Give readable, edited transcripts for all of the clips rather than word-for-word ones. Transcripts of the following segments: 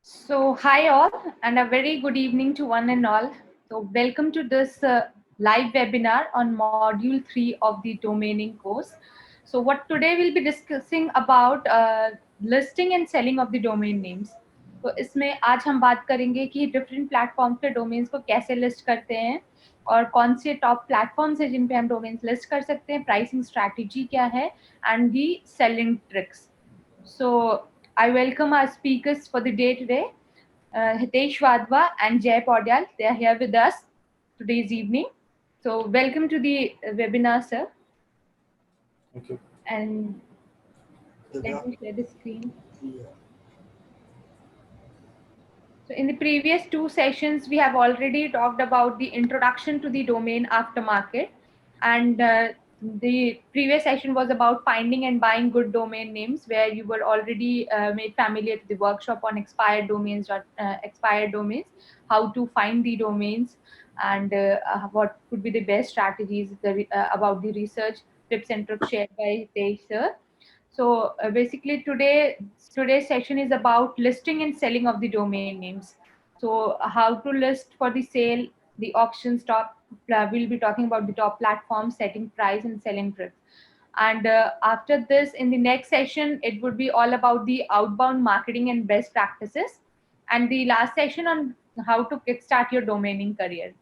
So, hi all, and a very good evening to one and all. So, welcome to this live webinar on Module 3 of the Domaining course. So, what today we'll be discussing about listing and selling of the domain names. तो इसमें आज हम बात करेंगे कि different platform पे domains को कैसे लिस्ट करते हैं और कौन से टॉप प्लेटफॉर्म्स है जिन पे हम डोमेन्स लिस्ट कर सकते हैं, प्राइसिंग स्ट्रैटेजी क्या है and the selling tricks. So I welcome our speakers for the day today, Hitesh Wadhwa and Jay Paudyal. They are here with us today's evening. So welcome to the webinar, sir. Thank you. And let me share the screen. So in the previous two sessions, we have already talked about the introduction to the domain aftermarket, and the previous session was about finding and buying good domain names, where you were already made familiar to the workshop on expired domains, how to find the domains, and what could be the best strategies about the research tips and tricks shared by Hitesh sir. So basically today's session is about listing and selling of the domain names. So how to list for the sale, the auctions top, we'll be talking about the top platforms, setting price and selling tricks. And after this, in the next session, it would be all about the outbound marketing and best practices. And the last session on how to kickstart your domaining career.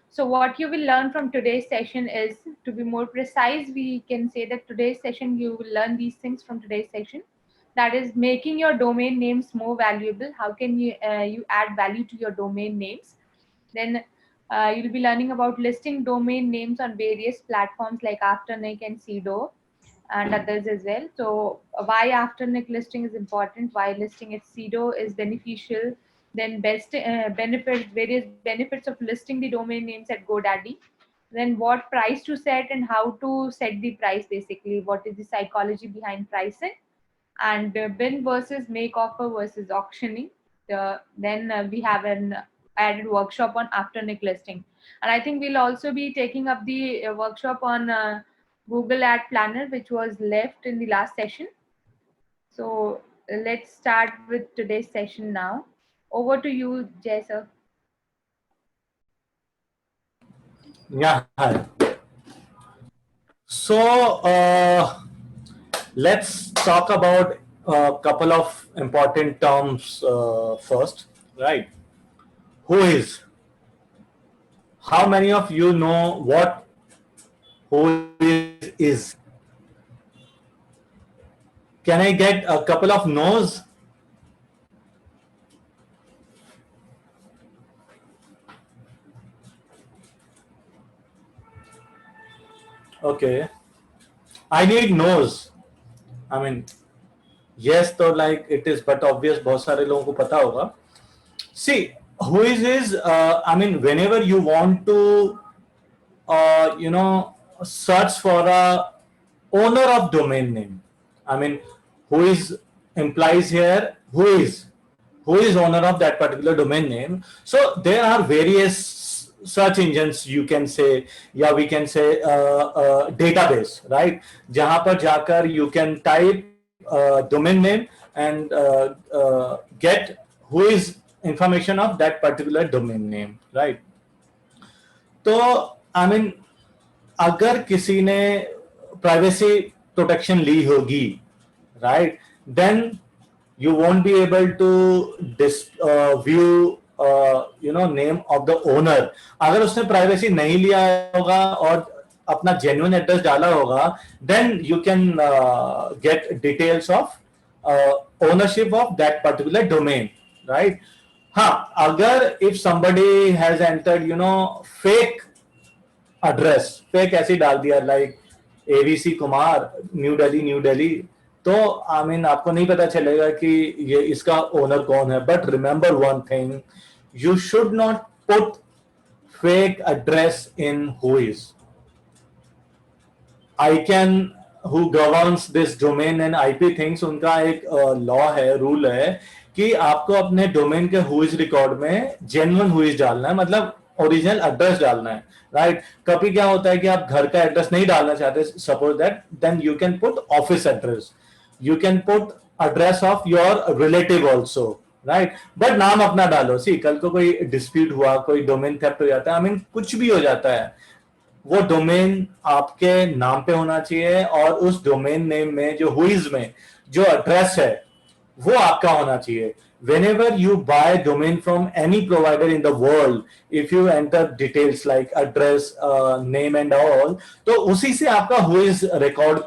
So what you will learn from today's session is, to be more precise, we can say that today's session, you will learn these things from today's session. That is making your domain names more valuable. How can you add value to your domain names? Then you'll be learning about listing domain names on various platforms like Afternic and Sedo and others as well. So why Afternic listing is important, why listing at Sedo is beneficial, then best various benefits of listing the domain names at GoDaddy, then what price to set and how to set the price, basically what is the psychology behind pricing, and bin versus make offer versus auctioning. Then we have an added workshop on Afternic listing, and I think we'll also be taking up the workshop on Google Ad Planner, which was left in the last session. So let's start with today's session now. Over to you, Jay sir. Yeah, hi. So let's talk about a couple of important terms first, right? Who is? How many of you know what who is? Can I get a couple of no's? Okay. I need no's. I mean, yes, तो like it is, but obvious बहुत सारे लोगों को पता होगा. See, who is I mean, whenever you want to search for a owner of domain name. I mean, who is implies here who is owner of that particular domain name. So there are various search engines, you can say, yeah, we can say database, right? जहां पर जाकर you can type domain name and get who is information of that particular domain name, right? तो I mean अगर किसी ने privacy protection ली होगी, right, then you won't be able to view name of the owner. अगर उसने privacy नहीं लिया होगा और अपना जेन्युइन एड्रेस डाला होगा, then you can get details of ownership of that particular domain, right? हाँ, अगर if somebody has entered fake address, fake ऐसे डाल दिया like AVC Kumar new Delhi, तो आई मीन आपको नहीं पता चलेगा कि ये इसका ओनर कौन है. But remember one thing, you should not put fake address in who is. ICANN, who governs this domain and IP things, उनका एक लॉ है, रूल है कि आपको अपने डोमेन के हुइज रिकॉर्ड में जेन्युइन हुइज डालना है, मतलब ओरिजिनल एड्रेस डालना है, राइट? कभी क्या होता है कि आप घर का एड्रेस नहीं डालना चाहते, suppose that, then you can put office address, you can put address of your relative also, right, but नाम अपना डालो। सी कल को कोई डिस्प्यूट हुआ, कोई डोमेन थेफ्ट हो जाता है, आई मीन कुछ भी हो जाता है, वो डोमेन आपके नाम पे होना चाहिए, और उस डोमेन नेम में जो हुईज में जो एड्रेस है वो आपका होना चाहिए। Whenever you buy domain from any provider in the world, if you enter details like address, name and all, तो उसी से आपका whois record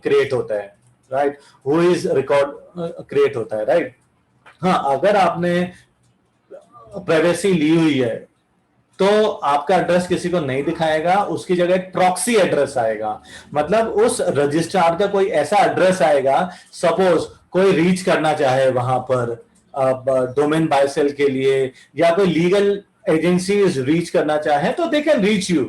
create होता है, right? Whois record create होता है, right? हाँ, अगर आपने प्राइवेसी ली हुई है तो आपका एड्रेस किसी को नहीं दिखाएगा, उसकी जगह एक प्रॉक्सी एड्रेस आएगा। मतलब उस रजिस्ट्रार का कोई ऐसा एड्रेस आएगा, सपोज कोई रीच करना चाहे वहां पर डोमेन बाय सेल के लिए, या कोई लीगल एजेंसी रीच करना चाहे, तो they can reach you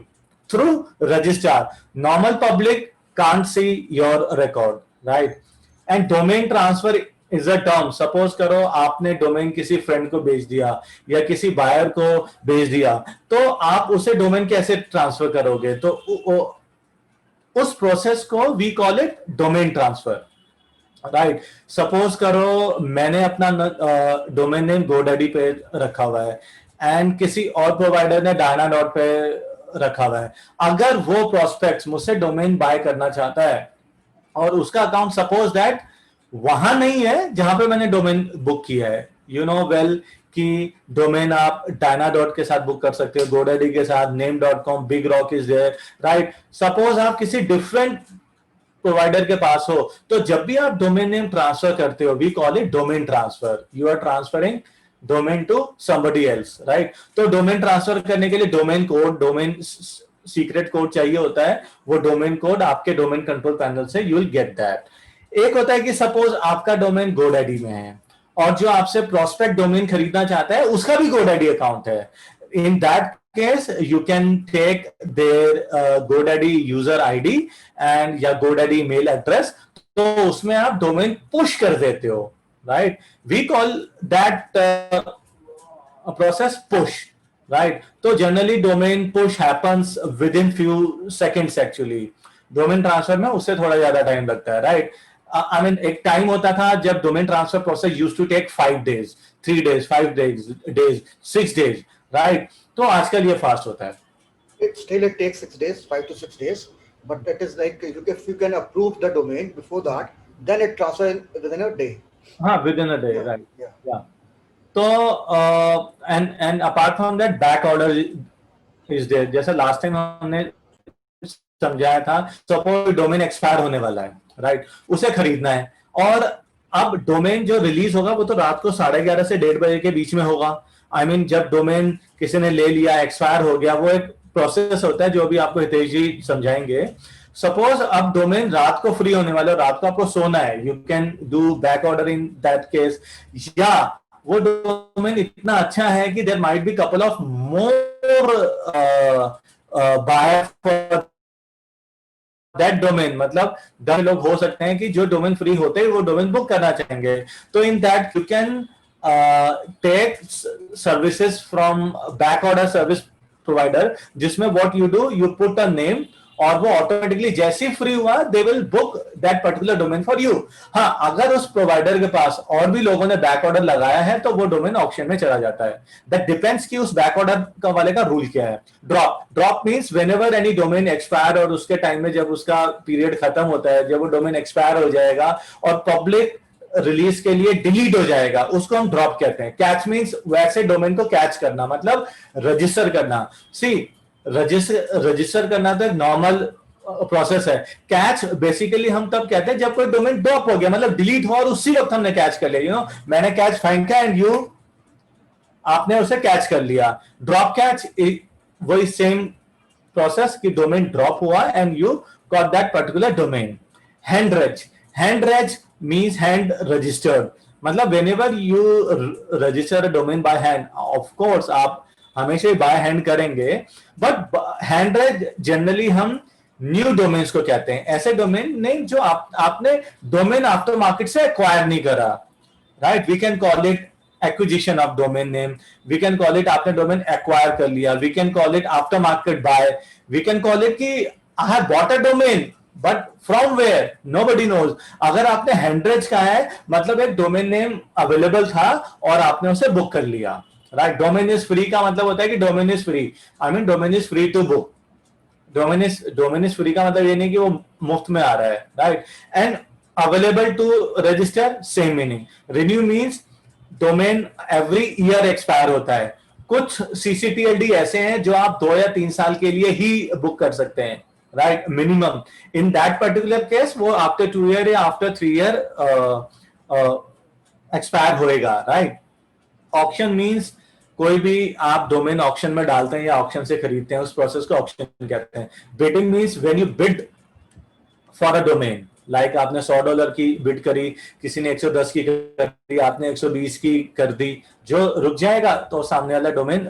through registrar. Normal public can't see your record, right? And domain transfer is a term. Suppose करो आपने डोमेन किसी फ्रेंड को बेच दिया या किसी बायर को बेच दिया, तो आप उसे डोमेन कैसे ट्रांसफर करोगे? तो उस प्रोसेस को we call it domain transfer, right? Suppose करो मैंने अपना डोमेन नेम गोडैडी पे रखा हुआ है एंड किसी और प्रोवाइडर ने डायनाडॉट पे रखा हुआ है। अगर वो प्रोस्पेक्ट मुझसे डोमेन बाय करना चाहता है और उसका अकाउंट सपोज दैट वहां नहीं है जहां पे मैंने डोमेन बुक किया है, यू नो वेल कि डोमेन आप डायनाडॉट के साथ बुक कर सकते हो, गोडैडी के साथ, नेम.com, big rock is there, right? Suppose आप किसी डिफरेंट प्रोवाइडर के पास हो, तो जब भी आप डोमेन नेम ट्रांसफर करते हो, we call it domain transfer. You are transferring domain to somebody else, right? तो डोमेन ट्रांसफर करने के लिए domain code, domain secret code चाहिए होता है। वो डोमेन कोड आपके डोमेन कंट्रोल पैनल से यू विल गेट दैट। एक होता है कि सपोज आपका डोमेन गोडैडी में है और जो आपसे प्रोस्पेक्ट डोमेन खरीदना चाहता है उसका भी गोडैडी अकाउंट है। In that case you can take their GoDaddy user ID and या GoDaddy email address, तो उसमें आप डोमेन पुश कर देते हो, right? We call that process push, right? तो generally domain push happens within few seconds. Actually domain transfer में उससे थोड़ा ज्यादा टाइम लगता है, राइट? आई मीन एक टाइम होता था जब domain transfer process used to take 5 days, 3 days, 5 days, 6 days, right? तो आजकल ये फास्ट होता है। It takes 6 days, 5 to 6 days, but it is like if you can approve the domain before that, then it transfers within a day. हाँ, within a day, Yeah, right? yeah. Yeah. तो and apart from that, back order is there. जैसे last time हमने समझाया था, suppose domain expire होने वाला है, right? उसे खरीदना है, और अब डोमेन जो रिलीज होगा वो तो रात को 11:30 से 1:30 बजे के बीच में होगा। आई मीन जब डोमेन किसी ने ले लिया, एक्सपायर हो गया, वो एक प्रोसेस होता है जो भी आपको हितेश जी समझाएंगे। सपोज अब डोमेन रात को फ्री होने वाला है, रात को आपको सोना है, you can do back order in that case. या वो डोमेन इतना अच्छा है कि there might be couple of more buyer for that domain, मतलब 10 लोग हो सकते हैं कि जो डोमेन फ्री होते हैं वो डोमेन बुक करना चाहेंगे। तो in that you can take services from back order service provider, जिसमें what you do, you put a name और वो ऑटोमेटिकली जैसे ही फ्री हुआ they will book that particular domain for you. हाँ, अगर उस प्रोवाइडर के पास और भी लोगों ने बैक ऑर्डर लगाया है तो वो डोमेन ऑक्शन में चला जाता है। दैट डिपेंड्स कि उस बैक ऑर्डर का वाले का रूल क्या है। Drop means whenever any domain expire, और उसके टाइम में जब उसका पीरियड खत्म होता है, जब वो डोमेन एक्सपायर हो जाएगा और पब्लिक रिलीज के लिए डिलीट हो जाएगा, उसको हम ड्रॉप कहते हैं। कैच मींस वैसे डोमेन को कैच करना, मतलब रजिस्टर करना। सी रजिस्टर करना तो एक नॉर्मल प्रोसेस है। कैच बेसिकली हम तब कहते हैं जब कोई डोमेन ड्रॉप हो गया, मतलब डिलीट हुआ और उसी वक्त हमने कैच कर लिया। यू नो, मैंने कैच फाइंड किया एंड यू, आपने उसे कैच कर लिया। ड्रॉप कैच वही सेम प्रोसेस कि डोमेन ड्रॉप हुआ and you got that particular domain. Hand means hand registered, मतलब whenever you register a domain by hand, of course आप हमेशा ही बाय हैंड करेंगे, बट हैंड रेज जनरली हम new domains को कहते हैं। ऐसे डोमेन नहीं जो आपने डोमेन आफ्टर मार्केट से एक्वायर नहीं करा, right? We can call it acquisition of domain name, we can call it आपने डोमेन एक्वायर कर लिया, we can call it after market buy, we can call it कि I have bought a domain but from where nobody knows. अगर आपने hundreds का है मतलब एक डोमेन नेम अवेलेबल था और आपने उसे बुक कर लिया, राइट। डोमेन इज फ्री का मतलब होता है कि domain is free, I mean domain is free to book. Domain is free का मतलब ये नहीं कि वो मुफ्त में आ रहा है, right. And available to register, same meaning. Renew means domain every year expire होता है। कुछ सीसीटीएलडी ऐसे हैं जो आप 2 या 3 साल के लिए ही बुक कर सकते हैं, right, minimum. In that particular case वो आफ्टर 2 ईयर या आफ्टर 3 ईयर एक्सपायर होएगा, राइट। ऑक्शन मींस कोई भी आप डोमेन ऑक्शन में डालते हैं या ऑक्शन से खरीदते हैं, उस प्रोसेस को ऑक्शन कहते हैं। Bidding means when you bid for a domain, like आपने $100 की बिड करी, किसी ने 110 की कर दी, आपने 120 की कर दी, जो रुक जाएगा तो सामने वाला डोमेन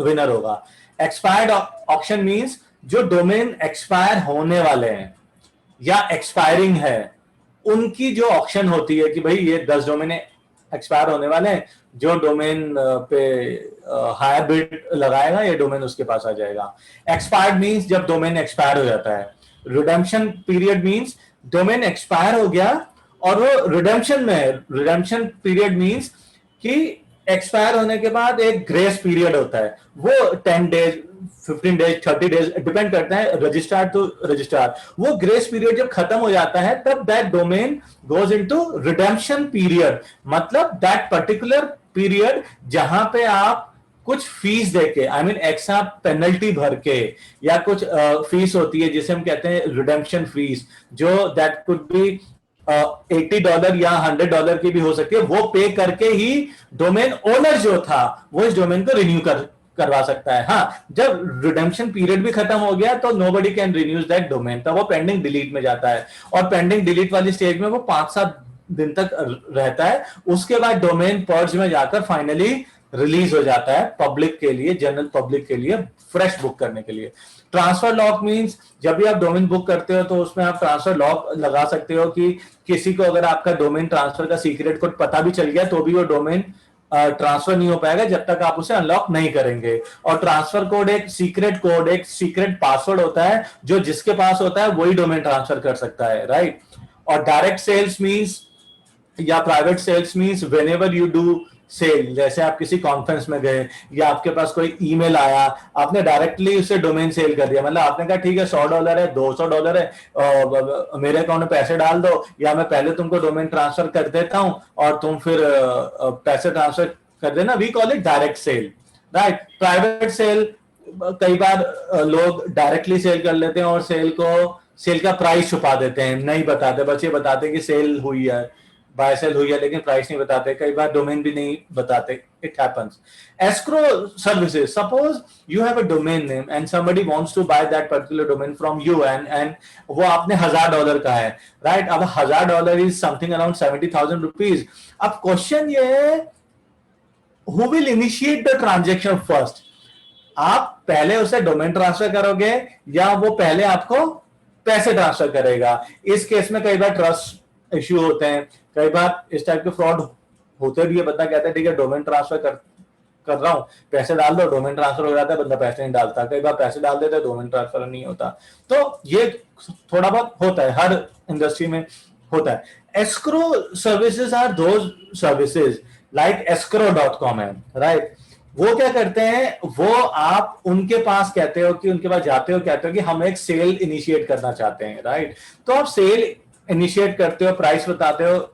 विनर होगा। एक्सपायर्ड ऑक्शन मींस जो डोमेन एक्सपायर होने वाले हैं या एक्सपायरिंग है उनकी जो ऑक्शन होती है कि भाई ये 10 डोमेन एक्सपायर होने वाले हैं, जो डोमेन पे हायर बिड लगाएगा ये डोमेन उसके पास आ जाएगा। एक्सपायर्ड मींस जब डोमेन एक्सपायर हो जाता है। Redemption period means domain expire हो गया और वो रिडेम्पशन में है। रिडेम्पशन पीरियड मींस कि एक्सपायर होने के बाद एक ग्रेस पीरियड होता है, वो 10 डेज 15 डेज 30 डेज डिपेंड करता है रजिस्ट्रार टू रजिस्ट्रार। वो ग्रेस पीरियड जब खत्म हो जाता है तब that domain goes into redemption period, मतलब दैट पर्टिकुलर पीरियड जहां पे आप कुछ फीस देके, आई मीन एक्स्ट्रा पेनल्टी भर के, या कुछ फीस होती है जिसे हम कहते हैं रिडेम्पशन फीस, जो दैट कुड बी $80 या $100 की भी हो सकती है, वो पे करके ही डोमेन ओनर जो था वो इस डोमेन को रिन्यू करवा सकता है। हाँ, जब रिडेम्पशन पीरियड भी खत्म हो गया तो nobody can renews that domain, तब वो पेंडिंग डिलीट में जाता है। और पेंडिंग डिलीट वाली स्टेज में वो 5-7 दिन तक रहता है। उसके बाद डोमेन पर्ज में जाकर फाइनली रिलीज हो जाता है पब्लिक के लिए, जनरल पब्लिक के लिए, फ्रेश बुक करने के लिए। ट्रांसफर लॉक मींस जब भी आप डोमेन बुक करते हो तो उसमें आप ट्रांसफर लॉक लगा सकते हो कि किसी को अगर आपका डोमेन ट्रांसफर का सीक्रेट कोड पता भी चल गया तो भी वो डोमेन ट्रांसफर नहीं हो पाएगा जब तक आप उसे अनलॉक नहीं करेंगे। और ट्रांसफर कोड एक सीक्रेट पासवर्ड होता है, जो जिसके पास होता है वही डोमेन ट्रांसफर कर सकता है, राइट। और डायरेक्ट सेल्स मींस या private sales means whenever you do sale, जैसे आप किसी कॉन्फ्रेंस में गए या आपके पास कोई ईमेल आया, आपने डायरेक्टली उसे डोमेन सेल कर दिया। मतलब आपने कहा ठीक है $100 है, $200 है, मेरे अकाउंट में पैसे डाल दो, या मैं पहले तुमको डोमेन ट्रांसफर कर देता हूं और तुम फिर पैसे ट्रांसफर कर देना। We call it direct sale, right. Private sale कई बार लोग डायरेक्टली सेल कर लेते हैं और सेल का प्राइस छुपा देते हैं, नहीं बताते, बस ये बताते हैं कि सेल हुई है, बाय सेल हुई है, लेकिन प्राइस नहीं बताते। कई बार डोमेन भी नहीं बताते। It happens. Escrow services, suppose you have a domain name and somebody wants to buy that particular domain from you and वो आपने $1000 का है, राइट। अब $1000 इज समथिंग अराउंड 70,000 रुपीज। अब क्वेश्चन ये है, who will initiate the transaction first? आप पहले उसे डोमेन ट्रांसफर करोगे या वो पहले आपको पैसे ट्रांसफर करेगा? इस केस में कई बार ट्रस्ट इश्यू होते हैं, कई बार इस टाइप के फ्रॉड होते भी है। बंदा कहता है ठीक है डोमेन ट्रांसफर कर रहा हूं, पैसे डाल दो, डोमेन ट्रांसफर हो जाता है, बंदा पैसे नहीं डालता। कई बार पैसे डाल देते हैं, डोमेन ट्रांसफर नहीं होता। तो ये थोड़ा बहुत होता है, हर इंडस्ट्री में होता है। Escrow services are those services like escrow.com है, राइट। वो क्या करते हैं, वो आप उनके पास कहते हो कि उनके पास जाते हो, कहते हो कि हम एक सेल इनिशिएट करना चाहते हैं, राइट। तो आप सेल इनिशिएट करते हो, प्राइस बताते हो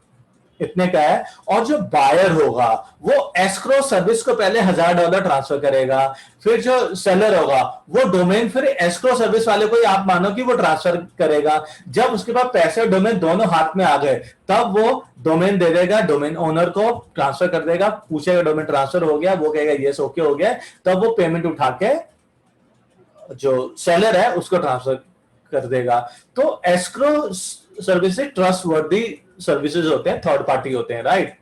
इतने का है, और जो बायर होगा वो एस्क्रो सर्विस को पहले $1000 ट्रांसफर करेगा, फिर जो सेलर होगा वो डोमेन फिर एस्क्रो सर्विस वाले को ही आप मानो कि वो ट्रांसफर करेगा। जब उसके पास पैसे और डोमेन दोनों हाथ में आ गए तब वो डोमेन दे देगा, डोमेन ओनर को ट्रांसफर कर देगा, पूछेगा डोमेन ट्रांसफर हो गया, वो कहेगा यस ओके हो गया, तब वो पेमेंट उठा के जो सेलर है उसको ट्रांसफर कर देगा। तो एस्क्रो सर्विसेज ट्रस्टवर्दी सर्विसेज होते हैं, थर्ड पार्टी होते हैं, right.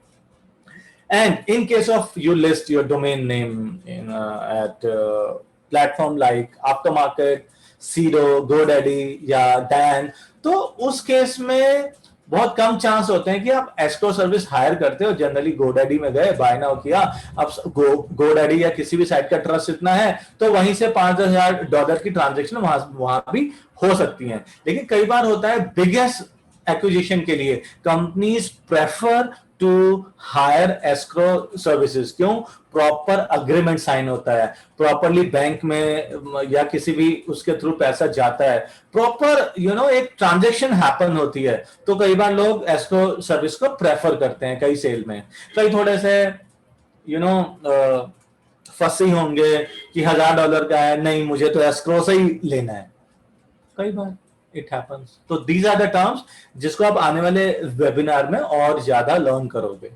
And in case of you list your domain name in at platform like aftermarket, Sedo, GoDaddy या डैन, तो उस केस में बहुत कम चांस होते हैं कि आप एस्क्रो सर्विस हायर करते हो। जनरली गोडैडी में गए, बाय नाउ किया, अब गोडैडी या किसी भी साइट का ट्रस्ट इतना है तो वहीं से $5,000 की ट्रांजेक्शन वहां भी हो सकती हैं। लेकिन कई बार होता है बिगेस्ट एक्विजिशन के लिए companies prefer to hire escrow services. क्यों? प्रॉपर अग्रीमेंट साइन होता है, प्रॉपरली बैंक में या किसी भी उसके थ्रू पैसा जाता है, प्रॉपर एक ट्रांजेक्शन हैपन होती है। तो कई बार लोग एस्क्रो सर्विस को प्रेफर करते हैं कई सेल में। कई थोड़े से फंसे होंगे कि $1,000 का है, नहीं मुझे तो एस्क्रो से ही लेना है। कई बार इट हैपेंस। तो दीज आर द टर्म्स जिसको आप आने वाले वेबिनार में और ज्यादा लर्न करोगे।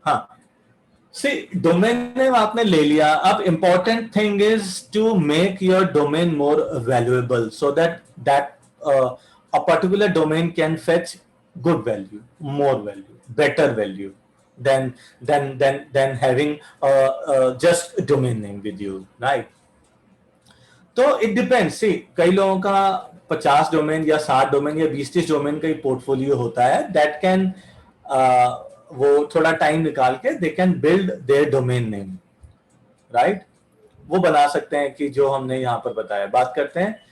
हाँ, सी डोमेन नेम आपने ले लिया। अब important thing is to make your domain more valuable so that a particular domain can fetch good value, more value, better value than having just domain name with you, right? तो it depends. सी कई लोगों का 50 domain या 60 domain या 20-30 domain का ही portfolio होता है। That can वो थोड़ा टाइम निकाल के they can build their domain name, right? वो बना सकते हैं कि जो हमने यहाँ पर बताया। बात करते हैं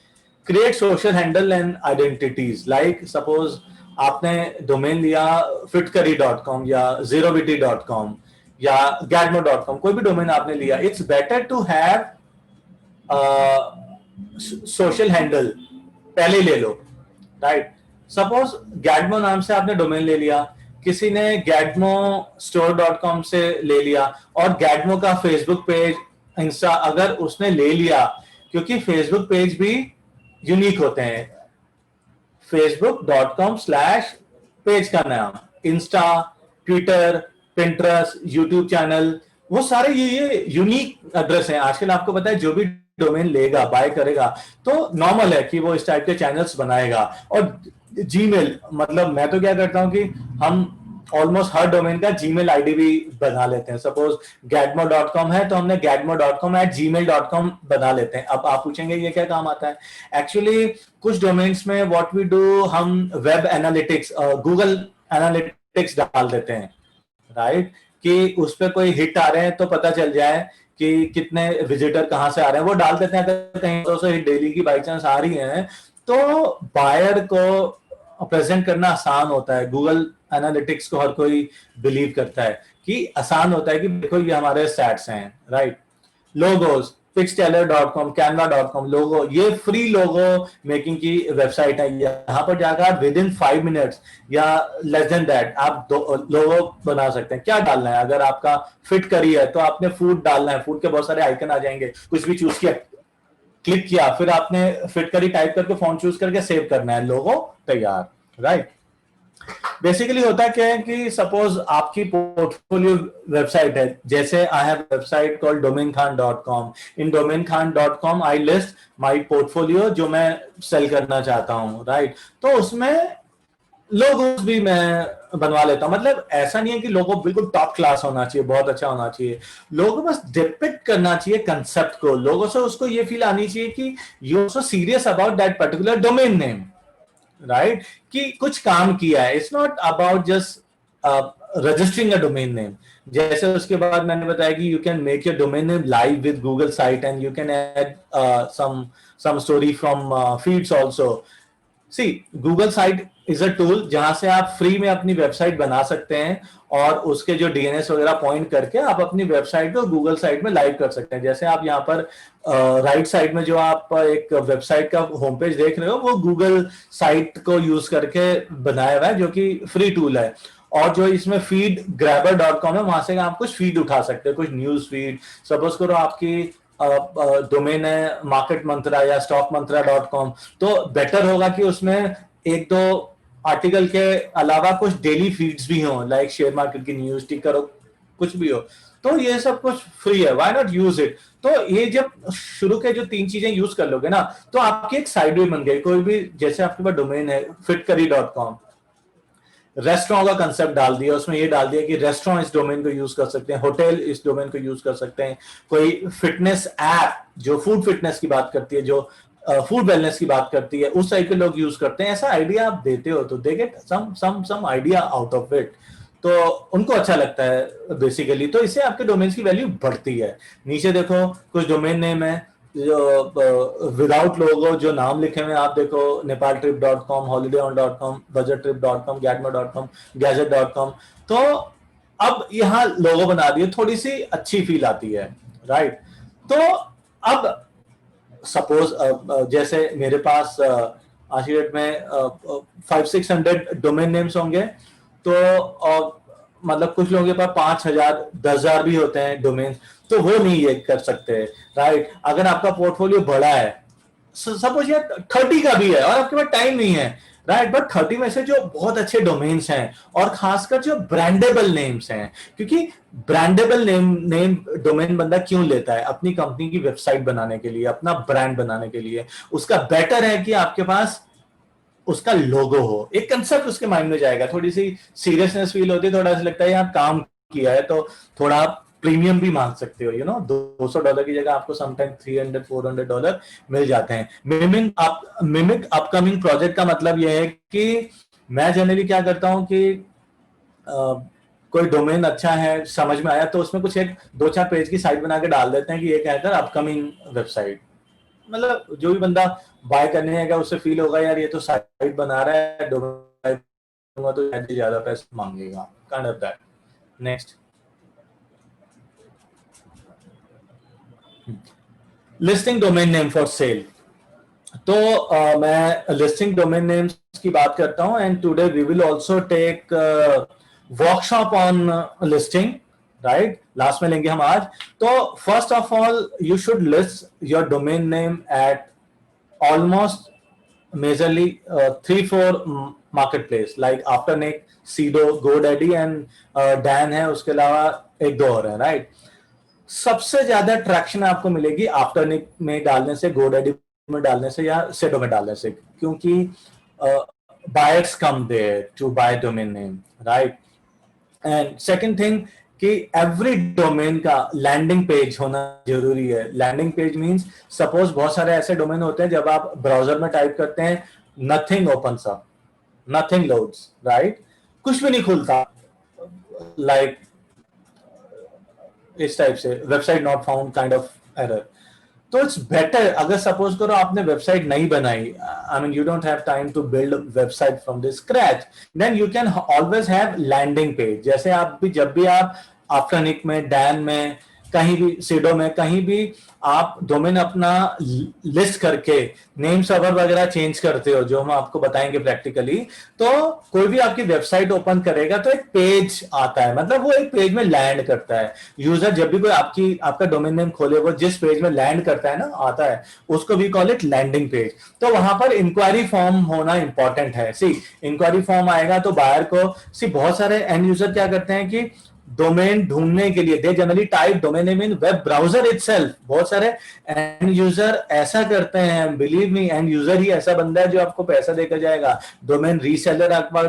create social handle and identities. Like suppose आपने डोमेन लिया fitcurry.com या zerobity.com या gadmo.com, कोई भी डोमेन आपने लिया, it's better to have social handle पहले ले लो, राइट? सपोज गैडमो नाम से आपने डोमेन ले लिया, किसी ने gadmostore.com से ले लिया, और गैडमो का फेसबुक पेज, इंस्टा अगर उसने ले लिया, क्योंकि फेसबुक पेज भी यूनिक होते हैं। facebook.com/पेज का नाम, Insta, Twitter, Pinterest, YouTube channel, वो सारे ये यूनिक एड्रेस हैं। आजकल आपको पता है जो भी डोमेन लेगा, बाय करेगा, तो नॉर्मल है कि वो इस टाइप के चैनल्स बनाएगा। और जीमेल, मतलब मैं तो क्या करता हूं कि हम ऑलमोस्ट हर डोमेन का जीमेल आईडी भी बना लेते हैं। सपोज gadmo.com है तो हमने gadmo.com@gmail.com बना लेते हैं। अब आप पूछेंगे ये क्या काम आता है? एक्चुअली कुछ डोमेन्स में व्हाट वी डू, हम वेब एनालिटिक्स, गूगल एनालिटिक्स डाल देते हैं, राइट? कि उस पर कोई हिट आ रहे हैं तो पता चल जाए कि कितने विजिटर कहां से आ रहे हैं, वो डाल देते हैं। अगर कहीं 200 हिट डेली की बाई चांस आ रही है तो बायर को प्रेजेंट करना आसान होता है। गूगल एनालिटिक्स को हर कोई बिलीव करता है कि आसान होता है कि देखो ये हमारे स्टैट्स हैं, राइट? लोगोज, pixteller.com, canva.com, लोगो, ये फ्री लोगो मेकिंग की वेबसाइट है। यहाँ पर जाकर आप विद इन 5 मिनट्स या लेस देन दैट आप लोगो बना सकते हैं। क्या डालना है? अगर आपका फिट करी है तो आपने फूड डालना है, फूड के बहुत सारे आइकन आ जाएंगे, कुछ भी चूज किया, क्लिक किया, फिर आपने फिट करी टाइप करके फॉन्ट चूज करके सेव करना है, लोगो तैयार, राइट? बेसिकली होता क्या है कि सपोज आपकी पोर्टफोलियो वेबसाइट है, जैसे I have website called domainkhan.com। In domainkhan.com I list my portfolio जो मैं सेल करना चाहता हूं, राइट? तो उसमें लोगोस भी मैं बनवा लेता हूं। मतलब ऐसा नहीं है कि लोगो बिल्कुल टॉप क्लास होना चाहिए, बहुत अच्छा होना चाहिए। लोगो बस डिपिक्ट करना चाहिए कंसेप्ट को, लोगों से उसको ये फील आनी चाहिए कि you are so serious about that particular domain name, right? कि कुछ काम किया है। It's not about just registering a domain name. जैसे उसके बाद मैंने बताया कि you can make your domain name live with Google site and you can add some story from feeds also. See Google site is a tool जहां से आप free में अपनी वेबसाइट बना सकते हैं और उसके जो डीएनएस वगैरह पॉइंट करके आप अपनी वेबसाइट को गूगल साइट में लाइव कर सकते हैं। जैसे आप यहाँ पर राइट साइड में जो आप एक वेबसाइट का होम पेज देख रहे हो, वो गूगल साइट को यूज करके बनाया हुआ है, जो कि फ्री टूल है। और जो इसमें फीड grabber.com है, वहां से आप कुछ फीड उठा सकते हैं, कुछ न्यूज फीड। सपोज करो आपकी डोमेन है मार्केट मंत्रा या स्टॉक मंत्रा.com, तो बेटर होगा कि उसमें एक दो आर्टिकल के अलावा कुछ डेली फीड्स भी हों, लाइक शेयर मार्केट की न्यूज, टिकर, कुछ भी हो। तो ये सब कुछ फ्री है, व्हाई नॉट यूज इट? तो ये जब शुरू के जो 3 चीजें यूज कर लोगे ना, तो आपकी एक साइट भी बन गई। कोई भी, जैसे आपके पास डोमेन है fitcurry.com, रेस्टोरेंट का कंसेप्ट डाल दिया, उसमें ये डाल दिया कि रेस्टोरेंट इस डोमेन को यूज कर सकते हैं, होटल इस डोमेन को यूज कर सकते हैं, कोई फिटनेस ऐप जो फूड फिटनेस की बात करती है, जो फूड वेलनेस की बात करती है, उस टाइप के लोग यूज करते हैं। ऐसा आइडिया आप देते हो तो they get some idea out of it, तो उनको अच्छा लगता है बेसिकली, तो इससे आपके डोमेन्स की वैल्यू बढ़ती है। नीचे देखो कुछ डोमेन नेम है जो विदाउट लोगो, जो नाम लिखे हुए आप देखो, nepaltrip.com, holidayon.com, budgettrip.com, gatmo.com, gadget.com, तो अब यहाँ लोगो बना दिए, थोड़ी सी अच्छी फील आती है, राइट। तो अब सपोज जैसे मेरे पास आज की डेट में 500-600 डोमेन नेम्स होंगे, तो मतलब कुछ लोगों के पास 5,000 10,000 भी होते हैं डोमेन, तो वो नहीं ये कर सकते, राइट। अगर आपका पोर्टफोलियो बड़ा है, सपोज ये 30 का भी है और आपके पास टाइम नहीं है, राइट, बट 30 में से जो बहुत अच्छे डोमेन्स हैं और खासकर जो ब्रांडेबल नेम्स हैं, क्योंकि ब्रांडेबल नेम डोमेन बंदा क्यों लेता है? अपनी कंपनी की वेबसाइट बनाने के लिए, अपना ब्रांड बनाने के लिए। उसका बेटर है कि आपके पास उसका लोगो हो, एक कंसेप्ट उसके माइंड में जाएगा, थोड़ी सी सीरियसनेस फील होती है, थोड़ा सा लगता है यार काम किया है, तो थोड़ा प्रीमियम भी मांग सकते हो, यू नो, $200 की जगह आपको समटाइम $300-400 मिल जाते हैं। मिमिक अपकमिंग प्रोजेक्ट का मतलब यह है कि मैं जनरली क्या करता हूं कि कोई डोमेन अच्छा है, समझ में आया, तो उसमें कुछ एक 2-4 पेज की साइट बना के डाल देते हैं कि ये कहकर अपकमिंग वेबसाइट, मतलब जो भी बंदा बाय करने आएगा उससे फील होगा यार ये तो साइट बना रहा है, डोमेन तो ज्यादा पैसे मांगेगा, kind of that. Next, listing domain name for sale. तो मैं लिस्टिंग डोमेन नेम्स की बात करता हूं, and today we will also take workshop on listing, right, last में लेंगे हम आज। तो first of all you should list your domain name at almost majorly 3-4 marketplace like Afternic, Sedo, GoDaddy and Dan है, उसके अलावा 1-2 और है, राइट। सबसे ज्यादा ट्रैक्शन आपको मिलेगी आफ्टरनिक में डालने से, GoDaddy में डालने से या Sedo में डालने से, क्योंकि buyers come there to buy domain name, right? And second thing कि एवरी डोमेन का लैंडिंग पेज होना जरूरी है। लैंडिंग पेज मींस सपोज बहुत सारे ऐसे डोमेन होते हैं जब आप ब्राउजर में टाइप करते हैं nothing opens up, nothing loads, right, कुछ भी नहीं खुलता, लाइक इस टाइप से website not found kind of error. तो इट्स बेटर, अगर सपोज करो आपने वेबसाइट नहीं बनाई, I mean you don't have time to build website from the scratch, then you can always have landing page. जैसे आप भी जब भी आप आफ्टरनिक में, डैन में, कहीं भी, सीडो में, कहीं भी आप डोमेन अपना लिस्ट करके नेम सर्वर वगैरह चेंज करते हो, जो हम आपको बताएंगे प्रैक्टिकली, तो कोई भी आपकी वेबसाइट ओपन करेगा तो एक पेज आता है, मतलब वो एक पेज में लैंड करता है। यूजर जब भी कोई आपका डोमेन नेम खोले, वो जिस पेज में लैंड करता है ना, आता है, उसको we call it landing page. तो वहां पर इंक्वायरी फॉर्म होना इंपॉर्टेंट है। सी, इंक्वायरी फॉर्म आएगा तो बायर को, सी बहुत सारे एंड यूजर क्या करते हैं कि डोमेन ढूंढने के लिए they generally type domain name in web browser itself. बहुत सारे एंड यूजर ऐसा करते हैं, बिलीव मी, एंड यूजर ही ऐसा बंदा है जो आपको पैसा देकर जाएगा। डोमेन रीसेलर आपका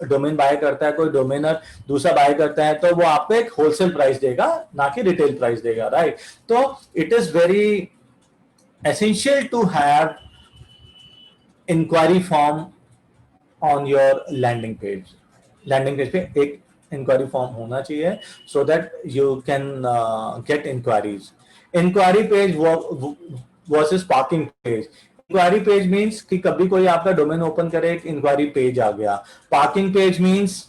डोमेन बाय करता है, कोई डोमेनर दूसरा बाय करता है, तो वो आपको एक होलसेल प्राइस देगा, ना कि रिटेल प्राइस देगा, राइट। तो it is very essential to have inquiry form on your landing page. Landing page पे एक इंक्वायरी फॉर्म होना चाहिए so that you can get inquiries. Inquiry page versus parking page. Inquiry page means कि कभी कोई आपका domain open करे, एक इंक्वायरी पेज आ गया। पार्किंग पेज मींस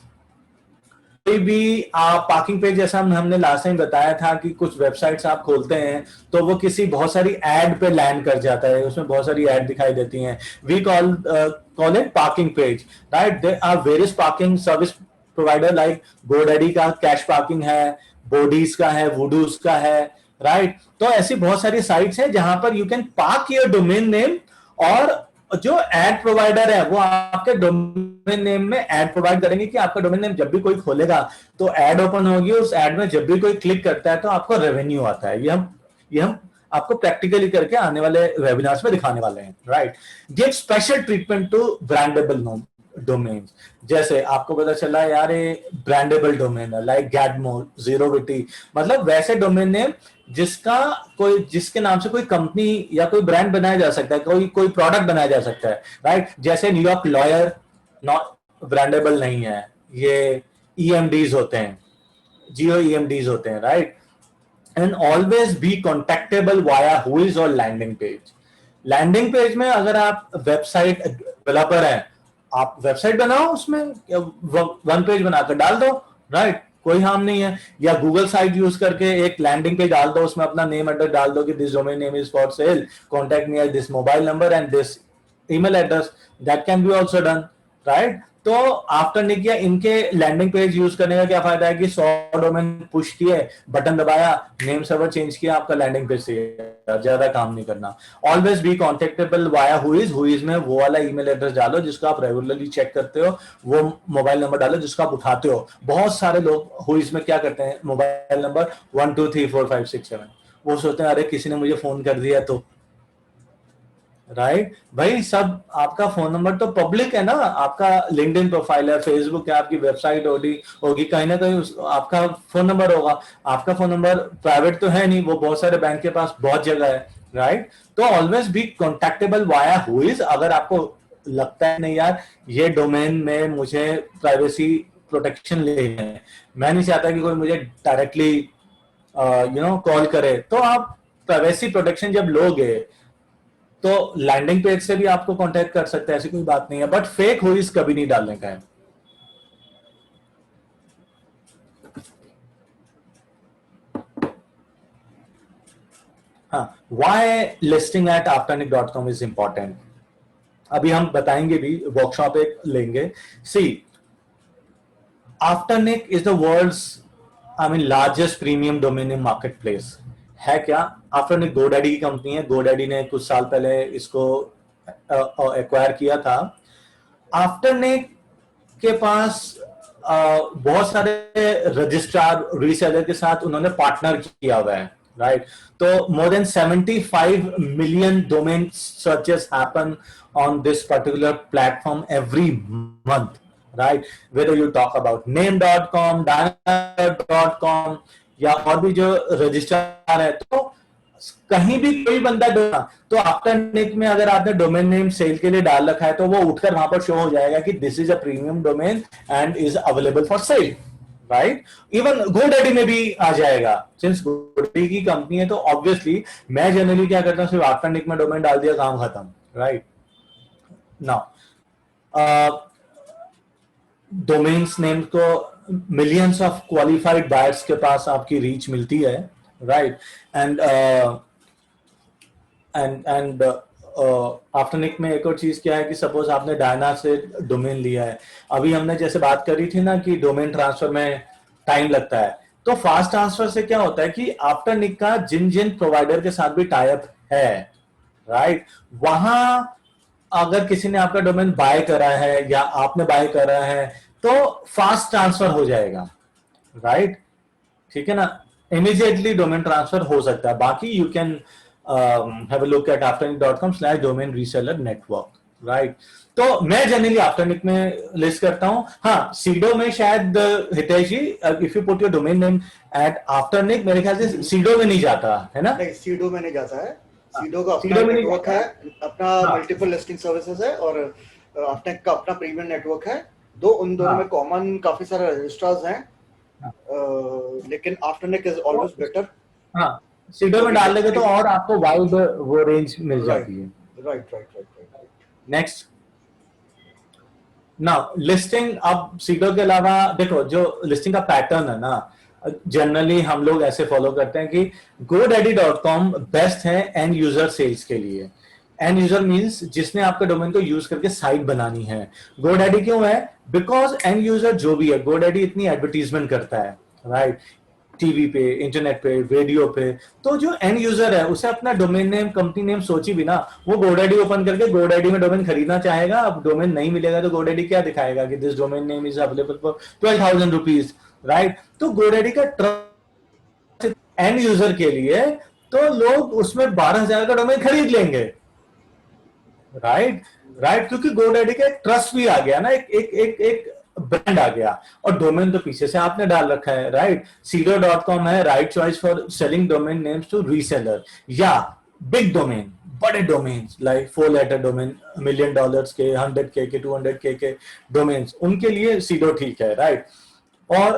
कोई भी पार्किंग पेज, जैसा हमने लास्ट टाइम बताया था कि कुछ वेबसाइट्स आप खोलते हैं तो वो किसी बहुत सारी एड पे लैंड कर जाता है, उसमें बहुत सारी एड दिखाई देती हैं। We call it parking page, right. There are various parking service provider like GoDaddy का कैश पार्किंग है, बोडीज का है, वुडूज का है, राइट। तो ऐसी बहुत सारी साइट्स हैं जहां पर you can park your domain name, और जो एड प्रोवाइडर है वो आपके डोमेन नेम में एड प्रोवाइड करेंगे कि आपका डोमेन नेम जब भी कोई खोलेगा तो एड ओपन होगी, उस एड में जब भी कोई क्लिक करता है तो आपको रेवेन्यू आता है। ये हम आपको प्रैक्टिकली करके आने वाले वेबिनार्स में दिखाने वाले हैं, right. Give special treatment to brandable domains, जैसे आपको पता चला यार ये ब्रांडेबल डोमेन है लाइक गैडमो, जीरोविटी, मतलब वैसे डोमेन नेम जिसके नाम से कोई कंपनी या कोई ब्रांड बनाया जा सकता है, कोई प्रोडक्ट बनाया जा सकता है, राइट? जैसे न्यूयॉर्क लॉयर नॉट ब्रांडेबल नहीं है, ये ईएमडीज होते हैं, जियो ईएमडीज होते हैं, right? And always be contactable via whois और लैंडिंग पेज। लैंडिंग पेज में अगर आप वेबसाइट डेवलपर हैं, आप वेबसाइट बनाओ, उसमें वन पेज बनाकर डाल दो, राइट? कोई हार्म नहीं है। या गूगल साइट यूज करके एक लैंडिंग पेज डाल दो, उसमें अपना नेम एड्रेस डाल दो कि this domain name is for sale, contact me at this mobile number and this email address, that can be also done, right? तो आफ्टर निक या इनके लैंडिंग पेज यूज करने का क्या फायदा है कि 100 डोमेन पुश किए, बटन दबाया, नेम सर्वर चेंज किया, आपका लैंडिंग पेज से ज्यादा काम नहीं करना। ऑलवेज बी कॉन्टेक्टेबल वाया हुइज में वो वाला ईमेल एड्रेस डालो जिसको आप रेगुलरली चेक करते हो, वो मोबाइल नंबर डालो जिसको आप उठाते हो। बहुत सारे लोग हुइज में क्या करते हैं, मोबाइल नंबर 1 2 3 4 5 6 7, वो सोचते हैं अरे किसी ने मुझे फोन कर दिया तो, राइट? भाई सब आपका फोन नंबर तो पब्लिक है ना, आपका लिंक्डइन प्रोफाइल है, फेसबुक है, आपकी वेबसाइट होगी, कहीं ना कहीं आपका फोन नंबर होगा। आपका फोन नंबर प्राइवेट तो है नहीं, वो बहुत सारे बैंक के पास बहुत जगह है, राइट? तो ऑलवेज बी कॉन्टेक्टेबल वाया हुइज। अगर आपको लगता है नहीं यार ये डोमेन में मुझे प्राइवेसी प्रोटेक्शन लेना है, मैं नहीं चाहता कि कोई मुझे डायरेक्टली कॉल करे, तो आप प्राइवेसी प्रोटेक्शन जब लोगे तो लैंडिंग पेज से भी आपको कांटेक्ट कर सकते हैं, ऐसी कोई बात नहीं है। बट फेक हुइज कभी नहीं डालने का है। हाँ, why listing at afternick.com is important, अभी हम बताएंगे भी, वर्कशॉप एक लेंगे। See, Afternic is the world's largest premium domain name marketplace है। क्या आफ्टरनिक गोडैडी की कंपनी है, गोडैडी ने कुछ साल पहले इसको एक्वायर किया था। आफ्टरनिक के पास बहुत सारे रजिस्ट्रार रीसेलर के साथ उन्होंने पार्टनर किया हुआ है, राइट? तो more than 75 million domain searches happen on this particular platform every month, right? Whether you talk about name.com, dynamite.com या और भी जो रजिस्ट्रार है, तो कहीं भी कोई बंदा तो आफ्टरनिक में अगर आपने डोमेन नेम सेल के लिए डाल रखा है तो वो उठकर वहां पर शो हो जाएगा कि this is a premium domain and is available for sale, right? Even GoDaddy में भी आ जाएगा, सिंस गोडैडी की कंपनी है तो ऑब्वियसली मैं जनरली क्या करता हूँ, सिर्फ आफ्टरनिक में डोमेन डाल दिया, काम खत्म, राइट? नाउ डोमेन्स नेम को मिलियंस ऑफ क्वालिफाइड बायर्स के पास आपकी रीच मिलती है, राइट? एंड आफ्टरनिक में एक और चीज क्या है कि सपोज आपने डायना से डोमेन लिया है, अभी हमने जैसे बात करी थी ना कि डोमेन ट्रांसफर में टाइम लगता है, तो फास्ट ट्रांसफर से क्या होता है कि आफ्टरनिक का जिन जिन प्रोवाइडर के साथ भी टाई अप है, राइट, वहां अगर किसी ने आपका डोमेन बाय करा है या आपने बाय करा है तो फास्ट ट्रांसफर हो जाएगा, राइट? ठीक है ना, इमीडिएटली डोमेन ट्रांसफर हो सकता है। बाकी you can have a look at afternick.com/domain reseller network, right? तो मैं जनरली आफ्टरनिक में लिस्ट करता हूं। हाँ, सीडो में शायद Hitesh ji, if you put your domain name at Afternic, मेरे ख्याल से सीडो में नहीं जाता है ना? नहीं, सीडो में नहीं जाता है। सीडो का अपना नेटवर्क है, अपना मल्टीपल लिस्टिंग सर्विसेज है, और आफ्टरनिक का अपना प्रीमियम नेटवर्क है। उन दोनों में कॉमन काफी सारे रजिस्ट्रार्स हैं, लेकिन आफ्टरनिक इज ऑलवेज बेटर। हाँ, सीडो में डाल लेंगे तो और आपको वाइड वो रेंज मिल जाती है, राइट। Next, now listing. अब सीडो के अलावा देखो, जो लिस्टिंग का पैटर्न है ना, जनरली हम लोग ऐसे फॉलो करते हैं कि godaddy.com बेस्ट है एंड यूजर सेल्स के लिए। एंड यूजर मींस जिसने आपका डोमेन को यूज करके साइट बनानी है। godaddy क्यों है? बिकॉज एंड यूजर जो भी है, godaddy इतनी एडवर्टीजमेंट करता है, राइट? टीवी पे, इंटरनेट पे, रेडियो पे, तो जो एंड यूजर है उसे अपना डोमेन नेम, कंपनी नेम सोची भी ना, वो godaddy ओपन करके godaddy में डोमेन खरीदना चाहेगा। अब डोमेन नहीं मिलेगा तो godaddy क्या दिखाएगा कि this domain name is available for 12,000 rupees, right? तो godaddy का ट्रस्ट एंड यूजर के लिए, तो लोग उसमें 12,000 का डोमेन खरीद लेंगे, राइट राइट, क्योंकि GoDaddy का एक ट्रस्ट भी आ गया ना, एक एक एक एक ब्रांड आ गया, और डोमेन तो पीछे से आपने डाल रखा है, राइट। Sedo.com है right choice for selling domain names to reseller, या बिग डोमेन, बड़े domain like 4 letter domain, $1 million के, 100K के, 200K के डोमेन्स, उनके लिए Sedo ठीक है, राइट। और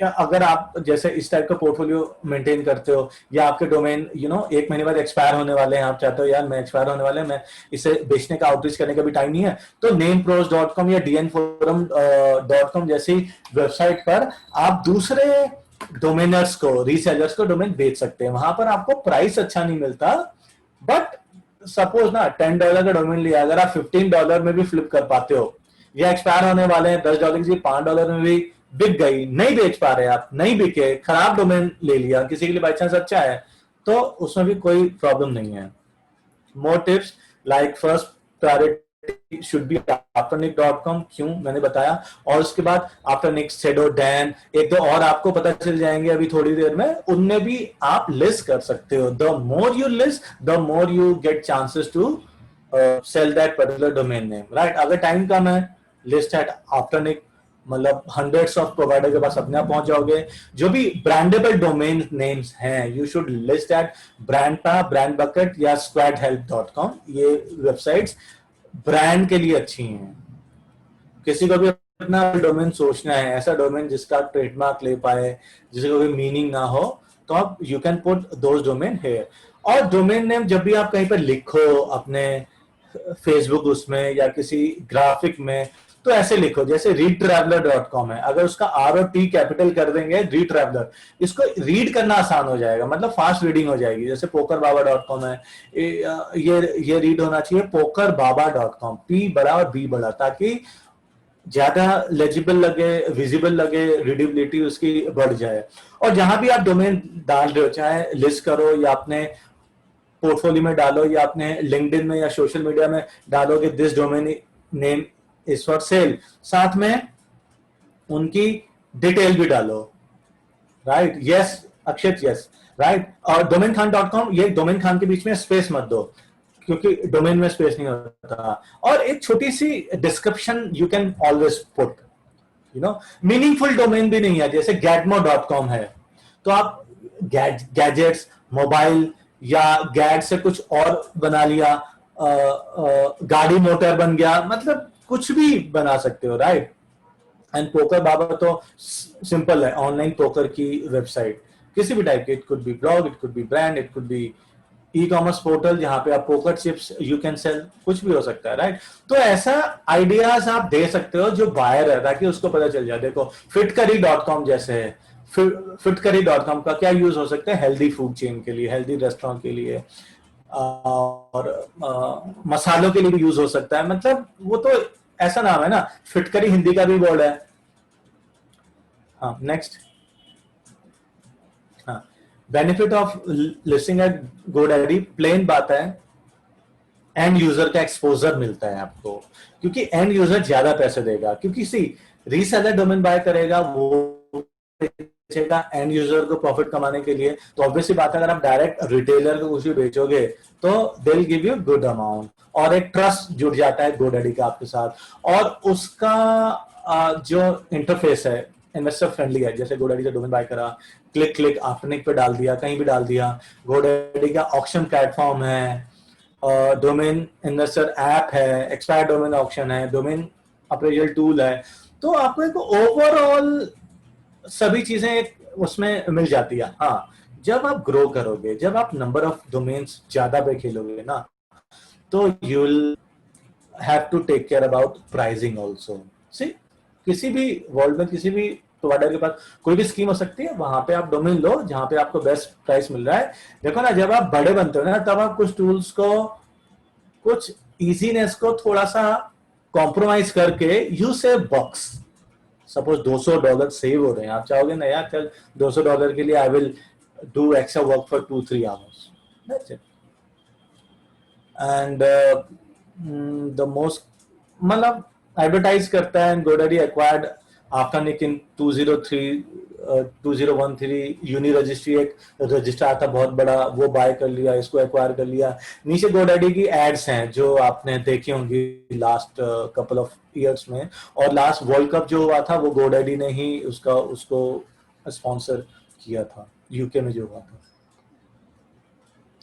अगर आप जैसे इस टाइप का पोर्टफोलियो मेंटेन करते हो, या आपके डोमेन 1 महीने बाद एक्सपायर होने वाले हैं, आप चाहते हो यार मैं एक्सपायर होने वाले हैं, मैं इसे बेचने का आउटरीच करने का भी टाइम नहीं है, तो namepros.com या dnforum.com जैसी वेबसाइट पर आप दूसरे डोमेनर्स को, रीसेलर्स को डोमेन बेच सकते हैं। वहां पर आपको प्राइस अच्छा नहीं मिलता, बट सपोज ना $10 का डोमेन लिया, अगर आप $15 में भी फ्लिप कर पाते हो, या एक्सपायर होने वाले हैं $10 की, $5 में भी बिक गई, नहीं बेच पा रहे आप, नहीं बिके, खराब डोमेन ले लिया, किसी के लिए बाई चांस अच्छा है, तो उसमें भी कोई प्रॉब्लम नहीं है। More tips like first priority should be Afternic, क्यों मैंने बताया, और उसके बाद आफ्टरनिक, सेडो, डैन, एक दो और आपको पता चल जाएंगे अभी थोड़ी देर में, उनमें भी आप लिस्ट कर सकते हो। The more you list, the more you get chances to sell that particular domain name, right. अगर टाइम कम है, लिस्ट एट आफ्टरनिक, मतलब हंड्रेड्स ऑफ प्रोवाइडर के पास अपने आप पहुंच जाओगे। जो भी ब्रांडेबल डोमेन नेम्स हैं, you should list at Brandpa, BrandBucket या squadhelp.com। ये वेबसाइट्स ब्रांड के लिए अच्छी हैं। किसी को भी अपना डोमेन सोचना है, ऐसा डोमेन जिसका ट्रेडमार्क ले पाए, जिसका कोई मीनिंग ना हो, तो आप you can put those domain here. और डोमेन नेम जब भी आप कहीं पर लिखो, अपने फेसबुक उसमें या किसी ग्राफिक में, तो ऐसे लिखो जैसे readtraveler.com है, अगर उसका R और T कैपिटल कर देंगे, readtraveler, इसको रीड करना आसान हो जाएगा, मतलब फास्ट रीडिंग हो जाएगी। जैसे pokerbaba.com है, ये रीड होना चाहिए pokerbaba.com, P बड़ा और B बड़ा, ताकि ज्यादा लेजिबल लगे, विजिबल लगे, रीडेबिलिटी उसकी बढ़ जाए। और जहां भी आप डोमेन डाल रहे हो, चाहे लिस्ट करो या अपने पोर्टफोलियो में डालो, या अपने लिंक्डइन में या सोशल मीडिया में डालोगे this domain name is for sale, साथ में उनकी डिटेल भी डालो, राइट। यस अक्षित, यस राइट। और domainKhan.com, ये डोमेन खान के बीच में स्पेस मत दो, क्योंकि डोमेन में स्पेस नहीं होता। और एक छोटी सी description you can always put, meaningful domain भी नहीं है, जैसे gadmo.com है, तो आप गैजेट्स, मोबाइल या गैड से कुछ और बना लिया, गाड़ी मोटर बन गया, मतलब कुछ भी बना सकते हो, राइट। एंड पोकर बाबा तो सिंपल है, ऑनलाइन पोकर की वेबसाइट, किसी भी टाइप की, it could be blog, it could be brand, it could be e commerce portal जहां पे आप poker chips you can sell, कुछ भी हो सकता है, राइट। तो ऐसा आइडियाज आप दे सकते हो जो बायर है, ताकि उसको पता चल जाए। देखो fitcurry.com जैसे है, fitcurry.com का क्या यूज हो सकता है, हेल्दी फूड चेन के लिए, हेल्दी रेस्टोरेंट के लिए, और मसालों के लिए भी यूज हो सकता है, मतलब वो तो ऐसा नाम है ना, फिटकरी हिंदी का भी वर्ड है। हाँ नेक्स्ट, हाँ benefit of listing at GoDaddy, plain बात है, एंड यूजर का एक्सपोजर मिलता है आपको, क्योंकि एंड यूजर ज्यादा पैसे देगा, क्योंकि सी रीसेलर डोमेन बाय करेगा, वो बेचेगा एंड यूजर को प्रॉफिट कमाने के लिए, तो ऑब्वियसली बात है, अगर आप डायरेक्ट रिटेलर को कुछ भी बेचोगे तो they will give you good amount, और एक ट्रस्ट जुड़ जाता है GoDaddy का आपके साथ, और उसका जो इंटरफेस है इन्वेस्टर फ्रेंडली है। जैसे GoDaddy से डोमेन बाय करा, क्लिक आफ्टरनिक पे डाल दिया, कहीं भी डाल दिया, GoDaddy का ऑक्शन प्लेटफॉर्म है, डोमेन इन्वेस्टर ऐप है, एक्सपायर डोमेन ऑक्शन है, डोमेन अप्रेजल टूल है, तो आपको एक ओवरऑल सभी चीजें उसमें मिल जाती है। हाँ, जब आप ग्रो करोगे, जब आप नंबर ऑफ डोमेन्स ज्यादा पे खेलोगे ना, तो you will have to take care about pricing also. See किसी भी वर्ल्ड में, किसी भी प्रोवाइडर के पास कोई भी स्कीम हो सकती है, वहां पे आप डोमेन लो जहां पे आपको बेस्ट प्राइस मिल रहा है। देखो ना, जब आप बड़े बनते हो ना, तब आप कुछ टूल्स को, कुछ इजीनेस को थोड़ा सा कॉम्प्रोमाइज करके you save box. Suppose $200 save हो रहे हैं, आप चाहोगे ना यार चल $200 के लिए I will do extra work for 2-3 hours, that's it. And the most, मतलब एडवर्टाइज करता है, and GoDaddy acquired Afternic in 2003 2013 Uniregistry एक रजिस्ट्रार था बहुत बड़ा, वो बाय कर लिया, इसको एक्वायर कर लिया। नीचे GoDaddy की एड्स हैं जो आपने देखी होंगी लास्ट कपल ऑफ ईयर्स में, और लास्ट वर्ल्ड कप जो हुआ था वो GoDaddy ने ही उसको स्पॉन्सर किया था, यूके में जो हुआ था।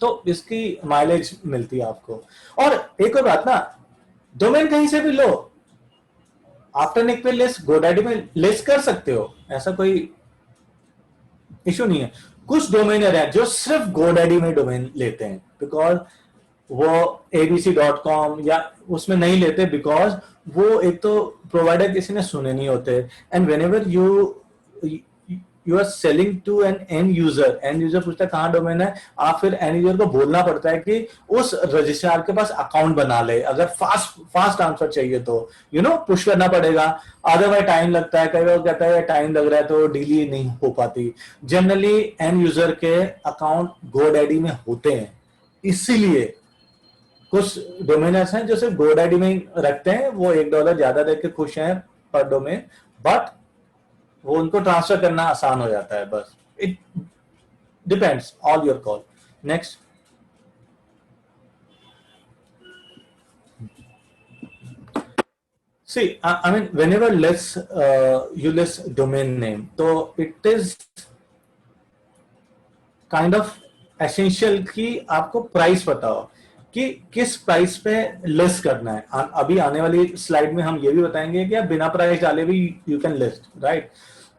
तो इसकी माइलेज मिलती है आपको। और एक और बात ना, डोमेन कहीं से भी लो, आफ्टरनिक पे लिस्ट GoDaddy में लिस्ट कर सकते हो, ऐसा कोई इशू नहीं है। कुछ डोमेनर है जो सिर्फ GoDaddy में डोमेन लेते हैं, बिकॉज वो abc.com या उसमें नहीं लेते, बिकॉज वो एक तो प्रोवाइडर किसी ने सुने नहीं होते। And whenever you are selling to an end user पूछता है कहाँ डोमेन है, आप फिर एंड यूजर को बोलना पड़ता है कि उस रजिस्ट्रार के पास अकाउंट बना ले, अगर फास्ट आंसर चाहिए तो पुश करना पड़ेगा, अदरवाइज टाइम लगता है। कई बार कहता है टाइम लग रहा है तो डील ही नहीं हो पाती। जनरली एंड यूजर के अकाउंट GoDaddy में होते हैं, इसीलिए कुछ डोमेनर्स हैं जो सिर्फ GoDaddy में रखते हैं, वो $1 ज्यादा देके खुश हैं पर डोमेन, बट वो उनको ट्रांसफर करना आसान हो जाता है बस। It depends, all your call. Next, see I mean whenever you list domain name, तो it is kind of essential कि आपको प्राइस पता हो कि किस प्राइस पे लिस्ट करना है। अभी आने वाली स्लाइड में हम ये भी बताएंगे कि आप बिना प्राइस डाले भी यू कैन लिस्ट, राइट।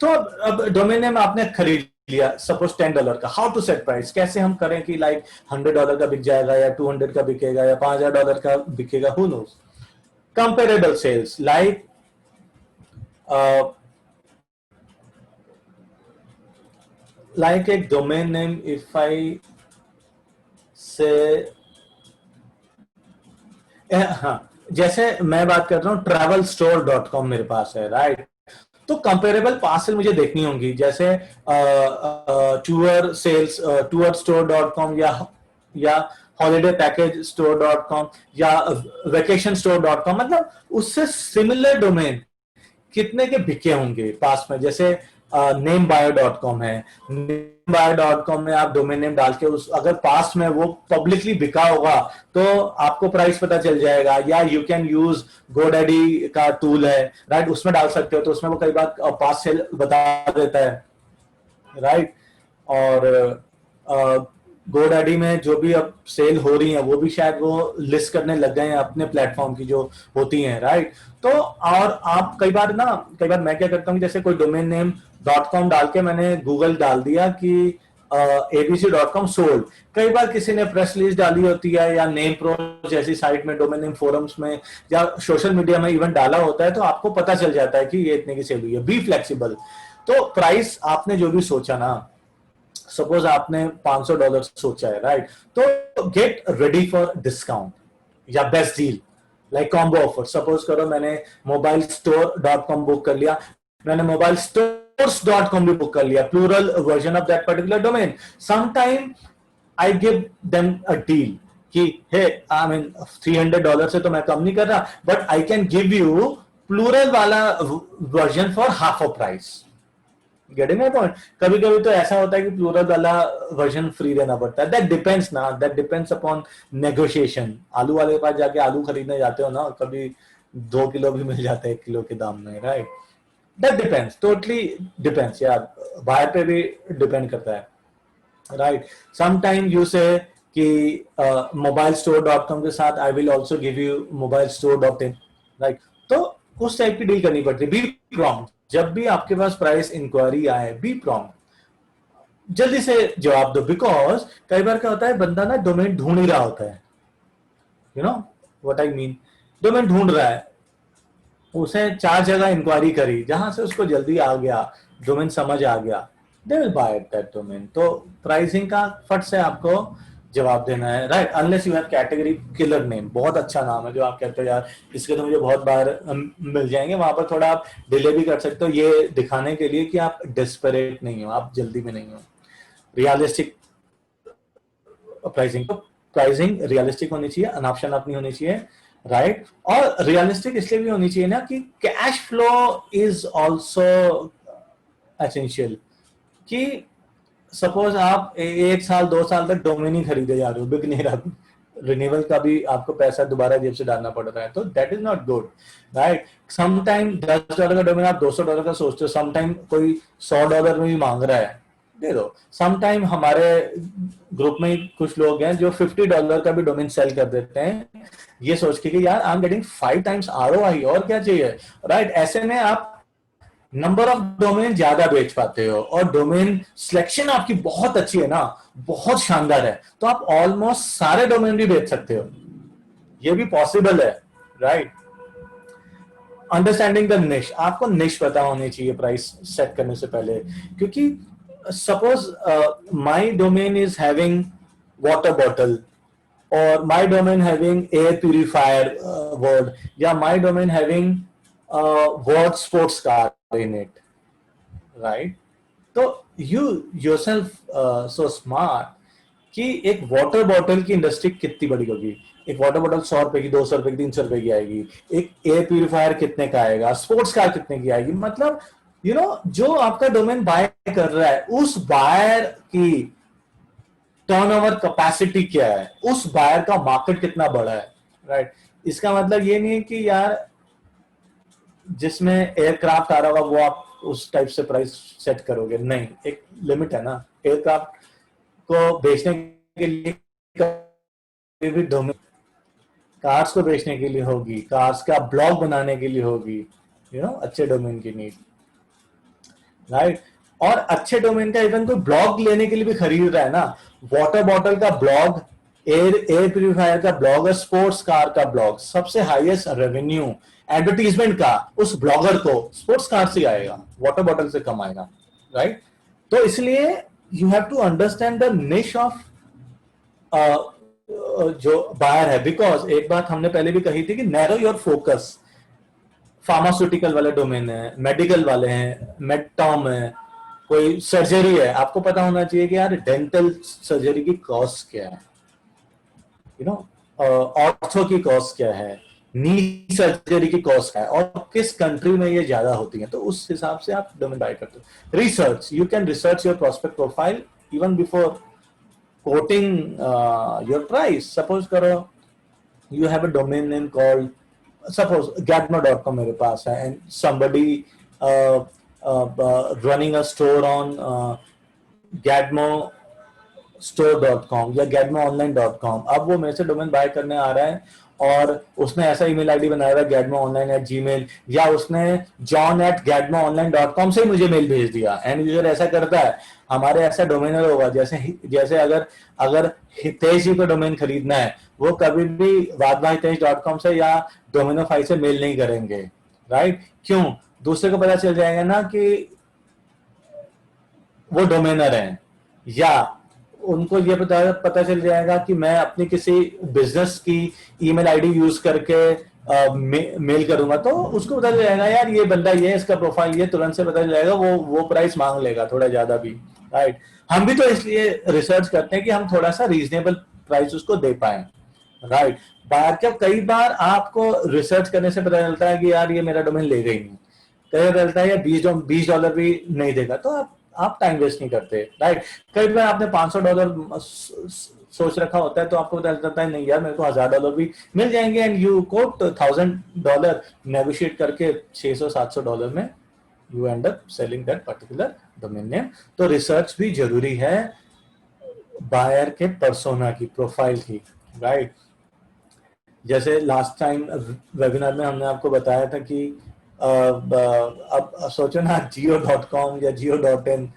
तो अब डोमेन नेम आपने खरीद लिया, सपोज $10 का, हाउ टू सेट प्राइस, कैसे हम करें कि लाइक $100 का बिक जाएगा या 200 का बिकेगा या $5000 का बिकेगा, who knows. Comparable sales, like a domain name, if I say हाँ, जैसे मैं बात कर रहा हूँ travelstore.com मेरे पास है, राइट। तो कंपेरेबल पार्सल मुझे देखनी होंगी, जैसे tourstore.com या holidaypackagestore.com या vacationstore.com, मतलब उससे सिमिलर डोमेन कितने के बिके होंगे पास में। जैसे namebio.com है, namebio.com में आप डोमेन नेम डाल के अगर पास में वो पब्लिकली बिका होगा तो आपको प्राइस पता चल जाएगा। या यू कैन यूज GoDaddy का टूल है, राइट, उसमें डाल सकते हो, तो उसमें वो कई बार पास सेल बता देता है, राइट। और GoDaddy में जो भी अब सेल हो रही है वो भी शायद वो लिस्ट करने लग गए हैं अपने प्लेटफॉर्म की जो होती हैं, राइट। तो और आप कई बार मैं क्या करता हूँ, जैसे कोई डोमेन नेम .com डाल के मैंने गूगल डाल दिया कि abc.com सोल्ड। कई बार किसी ने प्रेस रिलीज डाली होती है या नेम प्रो जैसी साइट में, डोमेन नेम फोरम्स में या सोशल मीडिया में इवन डाला होता है, तो आपको पता चल जाता है कि ये इतने की सेल हुई है। Be flexible. तो प्राइस आपने जो भी सोचा ना, सपोज आपने $500 सोचा है, राइट, तो गेट रेडी फॉर डिस्काउंट या best deal, like combo offer. Suppose करो मैंने mobilestore.com बुक कर लिया, मैंने mobilestores.com भी बुक कर लिया, plural version of that particular domain. Sometime I give them a deal कि हे आई मीन $300 से तो मैं कम नहीं कर रहा, but I can give you plural वाला version for half of price. Getting my point. कभी कभी तो ऐसा होता है कि प्लूरल वाला वर्जन फ्री देना पड़ता है। That depends upon negotiation. आलू वाले के पास जाके आलू खरीदने जाते हो ना, कभी 2 किलो भी मिल जाते हैं 1 किलो के दाम में, right. That depends, totally depends यार, बाहर पे भी डिपेंड करता है, राइट। समटाइम यू से कि mobilestore.com के साथ I will also give you mobilestore.in, right. तो उस टाइप की डील करनी पड़ती है। बी प्रॉम्प्ट, जब भी आपके पास प्राइस इंक्वायरी आए, बी प्रॉम्प्ट, जल्दी से जवाब दो। बिकॉज कई बार क्या होता है, बंदा ना डोमेन ढूंढ ही रहा होता है, you know what I mean. Domain ढूंढ रहा है, उसे 4 जगह इंक्वायरी करी, जहां से उसको जल्दी आ गया, डोमेन समझ आ गया, they will by that domain. तो प्राइसिंग का फट से आपको जवाब देना है, right. Unless you have category killer name, बहुत अच्छा नाम है जो आप कहते हो यार इसके तो मुझे बहुत बार मिल जाएंगे, वहां पर थोड़ा आप डिले भी कर सकते हो, ये दिखाने के लिए कि आप डेस्परेट नहीं हो, आप जल्दी में नहीं हो। रियलिस्टिक प्राइसिंग, तो प्राइसिंग रियलिस्टिक होनी चाहिए, अनऑप्शन अप नहीं होनी चाहिए, राइट। और रियलिस्टिक इसलिए भी होनी चाहिए ना कि cash flow is also essential. कि सपोज आप एक साल 2 साल तक डोमेन ही खरीदे जा रहे हो, बिक नहीं रहा, रिन्यूअल का भी आपको पैसा दोबारा जेब से डालना पड़ रहा है, तो that is not good, right. Sometime $10 का डोमेन आप $200 का सोचते हो, समटाइम कोई $100 में भी मांग रहा है, दे दो। समटाइम हमारे ग्रुप में कुछ लोग हैं जो $50 का भी डोमेन सेल कर देते हैं, ये सोच के कि यार I am getting 5 times ROI, और क्या चाहिए, राइट। ऐसे में आप नंबर ऑफ डोमेन ज्यादा बेच पाते हो, और डोमेन सिलेक्शन आपकी बहुत अच्छी है ना, बहुत शानदार है, तो आप ऑलमोस्ट सारे डोमेन भी बेच सकते हो, ये भी पॉसिबल है, राइट। अंडरस्टैंडिंग द निश, आपको निश पता होनी चाहिए प्राइस सेट करने से पहले, क्योंकि suppose my domain is having water bottle, or my domain having air purifier word, या my domain having word sports car in it, right? तो you yourself so smart कि एक वाटर बॉटल की industry कितनी बड़ी होगी, एक वाटर बॉटल $100 की, $200 की, $300 की आएगी, एक एयर प्यूरिफायर कितने का आएगा, स्पोर्ट्स कार कितने की आएगी, मतलब जो आपका डोमेन बाय कर रहा है उस बायर की टर्नओवर कैपेसिटी क्या है, उस बायर का मार्केट कितना बड़ा है, राइट। इसका मतलब ये नहीं है कि यार जिसमें एयरक्राफ्ट आ रहा होगा वो आप उस टाइप से प्राइस सेट करोगे, नहीं, एक लिमिट है ना। एयरक्राफ्ट को बेचने के लिए भी डोमेन, कार्स को बेचने के लिए होगी, कार्स का ब्लॉग बनाने के लिए होगी, अच्छे डोमेन की नीड, राइट। और अच्छे डोमेन का इवन कोई ब्लॉग लेने के लिए भी खरीद रहा है ना, वाटर बॉटल का ब्लॉग, एयर प्यूरिफायर का ब्लॉग और स्पोर्ट्स कार का ब्लॉग, सबसे हाईएस्ट रेवेन्यू एडवर्टीजमेंट का उस ब्लॉगर को स्पोर्ट्स कार से आएगा, वाटर बॉटल से कम आएगा, राइट। तो इसलिए you have to understand the niche of जो बायर है, बिकॉज एक बात हमने पहले भी कही थी कि नैरो योर फोकस। फार्मास्यूटिकल वाले डोमेन है, मेडिकल वाले हैं, मेडटॉम है, कोई सर्जरी है, आपको पता होना चाहिए कि यार डेंटल सर्जरी की कॉस्ट क्या है, ऑर्थो की कॉस्ट क्या है, नी सर्जरी की कॉस्ट क्या है, और किस कंट्री में ये ज्यादा होती है, तो उस हिसाब से आप डोमेन बाय करते हो। Research, you can research your prospect profile even before coating your price. Suppose करो you have a domain name called, suppose gadmo.com मेरे पास है, and somebody running a store on gadmostore.com या gadmoonline.com, अब वो मेरे से डोमेन बाय करने आ रहा है और उसने ऐसा ईमेल आईडी बनाया हुआ gadmoonline@gmail, या उसने john@gadmoonline.com से मुझे मेल भेज दिया, एंड यूजर ऐसा करता है, हमारे ऐसा डोमेनर होगा, जैसे अगर हितेश जी को डोमेन खरीदना है, वो कभी भी vadbhitesh.com से या डोमिनोफाई से मेल नहीं करेंगे, राइट। क्यों? दूसरे को पता चल जाएगा ना कि वो डोमेनर हैं, या उनको ये पता चल जाएगा कि मैं अपनी किसी बिजनेस की ईमेल आईडी यूज करके मेल करूंगा, तो उसको पता चल जाएगा यार ये बंदा ये, इसका प्रोफाइल ये, तुरंत से पता चल जाएगा, वो प्राइस मांग लेगा थोड़ा ज्यादा भी, राइट। हम भी तो इसलिए रिसर्च करते हैं कि हम थोड़ा सा रीजनेबल प्राइस उसको दे पाए, राइट। कई बार आपको रिसर्च करने से पता चलता है कि यार ये मेरा डोमेन लेगा ही नहीं, कई बार चलता है यार $20 भी नहीं देगा, तो आप टाइम वेस्ट नहीं करते, राइट। कई बार आपने $500 सोच रखा होता है, तो आपको पता चलता है नहीं यार मेरे को $1000 भी मिल जाएंगे, एंड यू कोट $1000 नेगोशिएट करके $600-700 में you and up selling that particular domain name. तो रिसर्च भी जरूरी है बायर के पर्सोना की, प्रोफाइल की, राइट। जैसे लास्ट टाइम वेबिनार में हमने आपको बताया था कि अब सोचो ना, जियो.com या जियो.in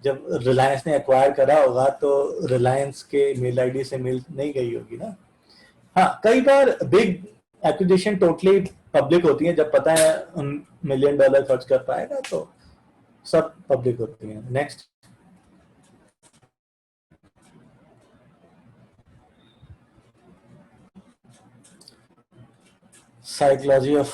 जब रिलायंस ने एक्वायर करा होगा, तो रिलायंस के मेल आईडी से मेल नहीं गई होगी ना। हाँ, कई बार बिग एक्विजिशन टोटली पब्लिक होती है, जब पता है $1 मिलियन खर्च कर पाएगा तो सब पब्लिक होती है। नेक्स्ट, साइकोलॉजी ऑफ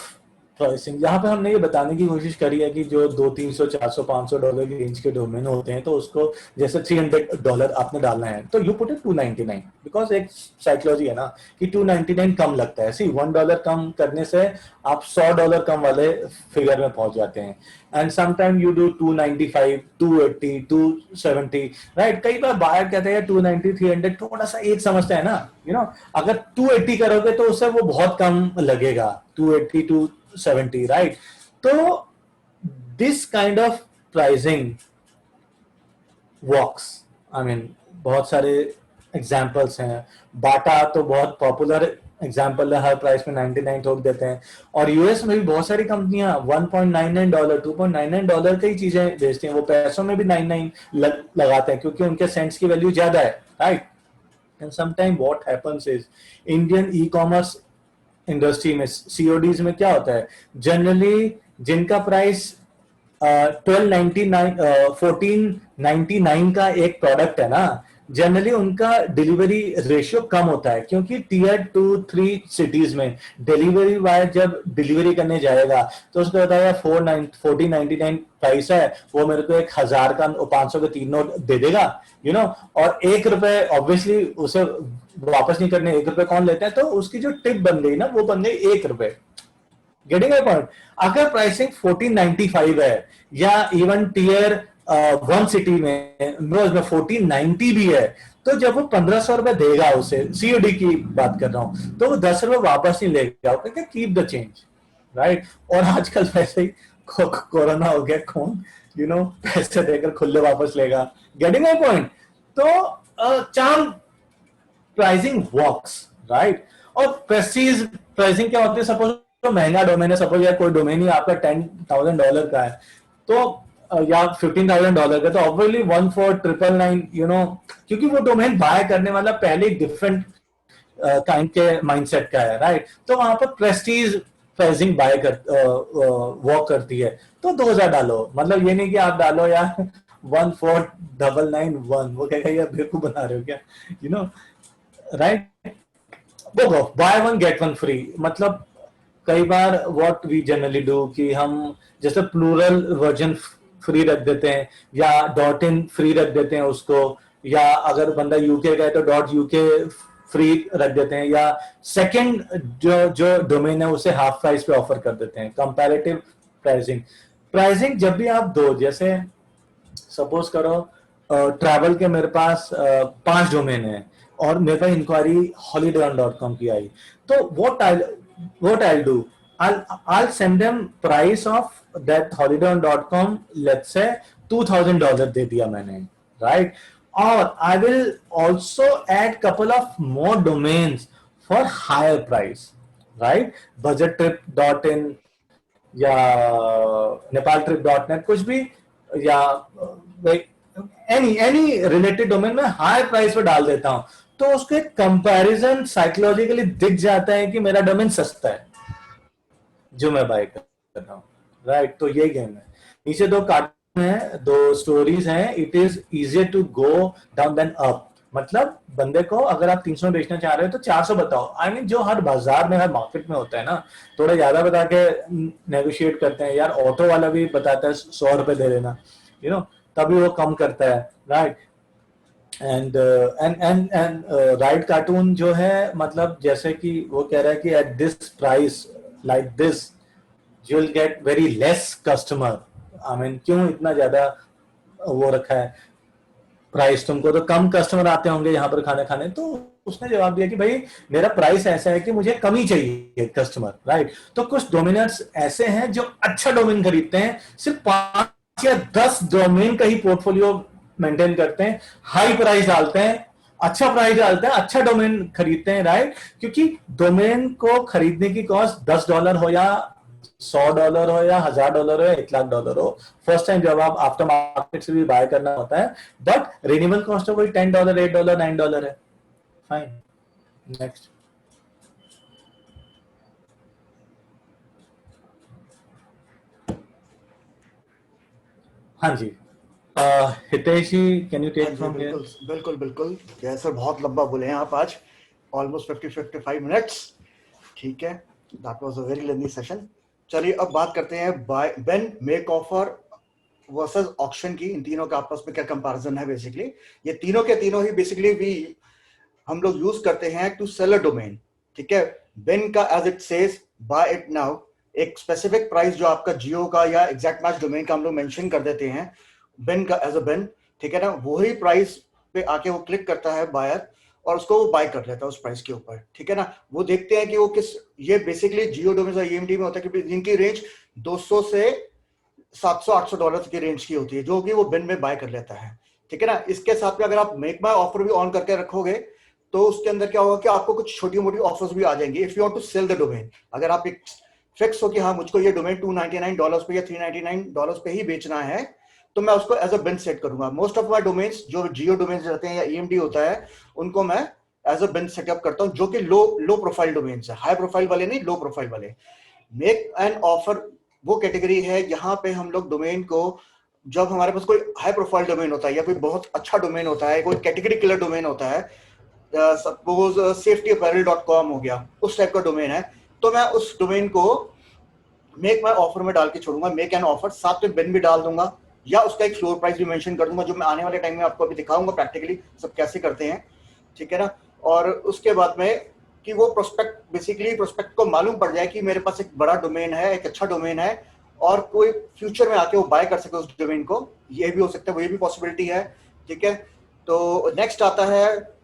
प्राइसिंग यहाँ पे हमने ये बताने की कोशिश करी है कि जो $200, $300, $400, $500 की रेंज के डोमेन होते हैं, तो उसको जैसे $300 आपने डालना है तो यू पुट इट 299, बिकॉज एक साइकोलॉजी है ना कि 299 कम लगता है। सी $1 कम करने से आप $100 कम वाले फिगर में पहुंच जाते हैं। And sometime you do 295, 280, 270, right. कई बार बायर कहते हैं 290, 300 थोड़ा सा एक समझता है ना, अगर 280 करोगे तो उससे वो बहुत कम लगेगा, 280 to 70, राइट। तो this kind of pricing works, I mean बहुत सारे एग्जांपल्स हैं। बाटा तो बहुत पॉपुलर एग्जांपल है, हर प्राइस में 99 ठोक देते हैं। और यूएस में भी बहुत सारी कंपनियां $1.99, $2.99 की चीजें बेचती हैं, वो पैसों में भी 99 लगाते हैं क्योंकि उनके सेंट्स की वैल्यू ज्यादा है, right. And sometime what happens is Indian e commerce industry में सीओडीज में क्या होता है, जनरली जिनका प्राइस 1499 का एक प्रोडक्ट है ना, जनरली उनका डिलीवरी रेशियो कम होता है क्योंकि टीयर 2-3 सिटीज में डिलीवरी वायर जब डिलीवरी करने जाएगा तो उसको बताया 1499 प्राइस है, वो मेरे को 1000 का 500 के 3 नोट दे देगा, और ₹1 ऑब्वियसली उसे वापस नहीं करने, ₹1 कौन लेते हैं, तो उसकी जो टिप बन गई ना वो बन गई ₹1। Getting my point. अगर प्राइसिंग 1495 है या इवन टीयर 1 सिटी में 1490 भी है, तो जब वो ₹1500 देगा उसे, सीओडी की बात कर रहा हूं, तो वो ₹10 वापस नहीं लेगा, क्योंकि कीप द चेंज, राइट। और आजकल वैसे ही कोरोना हो गया, कौन पैसे देकर खुले वापस लेगा। Getting my point. तो चार्म प्राइसिंग वर्क्स, राइट। और प्रेस्टीज प्राइसिंग क्या होती है, सपोज तो महंगा डोमेन है, सपोज यार कोई डोमेन ही आपका $10,000 का है, तो या $15,000 का, तो ऑब्वियसली 1499, क्योंकि वो डोमेन बाय करने वाला पहले डिफरेंट काइंड के माइंडसेट का है, राइट। तो वहां पर प्रेस्टीज प्राइसिंग बाय वर्क करती है, तो 2000 डालो, मतलब ये नहीं कि आप डालो यार 14,991, वो कहेगा यार बेवकूफ बना रहे हो क्या, राइट। वो by one get one free, मतलब कई बार व्हाट वी जनरली डू कि हम जैसे प्लूरल वर्जन फ्री रख देते हैं या .in फ्री रख देते हैं उसको, या अगर बंदा यूके गए तो .uk फ्री रख देते हैं, या सेकंड जो डोमेन है उसे हाफ प्राइस पे ऑफर कर देते हैं। कंपैरेटिव प्राइसिंग जब भी आप दो, जैसे सपोज करो ट्रैवल के मेरे पास 5 डोमेन है और मेरे पास इंक्वायरी holiday.com की आई, तो what I'll do, I'll send them price of that holiday.com, let's say $2,000 दे दिया मैंने, right, और I will also add couple of more domains for higher price, right, budgettrip.in या nepaltrip.net कुछ भी, या any related domain में हाई प्राइस पे डाल देता हूं, तो उसको एक कंपैरिजन साइकोलॉजिकली दिख जाता है कि मेरा डोमेन सस्ता है जो मैं बाय कर रहा हूं, राइट। तो ये गेम है। नीचे 2 कार्टून है, 2 स्टोरीज हैं। It is easier to go down than up, मतलब बंदे को अगर आप 300 बेचना चाह रहे हो तो 400 बताओ। आई मीन जो हर बाजार में, हर मार्केट में होता है ना, थोड़ा ज्यादा बता के नेगोशिएट करते हैं यार। ऑटो वाला भी बताता है ₹100 दे देना, तभी वो कम करता है, राइट। एंड राइट कार्टून जो है, मतलब जैसे कि वो कह रहा है कि at this price like this you will get very less customer. I mean क्यों इतना ज्यादा वो रखा है प्राइस, तुमको तो कम कस्टमर आते होंगे यहाँ पर खाने खाने। तो उसने जवाब दिया कि भाई मेरा प्राइस ऐसा है कि मुझे कम ही चाहिए कस्टमर, राइट। तो कुछ डोमिनर्स ऐसे हैं जो अच्छा डोमेन खरीदते हैं, सिर्फ 5 या 10 डोमेन का ही पोर्टफोलियो मेंटेन करते हैं, हाई प्राइस डालते हैं, अच्छा प्राइस डालते हैं, अच्छा डोमेन खरीदते हैं, राइट। क्योंकि डोमेन को खरीदने की कॉस्ट $10 हो या $100 हो या $1000 हो या $1,00,000 हो, फर्स्ट टाइम जब आप आफ्टर मार्केट से भी बाय करना होता है, बट रिन्यूअल कॉस्ट तो कोई $10, $8, $9 है। Fine, next. हाँ जी, Hitesh ji, can you take from here? बिल्कुल जय सर, बहुत लंबा बोले हैं आप आज, ऑलमोस्ट 50-55 मिनट्स। ठीक है, that was a very lengthy session. चलिए अब बात करते हैं buy BIN make offer versus auction की। इन तीनों का आपस में क्या कंपैरिजन है। बेसिकली ये तीनों के तीनों ही बेसिकली भी हम लोग यूज करते हैं टू सेल अ डोमेन। ठीक है, बेन का as it says buy it now, एक स्पेसिफिक प्राइस जो आपका जियो का या एग्जैक्ट मैच डोमेन का हम लोग मेंशन कर देते हैं बेन का एज अ बेन। ठीक है ना, वही प्राइस पे आके वो क्लिक करता है बायर और उसको वो बाय कर लेता है उस प्राइस के ऊपर। ठीक है ना, वो देखते हैं कि वो किस, ये बेसिकली जियो डोमेन और ईएमडी में होता है कि जिनकी रेंज 200 से 700-800 डॉलर की रेंज की होती है, जो कि वो बिन में बाय कर लेता है। ठीक है ना, इसके साथ में अगर आप मेक माय ऑफर भी ऑन करके रखोगे तो उसके अंदर क्या होगा कि आपको कुछ छोटी मोटी ऑफर्स भी आ जाएंगी if you want to sell the domain. अगर आप एक फिक्स हो कि हाँ मुझको ये डोमेन $299 पे या $399 पे ही बेचना है, तो मैं उसको एज अ बिन सेट करूंगा। मोस्ट ऑफ माय डोमेन्स जो जियो डोमेन्स रहते हैं या ईएमडी होता है, उनको मैं एज अ बिन सेटअप करता हूं, जो कि लो प्रोफाइल डोमेन्स है, हाई प्रोफाइल वाले नहीं, लो प्रोफाइल वाले। मेक एन ऑफर वो कैटेगरी है यहाँ पे हम लोग डोमेन को, जब हमारे पास कोई हाई प्रोफाइल डोमेन होता है या कोई बहुत अच्छा डोमेन होता है, कोई कैटेगरी किलर डोमेन होता है, सपोज safetyapparel.com हो गया, उस टाइप का डोमेन है, तो मैं उस डोमेन को मेक माय ऑफर में डाल के छोड़ूंगा, मेक एन ऑफर, साथ में बिन भी डाल दूंगा या उसका एक फ्लोर प्राइस भी मेंशन कर दूंगा, जो मैं आने वाले टाइम में आपको अभी दिखाऊंगा प्रैक्टिकली सब कैसे करते हैं। ठीक है ना, और उसके बाद में कि वो प्रोस्पेक्ट बेसिकली प्रोस्पेक्ट को मालूम पड़ जाए कि मेरे पास एक बड़ा डोमेन है, एक अच्छा डोमेन है, और कोई फ्यूचर में आके वो बाय कर सके उस डोमेन को, ये भी हो सकता है, वो ये भी पॉसिबिलिटी है। ठीक है, तो नेक्स्ट आता है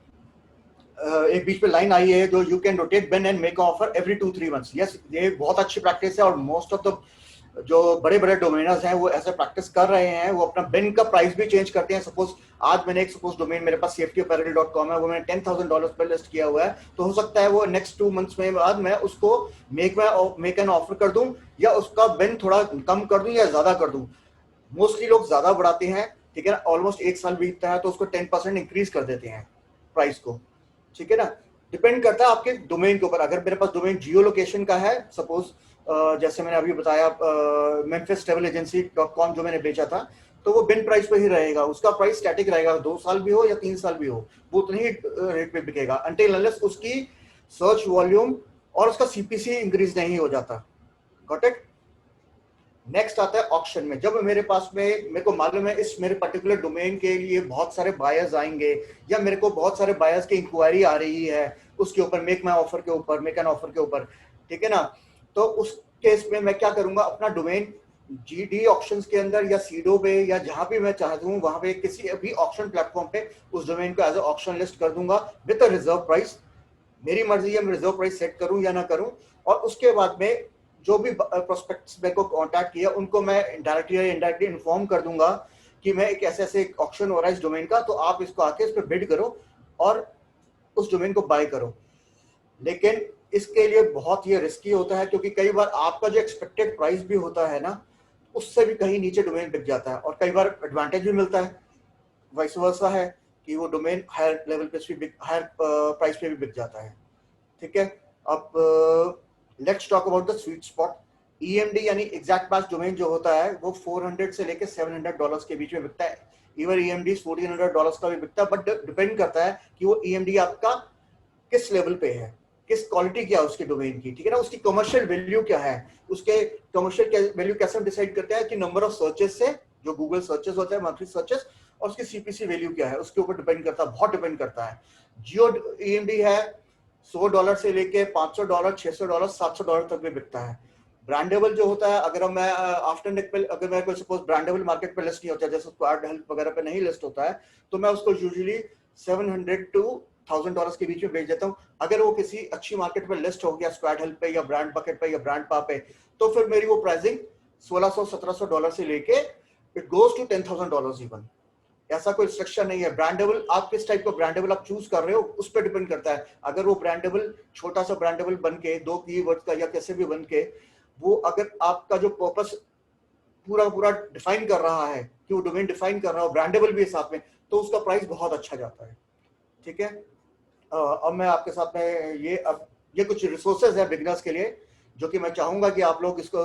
एक बीच में लाइन आई है जो you can rotate Ben and make offer every 2-3 months. Yes, ये बहुत अच्छी प्रैक्टिस है और मोस्ट ऑफ द जो बड़े बड़े डोमेनर्स हैं वो ऐसे प्रैक्टिस कर रहे हैं, वो अपना बिन का प्राइस भी चेंज करते हैं। सपोज आज मैंने एक डोमेन मेरे पास safetyapparel.com है, वो मैंने $10,000 पर लिस्ट किया हुआ है, तो हो सकता है वो नेक्स्ट 2 मंथ्स में बाद मैं उसको मेक एन ऑफर कर दूं या उसका बिन थोड़ा कम कर दूं या ज्यादा कर दूं। मोस्टली लोग ज्यादा बढ़ाते हैं। ठीक है ना, ऑलमोस्ट 1 साल बीतता है तो उसको 10% इंक्रीज कर देते हैं प्राइस को। ठीक है ना, डिपेंड करता है आपके डोमेन के ऊपर। अगर मेरे पास डोमेन जियो लोकेशन का है, सपोज जैसे मैंने अभी बताया memphis-travel-agency.com जो मैंने बेचा था, तो वो बिन प्राइस पे ही रहेगा, उसका प्राइस स्टैटिक रहेगा, 2 साल भी हो या 3 साल भी हो, वो उतनी ही रेट पे बिकेगा अनटिल अनलेस उसकी सर्च वॉल्यूम और उसका सीपीसी इंक्रीज नहीं हो जाता। Got it. नेक्स्ट आता है ऑक्शन में। जब मेरे पास में, मेरे को मालूम है इस मेरे पर्टिकुलर डोमेन के लिए बहुत सारे बायर्स आएंगे या मेरे को बहुत सारे बायर्स की इंक्वायरी आ रही है उसके ऊपर, मेक माय ऑफर के ऊपर, मेक एन ऑफर के ऊपर। ठीक है ना, तो उस केस में मैं क्या करूंगा, अपना डोमेन जीडी ऑक्शंस के अंदर या सीडो पे या जहां भी मैं चाहता हूं वहां पे किसी भी ऑक्शन प्लेटफॉर्म पे उस डोमेन को एज अ ऑक्शन लिस्ट कर दूंगा विद अ रिजर्व प्राइस। मेरी मर्जी है मैं रिजर्व प्राइस सेट करूं या ना करूं। और उसके बाद में जो भी प्रोस्पेक्ट्स मेरे को कांटेक्ट किया उनको मैं डायरेक्टली या इनडायरेक्टली इन्फॉर्म कर दूंगा कि मैं एक ऐसे ऐसे ऑक्शन हो रहा है इस डोमेन का, तो आप इसको आके इस पर बिड करो और उस डोमेन को बाय करो। लेकिन इसके लिए बहुत ये रिस्की होता है क्योंकि कई बार आपका जो एक्सपेक्टेड प्राइस भी होता है ना, उससे भी कहीं नीचे डोमेन बिक जाता है और कई बार एडवांटेज भी मिलता है, वाइस वर्सा है कि वो डोमेन हायर लेवल पे हायर प्राइस पे भी बिक जाता है। ठीक है, अब let's talk about the sweet spot. EMD यानी एग्जैक्ट मैच डोमेन जो होता है वो 400 से लेके $700 के बीच में बिकता है। इवन ईएमडी $1,400 का भी बिकता है, बट डिपेंड करता है कि वो ईएमडी आपका किस लेवल पे है, किस क्वालिटी क्या है उसके डोमेन की। ठीक है ना, उसकी कमर्शियल वैल्यू क्या है, उसके कमर्शियल वैल्यू कैसे हम डिसाइड करते हैं कि नंबर ऑफ सर्चेस से, जो गूगल सर्चेस होता है मंथली सर्चेस, और उसकी सीपीसी वैल्यू क्या है, उसके ऊपर डिपेंड करता है, बहुत डिपेंड करता है। जियो ईएमडी है $100 से लेके $500, $600, $700 तक भी बिकता है। ब्रांडेबल जो होता है, अगर मैं आफ्टर नेक पे, अगर मैं कोई सपोज ब्रांडेबल मार्केट पे लिस्ट नहीं होता है, जैसे स्क्वाड हेल्प वगैरह पे नहीं लिस्ट होता है, तो मैं उसको यूजुअली $700 to $1,000 के बीच में बेच देता हूँ। अगर वो किसी अच्छी मार्केट पे लिस्ट हो गया स्क्वाड हेल्प पे या ब्रांड बकेट पे या ब्रांड पा पे, तो फिर मेरी वो प्राइसिंग $1,600-$1,700 से लेके इट गोज टू $10,000 इवन। ऐसा कोई स्ट्रक्चर नहीं है। ब्रांडेबल, आप किस टाइप का ब्रांडेबल आप चूज कर रहे हो उस पर डिपेंड करता है। अगर वो ब्रांडेबल छोटा सा ब्रांडेबल बन के 2 कीवर्ड का या कैसे भी बन के, वो अगर आपका जो पर्पस पूरा पूरा डिफाइन कर रहा है कि वो डोमेन डिफाइन कर रहा हो, ब्रांडेबल भी है साथ में, तो उसका प्राइस बहुत अच्छा जाता है। ठीक है, अब मैं आपके साथ में ये कुछ रिसोर्सेज है बिगिनर्स के लिए जो कि मैं चाहूंगा कि आप लोग इसको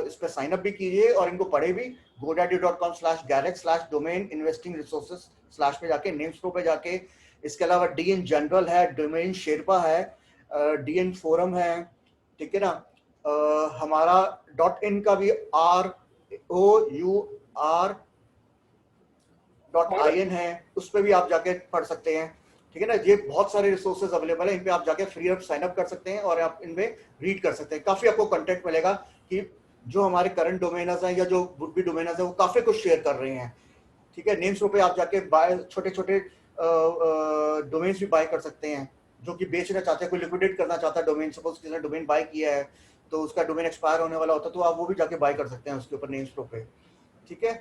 इस पर साइन अप भी कीजिए और इनको पढ़े भी। godaddy.com/garrett/domain-investing-resources/ पे जाके, नेम्स प्रो पे जाके, इसके अलावा डीएन जनरल है, डोमेन शेरपा है, डीएन फोरम है। ठीक है ना, हमारा .in का भी ROUR.in है, उस पर भी आप जाके पढ़ सकते हैं। ठीक है ना, ये बहुत सारे रिसोर्सेज अवेलेबल है, इन पे आप जाके फ्री ऑफ साइन अप कर सकते हैं और आप इनमें रीड कर सकते हैं। काफी आपको कंटेंट मिलेगा कि जो हमारे करंट डोमेनर्स हैं या जो वुड बी डोमेनर्स हैं वो काफी कुछ शेयर कर रहे हैं। ठीक है, नेम्स पे आप जाके बाय छोटे छोटे डोमेन्स भी बाय कर सकते हैं जो कि बेचना चाहते हैं, कोई लिक्विडेट करना चाहता है डोमेन, सपोज किसी ने डोमेन बाय किया है तो उसका डोमेन एक्सपायर होने वाला होता है, तो आप वो भी जाके बाय कर सकते हैं उसके ऊपर नेम्स पे। ठीक है,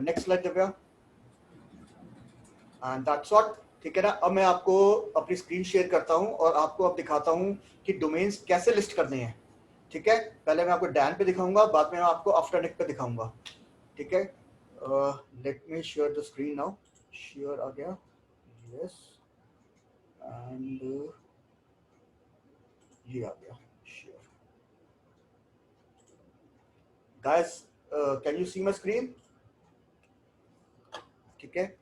next slide Divya, and that's all. ठीक है ना, अब मैं आपको अपनी स्क्रीन शेयर करता हूं और आपको अब दिखाता हूं कि डोमेन्स कैसे लिस्ट करने हैं। ठीक है, पहले मैं आपको डैन पे दिखाऊंगा, बाद में मैं आपको आफ्टरनेक पे दिखाऊंगा। ठीक है, let me share the screen now. Share आ गया, यस, एंड ये आ गया share. Guys, can you see my screen? ठीक है,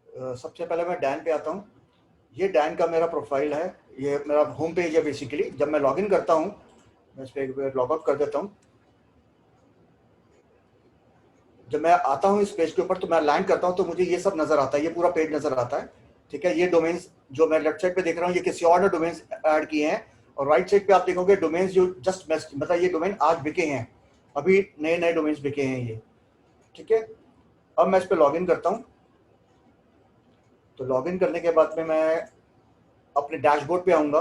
सबसे पहले मैं डैन पे आता हूँ। ये डैन का मेरा प्रोफाइल है, ये मेरा होम पेज है बेसिकली। जब मैं लॉगिन करता हूँ, मैं इस पर लॉग आउट कर देता हूँ। जब मैं आता हूँ इस पेज के ऊपर तो मैं लैंड करता हूँ तो मुझे ये सब नजर आता है, ये पूरा पेज नजर आता है। ठीक है, ये डोमेन्स जो मैं लेफ्ट साइड पे देख रहा हूँ ये किसी और ने डोमेन्स ऐड किए हैं, और राइट साइड पे आप देखोगे डोमेन्स जो जस्ट मतलब ये डोमेन आज बिके हैं, अभी नए नए डोमेन्स बिके हैं ये। ठीक है, अब मैं इस पर लॉगिन करता हूँ। तो लॉगिन करने के बाद में मैं अपने डैशबोर्ड पे आऊंगा।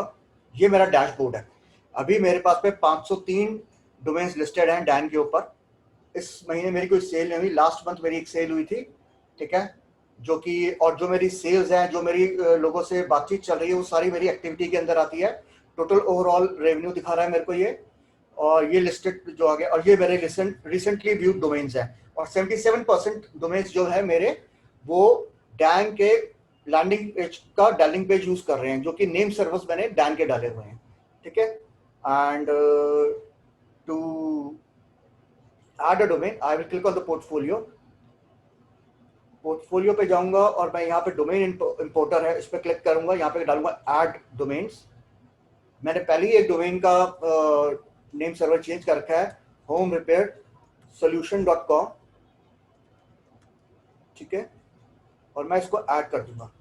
ये मेरा डैशबोर्ड है। अभी मेरे पास पे 503 डोमेन्स लिस्टेड हैं डैन के ऊपर। इस महीने मेरी कोई सेल नहीं हुई, लास्ट मंथ मेरी एक सेल हुई थी। ठीक है, जो कि और जो मेरी सेल्स हैं, जो मेरी लोगों से बातचीत चल रही है, वो सारी मेरी एक्टिविटी के अंदर आती है। टोटल ओवरऑल रेवेन्यू दिखा रहा है मेरे को ये, और ये लिस्टेड जो आ गया, और ये मेरे रिसेंटली व्यूड डोमेन्स हैं। और 77% डोमेन्स जो है मेरे, वो डैन के लैंडिंग पेज का लैंडिंग पेज यूज कर रहे हैं, जो कि नेम सर्वर्स मैंने डैन के डाले हुए हैं। ठीक है, and to add a domain I will click on the portfolio. Portfolio पे जाऊंगा और मैं यहाँ पे डोमेन इंपोर्टर है, इस पर क्लिक करूंगा, यहाँ पे डालूंगा ऐड डोमेन्स। मैंने पहले ही एक डोमेन का नेम सर्वर चेंज कर रखा है, होम रिपेयर solution.com। ठीक है, और मैं इसको ऐड कर दूंगा।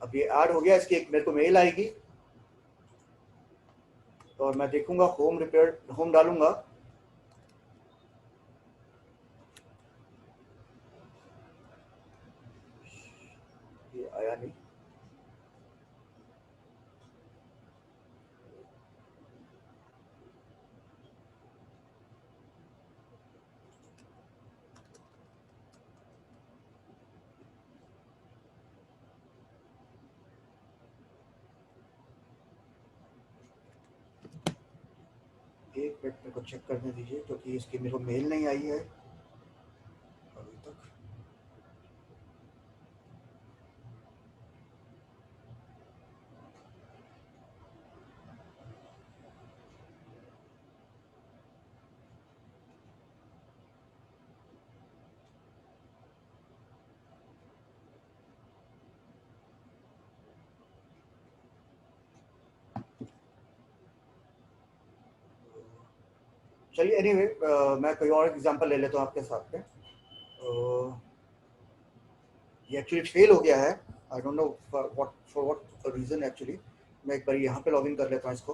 अब ये ऐड हो गया, इसकी एक मेरे को मेल आएगी और मैं देखूंगा होम रिपेयर, होम डालूंगा। ये आया नहीं, एक मिनट मेरे को चेक करने दीजिए क्योंकि इसकी मेरे को मेल नहीं आई है अभी तक। चलिए एनीवे, मैं कोई और एग्जांपल ले लेता हूँ आपके साथ पे। ये एक्चुअली फेल हो गया है, I don't know for what reason actually. मैं एक बार यहाँ पे लॉगिन कर लेता हूँ, इसको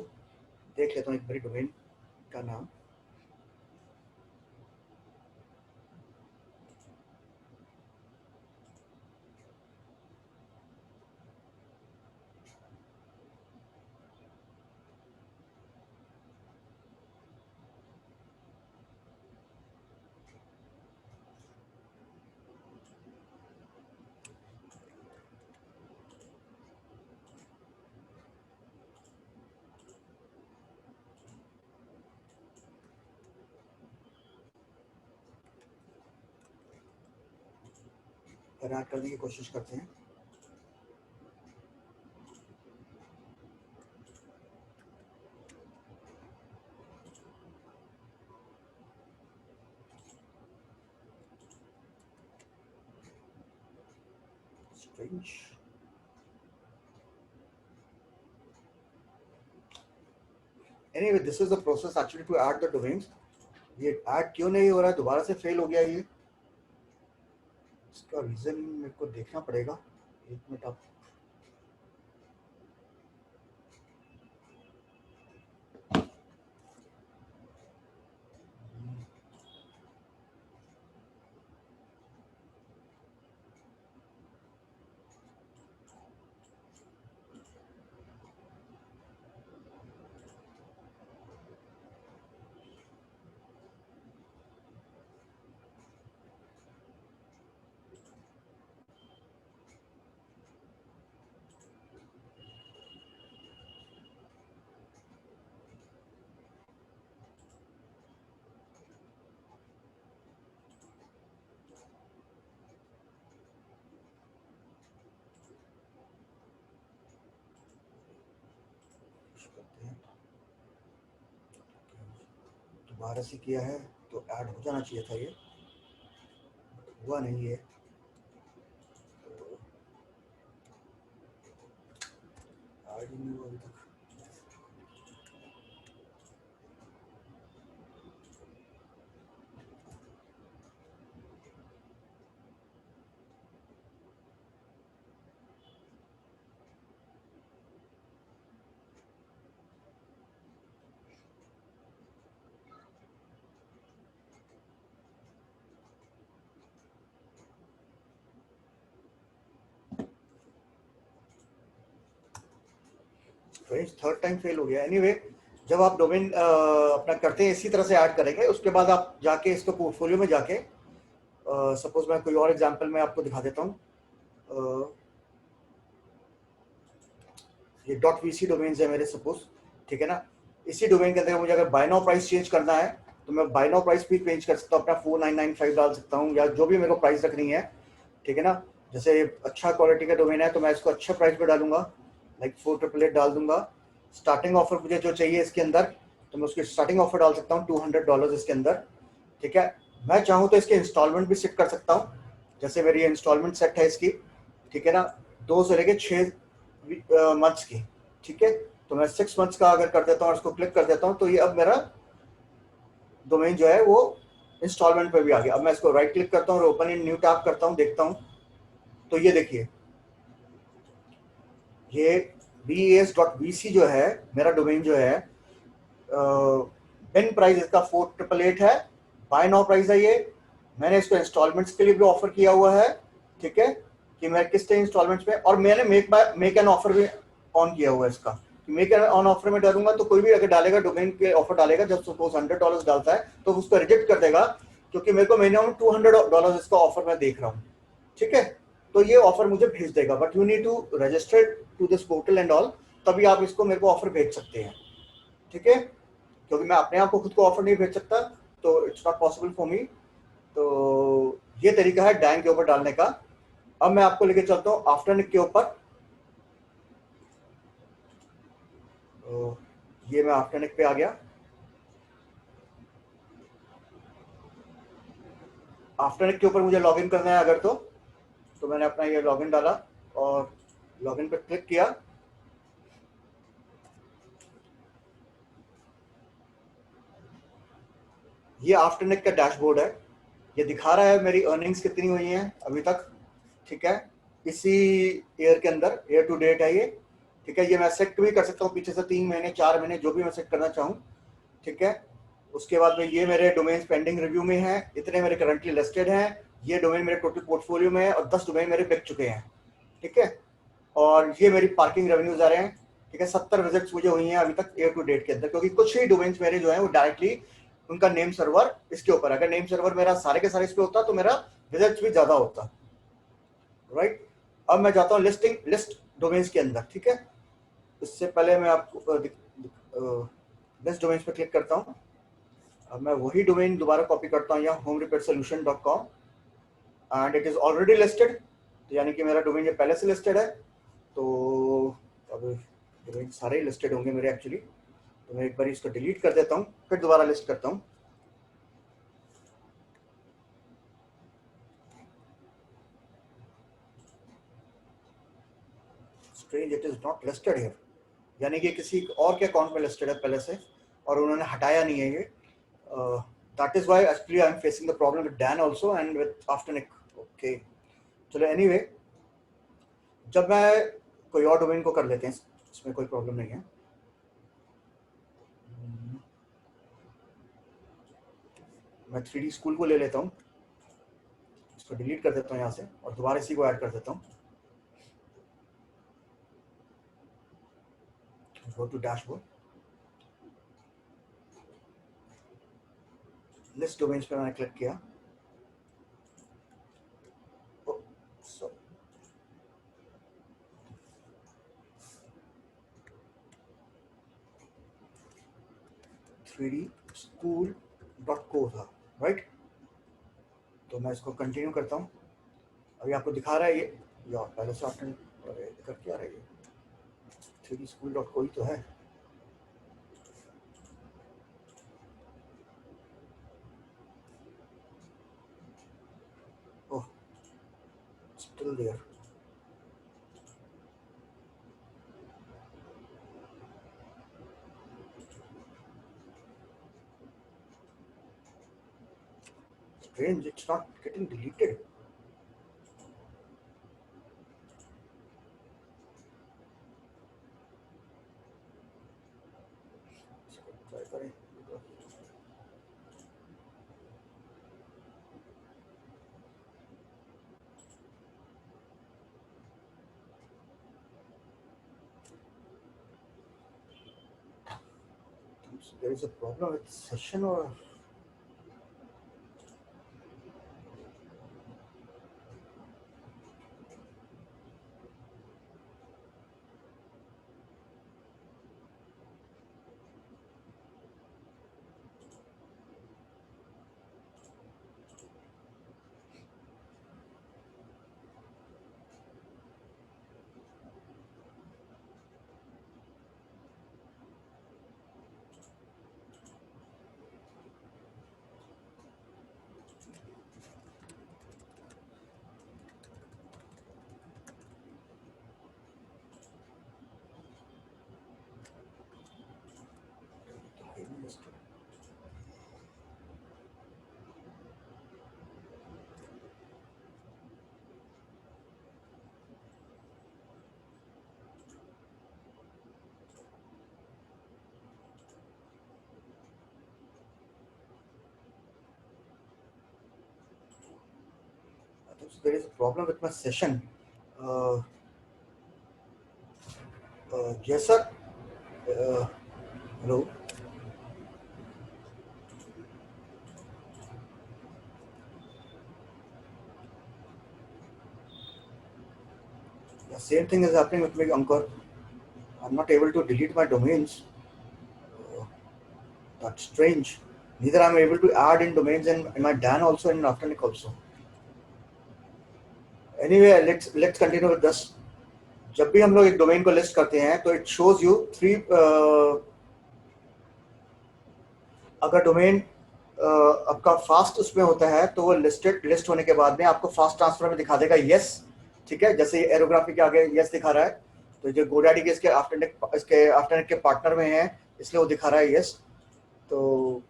देख लेता हूँ एक बार डोमेन का नाम। ऐड करने की कोशिश करते हैं। Strange. Anyway, this is the process actually to add the domains. ये ऐड क्यों नहीं हो रहा है, दोबारा से फेल हो गया ये, इसका रीजन मेरे को देखना पड़ेगा। एक मिनट आप करते हैं, दोबारा से किया है तो ऐड हो जाना चाहिए था, ये हुआ नहीं है, ऐड ही नहीं हुआ अभी तक। थर्ड टाइम फेल हो गया। एनीवे, जब आप डोमेन अपना करते हैं इसी तरह से ऐड करेंगे, उसके बाद आप जाके इसको पोर्टफोलियो में जाके सपोज मैं कोई और एग्जांपल में आपको दिखा देता हूँ। ये .vc डोमेन्स है मेरे सपोज, ठीक है ना। इसी डोमेन के अंदर मुझे अगर बाय नाउ प्राइस चेंज करना है तो मैं बाय नाउ प्राइस भी चेंज कर सकता हूँ, अपना 4995 डाल सकता हूँ या जो भी मेरे को प्राइस रखनी है, ठीक है ना। जैसे अच्छा क्वालिटी का डोमेन है तो मैं इसको अच्छा प्राइस पे डालूंगा, लाइक 4888 डाल दूंगा। स्टार्टिंग ऑफर मुझे जो चाहिए इसके अंदर, तो मैं उसकी स्टार्टिंग ऑफर डाल सकता हूँ $200 इसके अंदर, ठीक है। मैं चाहूँ तो इसके इंस्टॉलमेंट भी सेट कर सकता हूँ, जैसे मेरी इंस्टॉलमेंट सेट है इसकी, ठीक है ना, 2 से लेके 6 मंथ्स की, ठीक है। तो मैं 6 मंथ्स का अगर कर देता हूँ और इसको क्लिक कर देता हूँ तो ये अब मेरा डोमेन जो है वो इंस्टॉलमेंट पे भी आ गया। अब मैं इसको राइट क्लिक करता हूँ और ओपन इन न्यू टैब करता हूँ, देखता हूँ तो ये देखिए, ये bas.vc जो है मेरा डोमेन जो है, बिन प्राइस इसका 4888 है, बाय नाउ प्राइस है ये। मैंने इसको इंस्टॉलमेंट्स के लिए भी ऑफर किया हुआ है, ठीक है, कि मैं किस तरह इंस्टॉलमेंट्स में, और मैंने मेक एन ऑफर भी ऑन किया हुआ है इसका। मेक एन ऑन ऑफर में डालूंगा तो कोई भी अगर डालेगा डोमेन के ऑफर डालेगा, जब सपोज $100 डालता है तो उसको रिजेक्ट कर देगा, क्योंकि मेरे को मिनिमम $200 इसका ऑफर मैं देख रहा हूँ, ठीक है। तो ये ऑफर मुझे भेज देगा, but you need to register to this portal and all, तभी आप इसको मेरे को ऑफर भेज सकते हैं, ठीक है। क्योंकि मैं अपने आप को खुद को ऑफर नहीं भेज सकता, तो it's not possible for me. तो ये तरीका है डैंग के ऊपर डालने का। अब मैं आपको लेके चलता हूँ आफ्टरनिक के ऊपर। तो ये मैं आफ्टरनिक पे आ गया। आफ्टरनिक के ऊपर मुझे लॉगिन करना है अगर तो मैंने अपना ये लॉगिन डाला और लॉगिन पे क्लिक किया। ये आफ्टरनिक का डैशबोर्ड है, ये दिखा रहा है मेरी अर्निंग्स कितनी हुई हैं अभी तक, ठीक है, इसी ईयर के अंदर, ईयर टू डेट है ये, ठीक है। ये मैं सेट भी कर सकता हूँ पीछे से 3 महीने 4 महीने जो भी मैं सेट करना चाहूँ, ठीक है। उसके बाद में ये मेरे डोमेन पेंडिंग रिव्यू में है, इतने मेरे करंटली लिस्टेड हैं, ये डोमेन मेरे टोटल पोर्टफोलियो में है और 10 डोमेन मेरे बिक चुके हैं, ठीक है। और ये मेरी पार्किंग रेवेन्यूज आ रहे हैं, ठीक है। 70 विजिट्स मुझे हुई हैं अभी तक ईयर टू डेट के अंदर, क्योंकि कुछ ही डोमेन्स मेरे जो है वो डायरेक्टली उनका नेम सर्वर इसके ऊपर, अगर नेम सर्वर मेरा सारे के सारे इस पे होता तो मेरा विजिट्स भी ज्यादा होता, राइट। अब मैं जाता हूँ लिस्ट डोमेन्स के अंदर, ठीक है। इससे पहले मैं आपको लिस्ट डोमेन्स पे क्लिक करता हूँ। अब मैं वही डोमेन दोबारा कॉपी करता हूँ यहाँ homerepair-solution.com and it is already listed, यानी कि मेरा डोमेन ये पहले से लिस्टेड है। तो अब डोमेन सारे ही लिस्टेड होंगे मेरे एक्चुअली, तो मैं एक बार इसको डिलीट कर देता हूँ, फिर दोबारा लिस्ट करता हूँ। Strange, it is not listed here, यानी कि किसी और के अकाउंट में लिस्टेड है पहले से, और उन्होंने हटाया नहीं है ये. That is why actually I'm facing the problem with Dan also and with Afternic. Okay. चलो anyway, जब मैं कोई और डोमेन को कर लेते हैं, इसमें कोई प्रॉब्लम नहीं है. मैं 3D स्कूल को ले लेता हूँ, इसको डिलीट कर देता हूँ यहाँ से और दोबारा इसी को ऐड कर देता हूँ. Go to dashboard. List domains पे मैंने क्लिक किया. So, .co था, राइट? तो मैं इसको कंटिन्यू करता हूँ. अभी आपको दिखा रहा है ये, या पहले से आपने कर क्या रहा है ये 3dschool.co ही तो है. Oh, still there. Strange, it's not getting deleted. Try करें. There is a problem with session or there is a problem with my session. Yes, sir. Hello. The same thing is happening with my Anchor. I'm not able to delete my domains. That's strange. Neither I'm able to add in domains in my Dan also and in Afternic also. Anyway, let's continue with this. जब भी हम लोग एक domain को list करते हैं तो it shows you 3 अगर डोमेन आपका फास्ट उसमें होता है तो वो लिस्ट होने के बाद में आपको फास्ट ट्रांसफर में दिखा देगा यस. ठीक है, जैसे एरोग्राफी के आगे यस दिखा रहा है, तो जो गोडैडी के इसके आफ्टरनिक के पार्टनर में है इसलिए वो दिखा रहा है यस. तो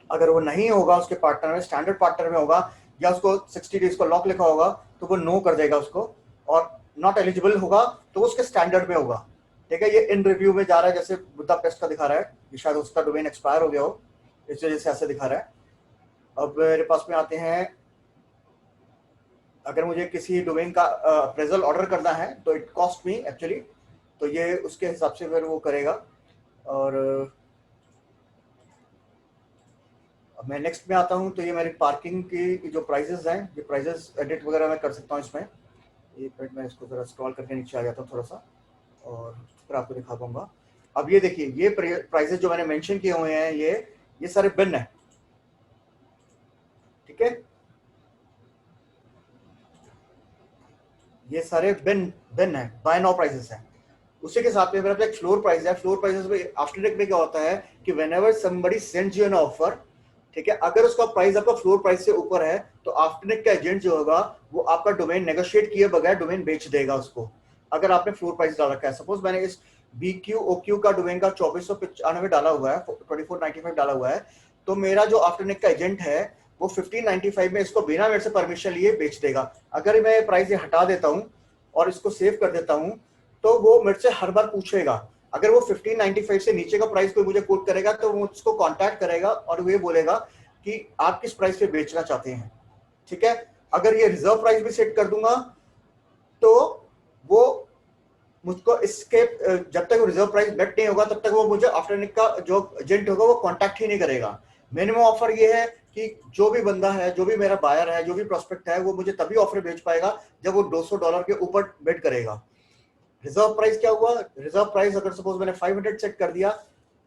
अगर वो नहीं होगा उसके पार्टनर में, स्टैंडर्ड पार्टनर में होगा या उसको 60 डेज को लॉक लिखा होगा तो वो नो कर देगा उसको, और नॉट एलिजिबल होगा तो उसके स्टैंडर्ड में होगा. ठीक है, ये इन रिव्यू में जा रहा है, जैसे बुदापेस्ट का दिखा रहा है कि शायद उसका डोमेन एक्सपायर हो गया हो, इस वजह से ऐसे दिखा रहा है. अब मेरे पास में आते हैं, अगर मुझे किसी डोमेन का अप्रेजल ऑर्डर करना है तो इट कॉस्ट मी एक्चुअली, तो ये उसके हिसाब से फिर वो करेगा. और अब मैं नेक्स्ट में आता हूँ तो ये मेरी पार्किंग की जो प्राइजेस हैं, ये प्राइजेस एडिट वगैरह मैं कर सकता हूँ इसमें. एक मिनट में इसको जरा स्क्रॉल करके नीचे आ जाता हूँ थोड़ा सा और फिर आपको दिखा पाऊंगा. अब ये देखिए, ये प्राइजेस जो मैंने मेंशन किए हुए हैं ये सारे बिन है. ठीक है, ये सारे बिन है, बाय नाउ प्राइसेस हैं. उसी के साथ में मेरा एक फ्लोर प्राइस है. फ्लोर प्राइसेस में आफ्टरनिक में क्या होता है कि whenever somebody sends you an offer, ठीक है, अगर उसका प्राइस आपका फ्लोर प्राइस से ऊपर है तो आफ्टरनिक का एजेंट जो होगा वो आपका डोमेन नेगोशिएट किए बगैर डोमेन बेच देगा उसको, अगर आपने फ्लोर प्राइस डाल रखा है. सपोज मैंने इस BQOQ का डोमेन का 2495 डाला हुआ है, 2495 डाला हुआ है, तो मेरा जो आफ्टरनिक का एजेंट है वो 1595 में इसको बिना मेरे से परमिशन लिए बेच देगा। अगर मैं प्राइस ये हटा देता हूँ और इसको सेव कर देता हूँ तो वो मेरे से हर बार पूछेगा। अगर वो 1595 से नीचे का प्राइस कोई मुझे कोट करेगा तो वो उसको कांटेक्ट करेगा और वो ये बोलेगा कि आप किस प्राइस पे बेचना चाहते हैं, ठीक है। अगर ये रिजर्व प्राइस भी सेट कर दूंगा तो वो मुझको इसके जब तक वो रिजर्व प्राइस मेट नहीं होगा तब तक वो मुझे आफ्टरनिक का जो एजेंट होगा वो कांटेक्ट ही नहीं करेगा। मिनिमम ऑफर ये है कि जो भी बंदा है, जो भी मेरा बायर है, जो भी प्रोस्पेक्ट है, वो मुझे तभी ऑफर भेज पाएगा जब वो $200 के ऊपर बेट करेगा। रिजर्व प्राइस क्या हुआ? रिजर्व प्राइस अगर सपोज मैंने 500 सेट कर दिया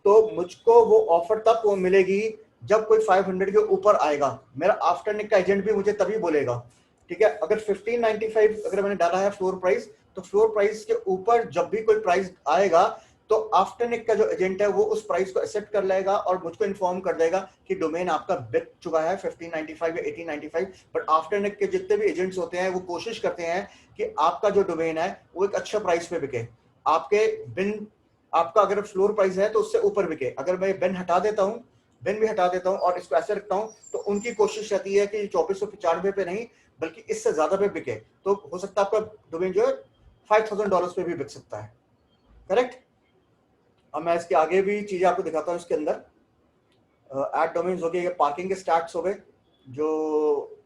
तो मुझको वो ऑफर तब वो मिलेगी जब कोई 500 के ऊपर आएगा। मेरा आफ्टरनिक का एजेंट भी मुझे तभी बोलेगा, ठीक है। अगर 1595 अगर मैंने डाला है फ्लोर प्राइस, तो फ्लोर प्राइस के ऊपर जब भी कोई प्राइस आएगा तो आफ्टरनिक का जो एजेंट है वो उस प्राइस को एक्सेप्ट कर लेगा और मुझको इन्फॉर्म कर देगा कि डोमेन आपका बिक चुका है 1595 या 1895। बट आफ्टरनिक के जितने भी एजेंट्स होते हैं वो कोशिश करते हैं कि आपका जो डोमेन है वो एक अच्छा प्राइस पे बिके, आपके बिन आपका अगर फ्लोर प्राइस है तो उससे ऊपर बिके। अगर मैं बिन हटा देता हूँ, बिन भी हटा देता हूँ और इसको ऐसे रखता हूँ तो उनकी कोशिश रहती है कि 2495 पे नहीं बल्कि इससे ज्यादा पे बिके। तो हो सकता है आपका डोमेन जो है $5000 पे भी बिक सकता है, करेक्ट। अब मैं इसके आगे भी चीजें आपको दिखाता हूँ। इसके अंदर एड डोमेन्स हो गए, ये पार्किंग के स्टैट्स हो गए, जो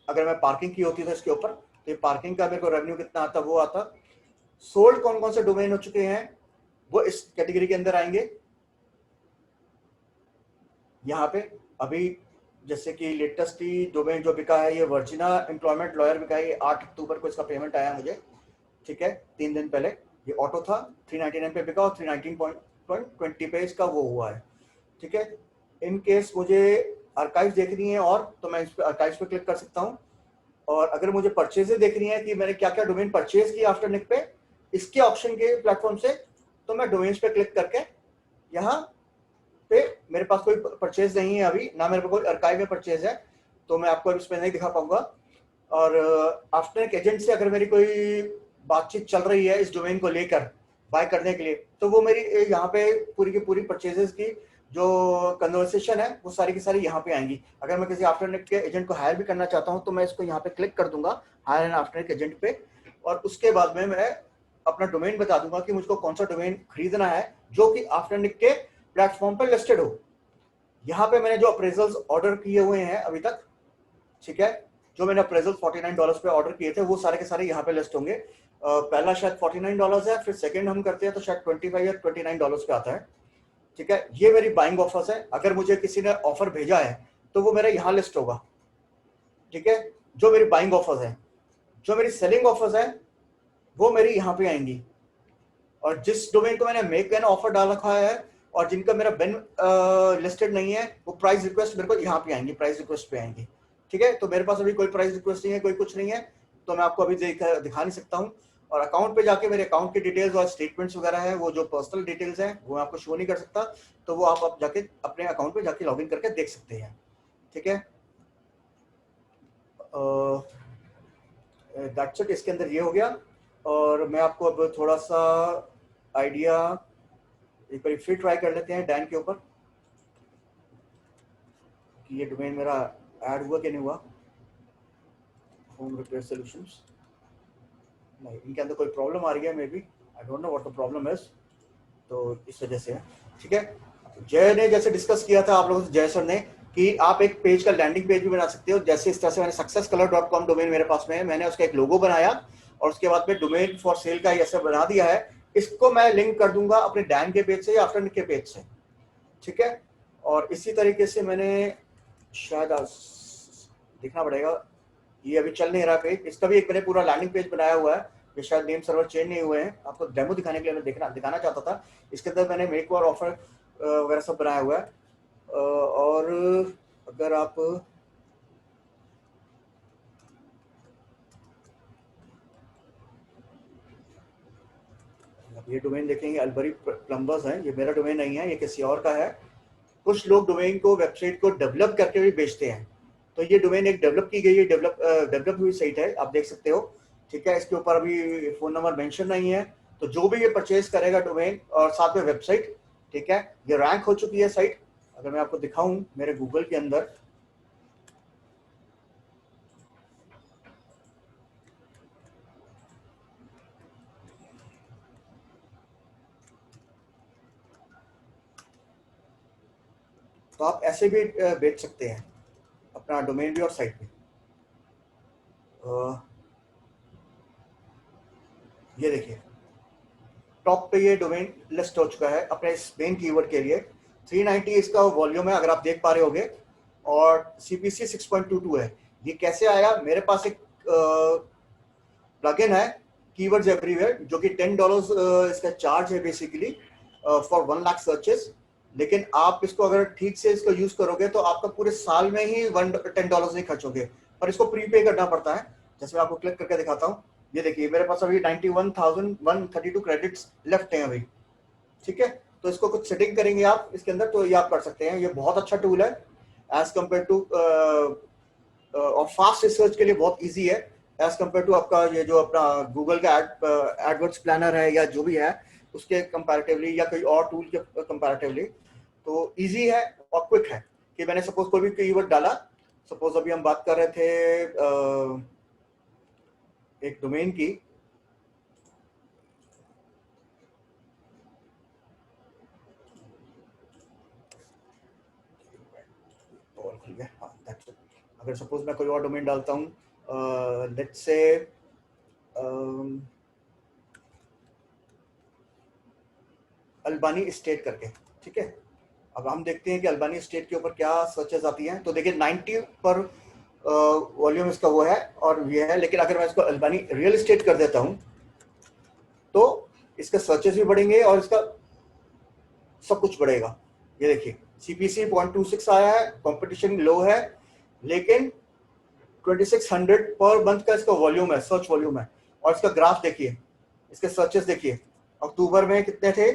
अगर मैं पार्किंग की होती है तो इसके ऊपर, तो ये पार्किंग का मेरे को रेवेन्यू कितना आता वो आता। सोल्ड कौन कौन से डोमेन हो चुके हैं वो इस कैटेगरी के अंदर आएंगे। यहाँ पे अभी जैसे कि लेटेस्ट ही डोमेन जो बिका है ये वर्जिना एम्प्लॉयमेंट लॉयर बिका है, ये 8 अक्टूबर को इसका पेमेंट आया मुझे, ठीक है, 3 दिन पहले। ये ऑटो था, 399 पे बिका और 319.20 पे इसका वो हुआ है, ठीक है। इन केस मुझे आर्काइव देखनी है और तो मैं इस पर आर्काइव पे क्लिक कर सकता हूँ। और अगर मुझे परचेजेस देखनी है कि मैंने क्या क्या डोमेन परचेज किया आफ्टरनिक पे इसके ऑप्शन के प्लेटफॉर्म से, तो मैं डोमेन्स पे क्लिक करके यहाँ पे मेरे पास कोई परचेज नहीं है अभी, ना मेरे पास कोई आर्काइव में परचेज है, तो मैं आपको इस पर नहीं दिखा पाऊंगा। और आफ्टरनिक एजेंट से अगर मेरी कोई बातचीत चल रही है इस डोमेन को लेकर बाय करने के लिए, तो वो मेरी यहाँ पे पूरी की पूरी परचेजेस की जो कन्वर्सेशन है वो सारी की सारी यहाँ पे आएंगी। अगर मैं किसी आफ्टरनिक के एजेंट को हायर भी करना चाहता हूँ तो मैं इसको यहाँ पे क्लिक कर दूंगा हायर एंड आफ्टरनिक एजेंट पे, और उसके बाद में मैं अपना डोमेन बता दूंगा कि मुझको कौन सा डोमेन खरीदना है जो कि आफ्टरनिक के प्लेटफॉर्म पर लिस्टेड हो। यहाँ पे मैंने जो अप्रेजल्स ऑर्डर किए हुए हैं अभी तक, ठीक है, जो मैंने अप्रेजल $49 पे ऑर्डर किए थे वो सारे के सारे यहाँ पे लिस्ट होंगे। पहला शायद $49 है, फिर सेकंड हम करते हैं तो शायद $25 या $29 पे आता है, ठीक है। ये मेरी बाइंग ऑफर्स है, अगर मुझे किसी ने ऑफर भेजा है तो वो मेरा यहाँ लिस्ट होगा, ठीक है, जो मेरी बाइंग ऑफर्स है। जो मेरी सेलिंग ऑफर्स है वो मेरी यहाँ पे आएंगी, और जिस डोमेन को मैंने मेक एन ऑफर डाल रखा है और जिनका मेरा बिन लिस्टेड नहीं है वो प्राइस रिक्वेस्ट मेरे को यहाँ पे आएंगी, प्राइस रिक्वेस्ट पे आएंगी, ठीक है। तो मेरे पास अभी कोई प्राइस रिक्वेस्ट नहीं है, कोई कुछ नहीं है, तो मैं आपको अभी दिखा नहीं सकता हूँ। और अकाउंट पे जाके मेरे अकाउंट की डिटेल्स और स्टेटमेंट्स वगैरह है, वो जो पर्सनल डिटेल्स हैं वो मैं आपको शो नहीं कर सकता, तो वो आप जाके अपने अकाउंट पे जाके लॉगिन करके देख सकते हैं, ठीक है। दैट्स इट, इसके अंदर ये हो गया। और मैं आपको अब थोड़ा सा आइडिया एक बार फिर ट्राई कर लेते हैं डैन के ऊपर कि ये डोमेन मेरा ऐड हुआ कि नहीं हुआ। होम रिपेयर सॉल्यूशंस, नहीं, इनके अंदर कोई प्रॉब्लम आ रही है, maybe I don't know what the problem is, तो इस वजह से है, ठीक है। जय ने जैसे डिस्कस किया था आप लोगों से, जय सर ने, कि आप एक पेज का लैंडिंग पेज भी बना सकते हो। जैसे इस तरह से मैंने successcolor.com डोमेन मेरे पास में है, मैंने उसका एक लोगो बनाया और उसके बाद में डोमेन फॉर सेल का ऐसा बना दिया है। इसको मैं लिंक कर दूंगा अपने डैन के पेज से या आफ्टरनिक के पेज से, ठीक है। और इसी तरीके से मैंने शायद देखना पड़ेगा, ये अभी चल नहीं रहा पेज, इसका भी एक मैंने पूरा लैंडिंग पेज बनाया हुआ है, ये शायद नेम सर्वर चेंज नहीं हुए हैं। आपको डेमो दिखाने के लिए मैं दिखाना चाहता था। इसके अंदर मैंने मेक और ऑफर वगैरह सब बनाया हुआ है। और अगर आप ये डोमेन देखेंगे, अलबरी प्लम्बर्स हैं, ये मेरा डोमेन नहीं है, ये किसी और का है। कुछ लोग डोमेन को, वेबसाइट को डेवलप करके भी बेचते हैं, तो ये डोमेन एक डेवलप की गई है, डेवलप हुई साइट है, आप देख सकते हो, ठीक है। इसके ऊपर अभी फ़ोन नंबर मेंशन नहीं है, तो जो भी ये परचेज करेगा डोमेन और साथ में वेबसाइट, ठीक है, ये रैंक हो चुकी है साइट। अगर मैं आपको दिखाऊं मेरे गूगल के अंदर, तो आप ऐसे भी बेच सकते हैं अपना डोमेन भी और साइट भी। ये देखिए टॉप पे ये डोमेन लिस्ट हो चुका है अपने इस मेन कीवर्ड के लिए। 390 इसका वॉल्यूम है, अगर आप देख पा रहे होगे, और CPC 6.22 है। ये कैसे आया? मेरे पास एक प्लगइन है कीवर्ड्स एवरीवेयर, जो कि $10 इसका चार्ज है बेसिकली फॉर 1 लाख सर्चेस। लेकिन आप इसको अगर ठीक से इसको यूज करोगे तो आपका पूरे साल में ही $10 नहीं खर्च होगे, पर इसको प्रीपे करना पड़ता है। जैसे मैं आपको क्लिक करके दिखाता हूँ, ये देखिए मेरे पास अभी 91,132 क्रेडिट्स लेफ्ट हैं अभी, ठीक है। तो इसको कुछ सेटिंग करेंगे आप इसके अंदर तो ये आप कर सकते हैं। ये बहुत अच्छा टूल है एज कम्पेयर टू, और फास्ट रिसर्च के लिए बहुत इजी है एज कम्पेयर टू आपका ये जो अपना गूगल का एडवर्ड्स प्लानर है या जो भी है उसके कंपैरेटिवली, या कोई और टूल के कंपैरेटिवली। तो इजी है और क्विक है कि मैंने सपोज कोई भी कीवर्ड डाला, सपोज अभी हम बात कर रहे थे एक डोमेन की, और खुल गया, हाँ दैट्स इट। अगर सपोज मैं कोई और डोमेन डालता हूँ, लेट्स से अल्बानी स्टेट करके, ठीक है। अब हम देखते हैं कि अल्बानी स्टेट के ऊपर क्या सर्चेस आती हैं। तो देखिए 90 पर वॉल्यूम इसका वो है और ये है। लेकिन अगर मैं इसको अल्बानी रियल एस्टेट कर देता हूं तो इसके सर्चेस भी बढ़ेंगे और इसका सब कुछ बढ़ेगा। ये देखिए CPC 0.26 आया है, कंपटीशन लो है, लेकिन 2600 पर मंथ का इसका वॉल्यूम है, सर्च वॉल्यूम है। और इसका ग्राफ देखिए, इसके सर्चेस देखिए, अक्टूबर में कितने थे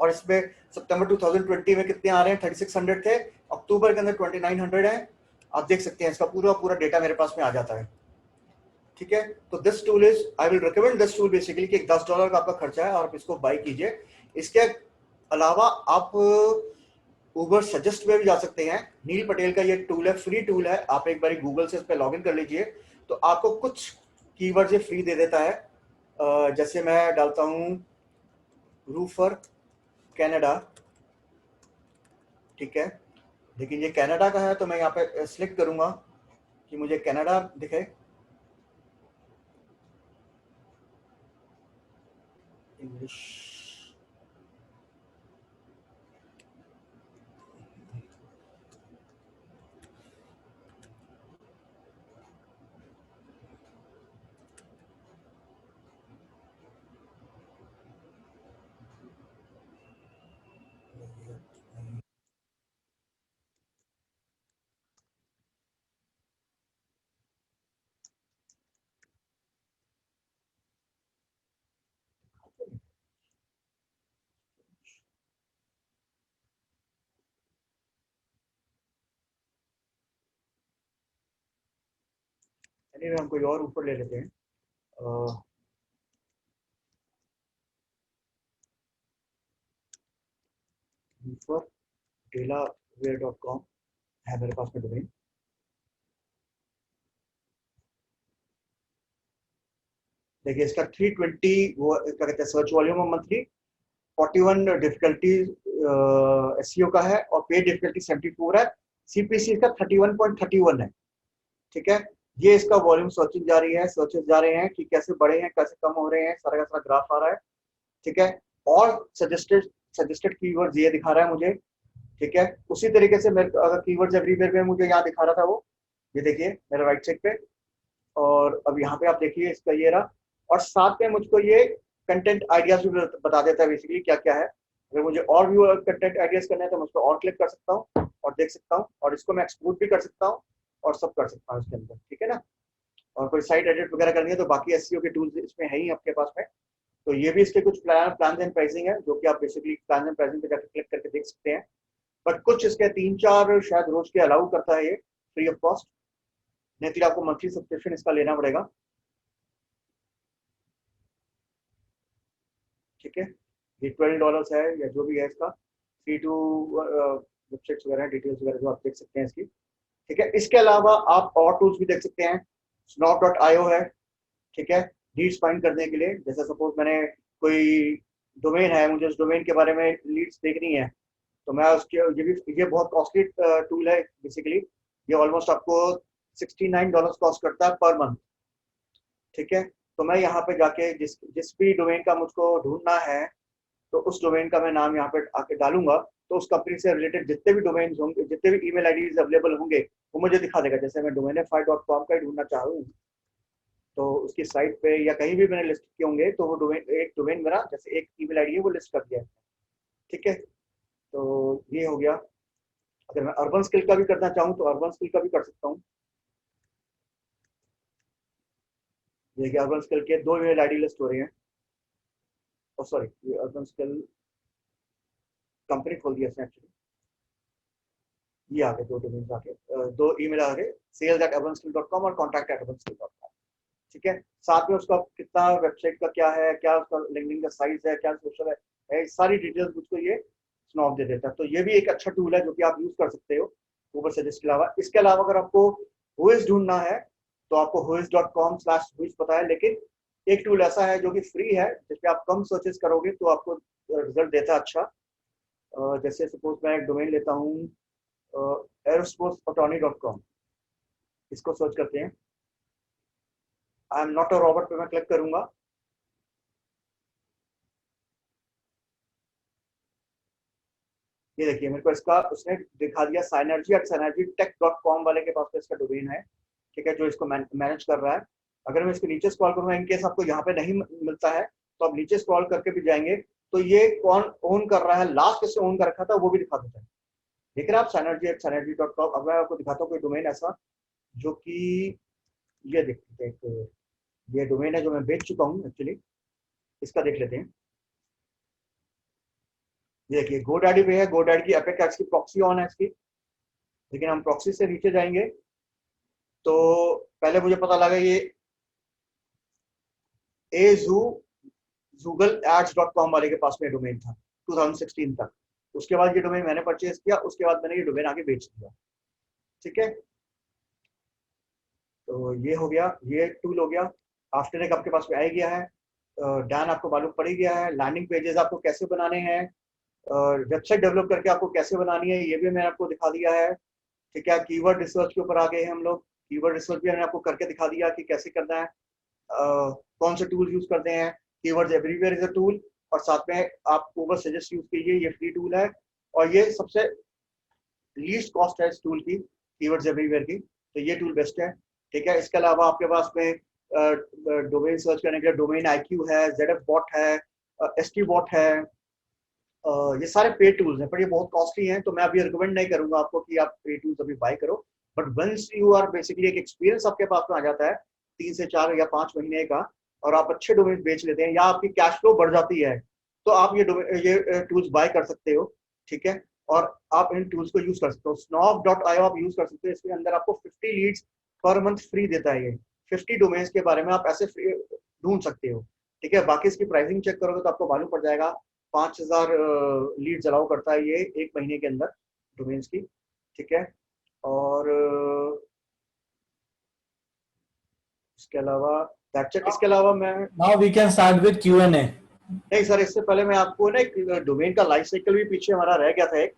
और इसमें सितंबर 2020 में कितने आ रहे हैं। 3600 थे, अक्टूबर के अंदर 2900 है। आप देख सकते हैं इसका पूरा पूरा डेटा मेरे पास में आ जाता है, ठीक है। तो this tool is, I will recommend this tool basically कि $10 का आपका खर्चा है और आप इसको बाई कीजिए। इसके अलावा आप उबर सजेस्ट में भी जा सकते हैं। नील पटेल का ये टूल है, फ्री टूल है, आप एक बार गूगल से इस पर लॉग इन कर लीजिए तो आपको कुछ कीवर्ड ये फ्री दे देता है। जैसे मैं डालता हूँ रूफर कनाडा, ठीक है। लेकिन ये कनाडा का है तो मैं यहाँ पे सिलेक्ट करूंगा कि मुझे कनाडा दिखे। इंग्लिश, हम कोई और ऊपर ले लेते हैं। ऊपर delaware.com है मेरे पास में डोमेन। देखिए इसका 320 वो क्या कहते हैं search volume monthly, 41 difficulty SEO का है और पेड डिफिकल्टी 74 है। CPC इसका 31.31 है, ठीक है। ये इसका वॉल्यूम सर्चिंग जा रही है, सर्चेस जा रहे हैं कि कैसे बढ़े हैं कैसे कम हो रहे हैं, सारा का सारा ग्राफ आ रहा है, ठीक है। और सजेस्टेड कीवर्ड्स ये दिखा रहा है मुझे, ठीक है। उसी तरीके से मेरे अगर कीवर्ड्स एवरीवेयर में मुझे यहाँ दिखा रहा था वो, ये देखिए मेरा राइट साइड पे, और अब यहाँ पे आप देखिए इसका ये रहा। और साथ में मुझको ये कंटेंट आइडियाज भी बता देता है बेसिकली क्या क्या है। अगर मुझे और भी कंटेंट आइडियाज करना है तो मैं उसको और क्लिक कर सकता हूँ और देख सकता हूँ, और इसको मैं एक्सपोर्ट भी कर सकता हूँ और सब कर सकता हूँ इसके अंदर, ठीक है ना। और कोई साइट एडिट वगैरह करनी है तो बाकी SEO के टूल्स इसमें है ही आपके पास में। तो ये भी इसके कुछ प्लान एंड प्राइसिंग है जो कि आप बेसिकली प्लान एंड प्राइसिंग पे जाकर क्लिक करके देख सकते हैं। बट कुछ इसके 3-4 शायद रोज के अलाउ करता है ये फ्री ऑफ कॉस्ट, नहीं तो आपको मंथली सब्सक्रिप्शन इसका लेना पड़ेगा। ठीक है, ये $12 है या जो भी है इसका। C2 वेबसाइट्स वगैरह डिटेल्स वगैरह जो आप देख सकते हैं इसकी, ठीक है। इसके अलावा आप और टूल्स भी देख सकते हैं, Snob.io है, ठीक है, लीड्स फाइंड करने के लिए। जैसे सपोज मैंने कोई डोमेन है, मुझे उस डोमेन के बारे में लीड्स देखनी है, तो मैं उसके ये बहुत कॉस्टली टूल है बेसिकली। ये ऑलमोस्ट आपको $69 कॉस्ट करता है पर मंथ, ठीक है। तो मैं यहाँ पे जाके जिस भी डोमेन का मुझको ढूंढना है, तो उस डोमेन का मैं नाम यहाँ पे आके डालूंगा, तो उस कंपनी से रिलेटेड जितने भी डोमेन होंगे, जितने भी ईमेल आईडीज अवेलेबल होंगे, वो मुझे दिखा देगा। जैसे मैं domainify.com का ढूंढना चाह रहा हूँ, तो उसकी साइट पे या कहीं भी मैंने लिस्ट किए होंगे, तो वो डोमेन मेरा, जैसे एक ईमेल आईडी है वो लिस्ट कर दिया है, ठीक है। तो ये हो गया। अगर मैं अर्बन स्किल का भी करना चाहूँ तो अर्बन स्किल का भी कर सकता हूँ। देखिए अर्बन स्किल के 2 ईमेल आईडी लिस्ट हो रही है। सॉरी, ये अर्बन स्किल कंपनी खोल दिया इसने एक्चुअली। ये आ गए 2 डोमेन आके, 2 ईमेल आ गए, sales@urbanskill.com और contact@urbanskill.com, ठीक है। साथ में उसका कितना वेबसाइट का क्या है, क्या उसका लिंक्डइन का साइज है, क्या सोशल है, सारी डिटेल्स मुझको ये स्नॉप दे देता है। तो ये भी एक अच्छा टूल है जो कि आप यूज कर सकते हो ऊबर सजेस्ट के अलावा। इसके अलावा अगर आपको हुइज ढूंढना है, तो आपको huiz.com/huiz पता है, लेकिन एक टूल ऐसा है जो कि फ्री है, जिसपे आप कम सर्चेस करोगे तो आपको रिजल्ट देता है अच्छा। जैसे सपोज मैं एक डोमेन लेता हूँ aerosportsattorney.com, इसको सर्च करते हैं। I am not a Robert पे मैं क्लिक करूंगा, ये देखिए मेरे को इसका उसने दिखा दिया synergy@synergytech.com वाले के पास तो इसका डोमेन है, ठीक है, जो इसको मैनेज कर रहा है। अगर मैं इसको नीचे स्क्रॉल करूंगा, इनकेस आपको यहाँ पे नहीं मिलता है, तो आप नीचे स्क्रॉल करके भी जाएंगे, तो ये कौन ओन कर रहा है, लास्ट किसने ओन कर रखा था वो भी दिखा देता है। देख रहे हैं आप synergy@synergy.com। अब मैं आपको दिखाता हूँ कोई डोमेन ऐसा जो कि ये देखते हैं, ये डोमेन है जो मैं बेच चुका हूँ एक्चुअली, इसका देख लेते हैं। ये देखिए GoDaddy पे है, GoDaddy की एपिक एड्स की प्रॉक्सी ऑन है इसकी, लेकिन हम प्रॉक्सी से नीचे जाएंगे तो पहले मुझे पता लगा ये azoogle.ads.com वाले के पास में डोमेन था 2016 तक। उसके बाद ये डोमेन मैंने परचेज किया, उसके बाद मैंने ये डोमेन आगे बेच दिया, ठीक है। तो ये हो गया, ये टूल हो गया। आफ्टर एक आपके पास में आ ही गया है, डैन आपको मालूम पड़ ही गया है। लैंडिंग पेजेस आपको कैसे बनाने हैं, वेबसाइट डेवलप करके आपको कैसे बनानी है, ये भी मैंने आपको दिखा दिया है, ठीक है। कीवर्ड रिसर्च के ऊपर आ गए हैं हम लोग, कीवर्ड रिसर्च भी मैंने आपको करके दिखा दिया कि कैसे करना है, कौन से टूल यूज करते हैं। Keywords everywhere is a tool, और साथ में आप ऊबर सजेस्ट यूज कीजिए, ये फ्री टूल है और ये सबसे लीस्ट कॉस्ट है इस टूल की, कीवर्ड्स एवरीवेयर की, तो ये टूल बेस्ट है, ठीक है। इसके अलावा आपके पास में डोमेन सर्च करने के लिए डोमेन IQ है, ZF बॉट है, ST बॉट है, ये सारे पेड टूल्स हैं, पर ये बहुत कॉस्टली हैं, तो मैं अभी रिकमेंड नहीं करूंगा आपको कि आप पेड टूल्स अभी बाय करो। But once you are basically एक एक्सपीरियंस आपके पास में आ जाता है 3 से 4 या 5 महीने का, और आप अच्छे डोमेन बेच लेते हैं या आपकी कैश फ्लो बढ़ जाती है, तो आप ये टूल्स बाय कर सकते हो, ठीक है। और आप इन टूल्स को यूज कर सकते हो। Snob.io आप यूज कर सकते हो, इसके अंदर आपको 50 लीड्स पर मंथ फ्री देता है। ये 50 डोमेन्स के बारे में आप ऐसे ढूंढ सकते हो, ठीक है। बाकी इसकी प्राइसिंग चेक करोगे तो आपको मालूम पड़ जाएगा। 5000 लीड्स अलाउ करता है ये 1 महीने के अंदर डोमेन्स की, ठीक है। और इसके अलावा इसके अलावा मैं Now we can start with Q&A. नहीं सर, इससे पहले मैं आपको ना एक डोमेन का लाइफ साइकिल भी पीछे हमारा रह गया था एक,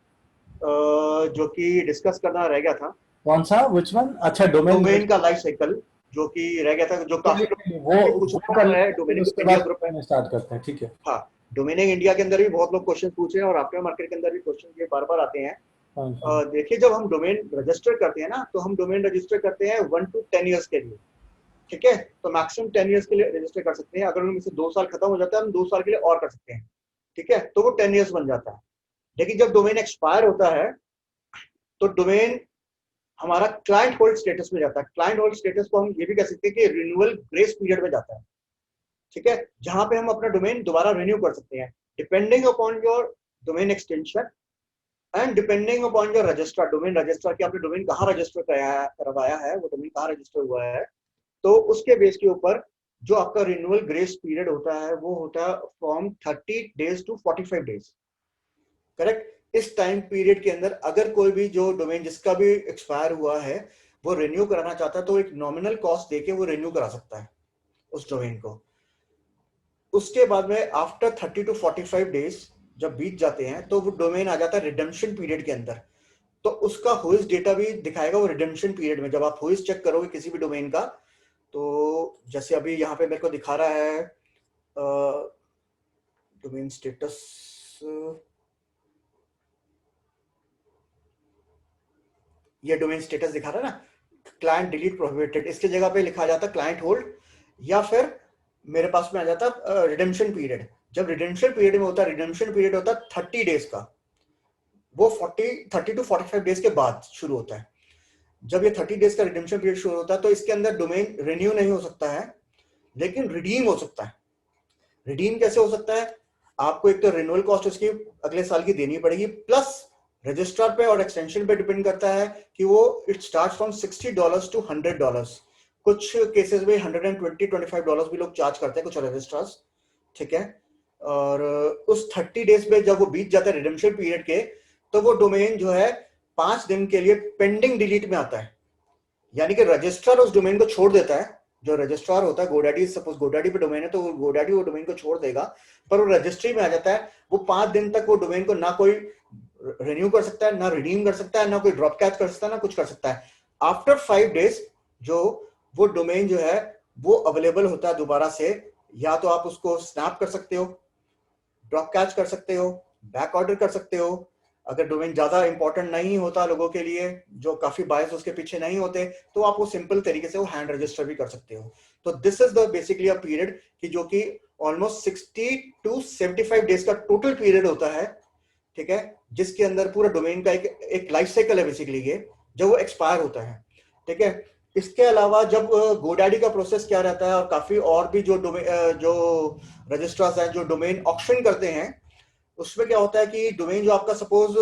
जो कि डिस्कस करना रह गया था। कौन सा? Which one? अच्छा, डोमेन का लाइफ साइकिल जो कि रह गया था, जो काफी वो कर है डोमेनिक उसके इंडिया बाद ग्रुप है। स्टार्ट करते हैं, ठीक है। हाँ, डोमेनिक इंडिया के अंदर भी बहुत लोग क्वेश्चन पूछ रहे हैं और आफ्टर मार्केट के अंदर भी क्वेश्चन ये बार बार आते हैं। देखिए जब हम डोमेन रजिस्टर करते हैं ना, तो हम डोमेन रजिस्टर करते हैं 1 to 10 ईयर्स के लिए, ठीक है। तो मैक्सिमम 10 ईयर्स के लिए रजिस्टर कर सकते हैं। अगर उनमें से 2 साल खत्म हो जाता है, हम 2 साल के लिए और कर सकते हैं, ठीक है, तो वो 10 ईयर्स बन जाता है। लेकिन जब डोमेन एक्सपायर होता है, तो डोमेन हमारा क्लाइंट होल्ड स्टेटस में जाता है। क्लाइंट होल्ड स्टेटस को हम ये भी कह सकते हैं कि रिन्यूअल ग्रेस पीरियड में जाता है, ठीक है, जहां पे हम अपना डोमेन दोबारा रिन्यू कर सकते हैं, depending upon your domain extension and depending upon your registrar. Domain registrar की आपने डोमेन कहाँ रजिस्टर करवाया है, वो डोमेन कहाँ रजिस्टर हुआ है, तो उसके बेस के ऊपर जो आपका रिन्यूअल ग्रेस पीरियड होता है वो होता है from 30 days to 45 days, correct. इस टाइम पीरियड के अंदर अगर कोई भी जो डोमेन जिसका भी एक्सपायर हुआ है वो रिन्यू कराना चाहता है तो एक नॉमिनल कॉस्ट देके वो रिन्यू करा सकता है उस डोमेन को। उसके बाद में आफ्टर 30 टू 45 डेज जब बीत जाते हैं तो वो डोमेन आ जाता है रिडेम्पशन पीरियड के अंदर, तो उसका हुइस डेटा भी दिखाएगा वो रिडेम्पशन पीरियड में। जब आप हुइस चेक करोगे किसी भी डोमेन का, तो जैसे अभी यहाँ पे मेरे को दिखा रहा है डोमेन स्टेटस, ये डोमेन स्टेटस दिखा रहा है ना, क्लाइंट डिलीट प्रोहिबिटेड, इसके जगह पे लिखा जाता क्लाइंट होल्ड, या फिर मेरे पास में आ जाता रिडेम्पशन पीरियड। जब रिडेम्पशन पीरियड में होता है, रिडेम्पशन पीरियड होता है 30 डेज का, वो 30 टू 45 डेज के बाद शुरू होता है। जब ये 30 डेज का रिडेम्पशन पीरियड शुरू होता है तो इसके अंदर डोमेन रिन्यू नहीं हो सकता है, लेकिन रिडीम हो सकता है। रिडीम कैसे हो सकता है? आपको एक तो रिन्यूअल कॉस्ट उसकी अगले साल की देनी पड़ेगी, प्लस रजिस्ट्रार पे और एक्सटेंशन पे डिपेंड करता है कि वो इट स्टार्ट फ्रॉम $60 टू $100। कुछ केसेस में $120-25 भी लोग चार्ज करते हैं कुछ रजिस्ट्रार्स, ठीक है। और उस 30 डेज में जब वो बीत जाता है रिडेम्पशन पीरियड के, तो वो डोमेन जो है 5 दिन के लिए पेंडिंग डिलीट में आता है। यानी कि रजिस्ट्रार उस डोमेन को छोड़ देता है। जो रजिस्ट्रार होता है, गोडैडी, सपोज गोडैडी पे डोमेन है तो गोडैडी वो डोमेन को छोड़ देगा, पर वो रजिस्ट्री में आ जाता है। वो 5 दिन तक वो डोमेन को ना कोई रिन्यू कर सकता है, ना रिडीम कर सकता है, ना कोई ड्रॉप कैच कर सकता है, ना कुछ कर सकता है। आफ्टर 5 डेज जो वो डोमेन जो है वो अवेलेबल होता है दोबारा से। या तो आप उसको स्नैप कर सकते हो, ड्रॉप कैच कर सकते हो, बैक ऑर्डर कर सकते हो। अगर डोमेन ज्यादा इंपॉर्टेंट नहीं होता लोगों के लिए, जो काफी बायस उसके पीछे नहीं होते, तो आप वो सिंपल तरीके से वो हैंड रजिस्टर भी कर सकते हो। तो this is the basically a period कि जो कि ऑलमोस्ट 60 टू 75 डेज का टोटल पीरियड होता है, ठीक है, जिसके अंदर पूरा डोमेन का एक लाइफ साइकिल है बेसिकली ये, जब वो एक्सपायर होता है, ठीक है। इसके अलावा जब गोडैडी का प्रोसेस क्या रहता है, और काफी और भी जो जो रजिस्ट्रार्स हैं जो डोमेन ऑक्शन करते हैं, उसमें क्या होता है कि डोमेन जो आपका सपोज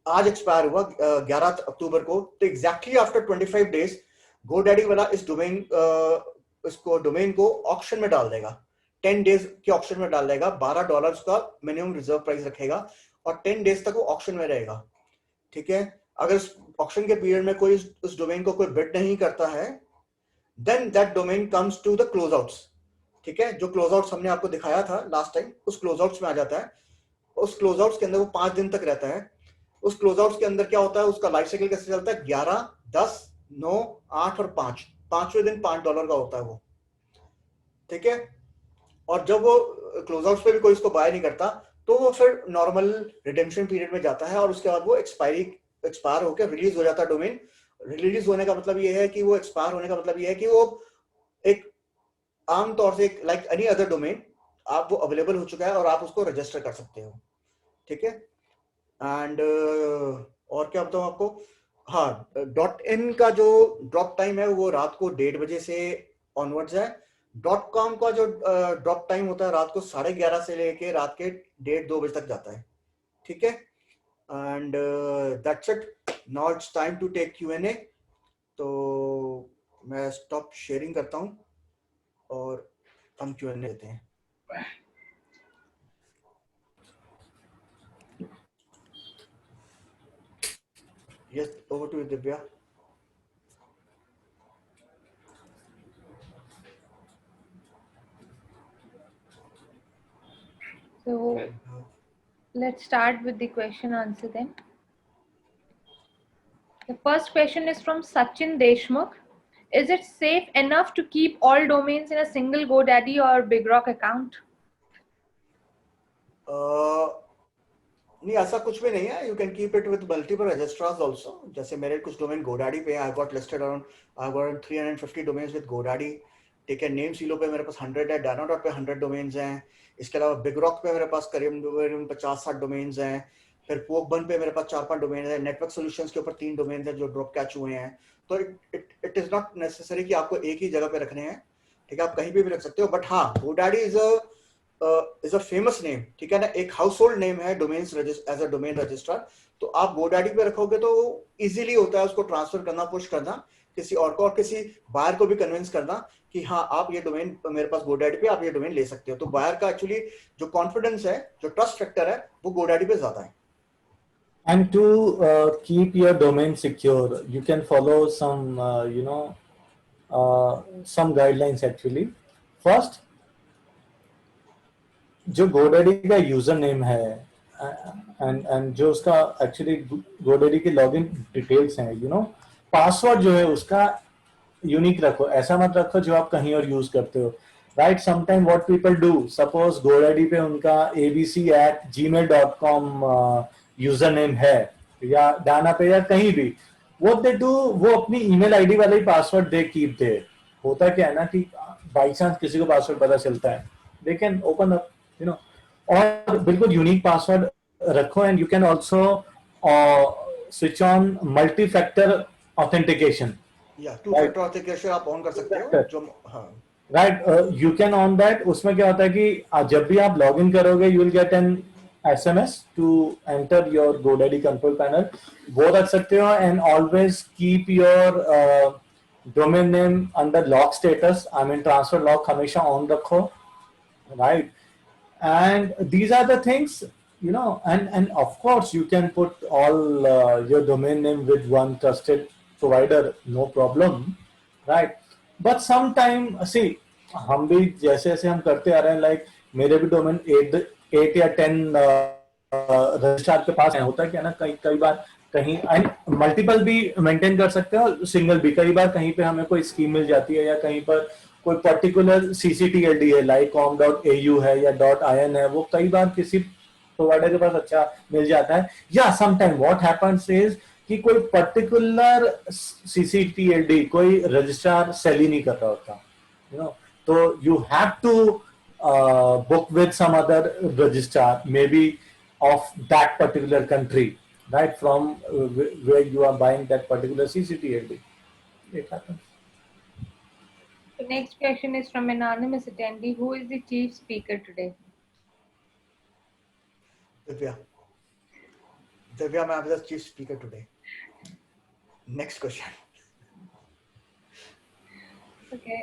आज एक्सपायर हुआ 11 अक्टूबर को, तो एग्जैक्टली आफ्टर 25 डेज गोडैडी वाला इस डोमेन को ऑक्शन में डाल देगा। 10 डेज के ऑक्शन में डाल देगा, $12 का मिनिमम रिजर्व प्राइस रखेगा और 10 डेज तक वो ऑक्शन में रहेगा, ठीक है। अगर ऑक्शन के पीरियड में कोई उस डोमेन को कोई बिड नहीं करता है, then that domain comes to the closeouts, ठीक है। जो क्लोज आउट्स हमने आपको दिखाया था लास्ट टाइम, उस क्लोज आउट्स में आ जाता है। उस क्लोज आउट्स के अंदर वो 5 दिन तक रहता है। उस क्लोज आउट्स के अंदर क्या होता है, उसका लाइफ साइकिल कैसे चलता है, 11, 10, 9, 8 और 5, 5वें दिन $5 का होता है वो, ठीक है। और जब वो क्लोज आउट्स पे भी कोई इसको बाय नहीं करता, तो वो फिर नॉर्मल रिडेम्पशन पीरियड में जाता है और उसके बाद वो एक्सपायर होकर रिलीज हो जाता है डोमेन। रिलीज होने का मतलब ये है कि वो एक्सपायर होने का मतलब ये है कि वो एक आमतौर से लाइक एनी अदर डोमेन आप वो अवेलेबल हो चुका है और आप उसको रजिस्टर कर सकते हो, ठीक है। एंड और क्या बताऊं आपको, हाँ, .in का जो ड्रॉप टाइम है वो रात को 1:30 बजे से ऑनवर्ड्स है। .com का जो ड्रॉप टाइम होता है रात को 11:30 से लेके रात के 1:30-2 बजे तक जाता है, ठीक है। And that's it, now it's time to take Q&A। तो मैं स्टॉप शेयरिंग करता हूँ और हम Q&A लेते हैं। Yes, over to you, Divya. So let's start with the question answer then. The first question is from Sachin Deshmukh. Is it safe enough to keep all domains in a single GoDaddy or BigRock account? नहीं, ऐसा कुछ भी नहीं है। You can keep it with multiple registrars also. जैसे मेरे कुछ domain GoDaddy पे I got listed around 350 domains with GoDaddy, ठीक है। नेम सीलो पे मेरे पास 100 है, डायनाडॉट पे 100 डोमेन्स हैं। इसके अलावा बिगरॉक पे मेरे पास करीब 50-60 डोमेन्स हैं। फिर पोकबन पे मेरे पास 4-5 डोमेन है। नेटवर्क सॉल्यूशंस के ऊपर 3 डोमेन है जो ड्रॉप कैच हुए हैं। तो इट इज नॉट नेसेसरी कि आपको एक ही जगह पे रखने हैं, ठीक है। आप कहीं पे भी रख सकते हो, बट हाँ, GoDaddy is a famous name, ठीक है ना, एक हाउस होल्ड नेम है domains as a domain registrar. तो आप GoDaddy पे रखोगे तो इजीली होता है उसको ट्रांसफर करना, पुश करना। किसी और को और किसी बायर को भी कन्विंस करना कि हाँ आप ये डोमेन मेरे पास GoDaddy पे आप ये डोमेन ले सकते हो, तो बायर का एक्चुअली जो कॉन्फिडेंस है, जो ट्रस्ट फैक्टर है, वो GoDaddy पे ज्यादा है. And to keep your domain secure, you can follow some some guidelines actually. First, जो GoDaddy का यूजर नेम है एंड जो उसका एक्चुअली GoDaddy के लॉगिन डिटेल्स हैं, पासवर्ड जो है उसका यूनिक रखो, ऐसा मत रखो जो आप कहीं और यूज करते हो, right. Sometime what people do, suppose GoDaddy पे उनका abc@gmail.com यूजर नेम है, या डाना पे, या कहीं भी, व्हाट दे डू, वो अपनी ईमेल आईडी वाला ही पासवर्ड दे कीप दे. होता क्या है ना कि बाई चांस किसी को पासवर्ड पता चलता है, दे कैन ओपन अप, और बिल्कुल यूनिक पासवर्ड रखो. And you can also switch on multi factor authentication. या टू फैक्टर ऑथेंटिकेशन आप ऑन कर सकते हो, जो right, you can on that. उसमें क्या होता है कि जब भी आप लॉग इन करोगे, you will get an SMS to enter your GoDaddy control panel. वो रख सकते हो. And always keep your domain name under lock status, I mean transfer lock हमेशा ऑन रखो, right. And these are the things, and of course you can put all your domain name with one trusted provider, no problem, right. But sometime, see, हम भी जैसे जैसे हम करते आ रहे हैं, लाइक मेरे भी डोमेन 8 या 10 रजिस्ट्रार के पास है. होता है क्या ना, कई बार कहीं मल्टीपल भी मेंटेन कर सकते हो, सिंगल भी. कई बार कहीं पे हमें कोई स्कीम मिल जाती है, या कहीं पर कोई पर्टिकुलर CCTLD है, लाइक com.au है या .in है, वो कई बार किसी प्रोवाइडर के पास अच्छा मिल जाता है. या समटाइम व्हाट हैपेंस इज कि कोई पर्टिकुलर CCTLD कोई रजिस्ट्रार सेल ही नहीं कर रहा होता, तो you have to book with some other registrar, maybe of that particular country, right, from where you are buying that particular CCTLD. It happens. The next question is from an anonymous attendee. Who is the chief speaker today? Divya. Divya ma'am is the chief speaker today. Next question. Okay.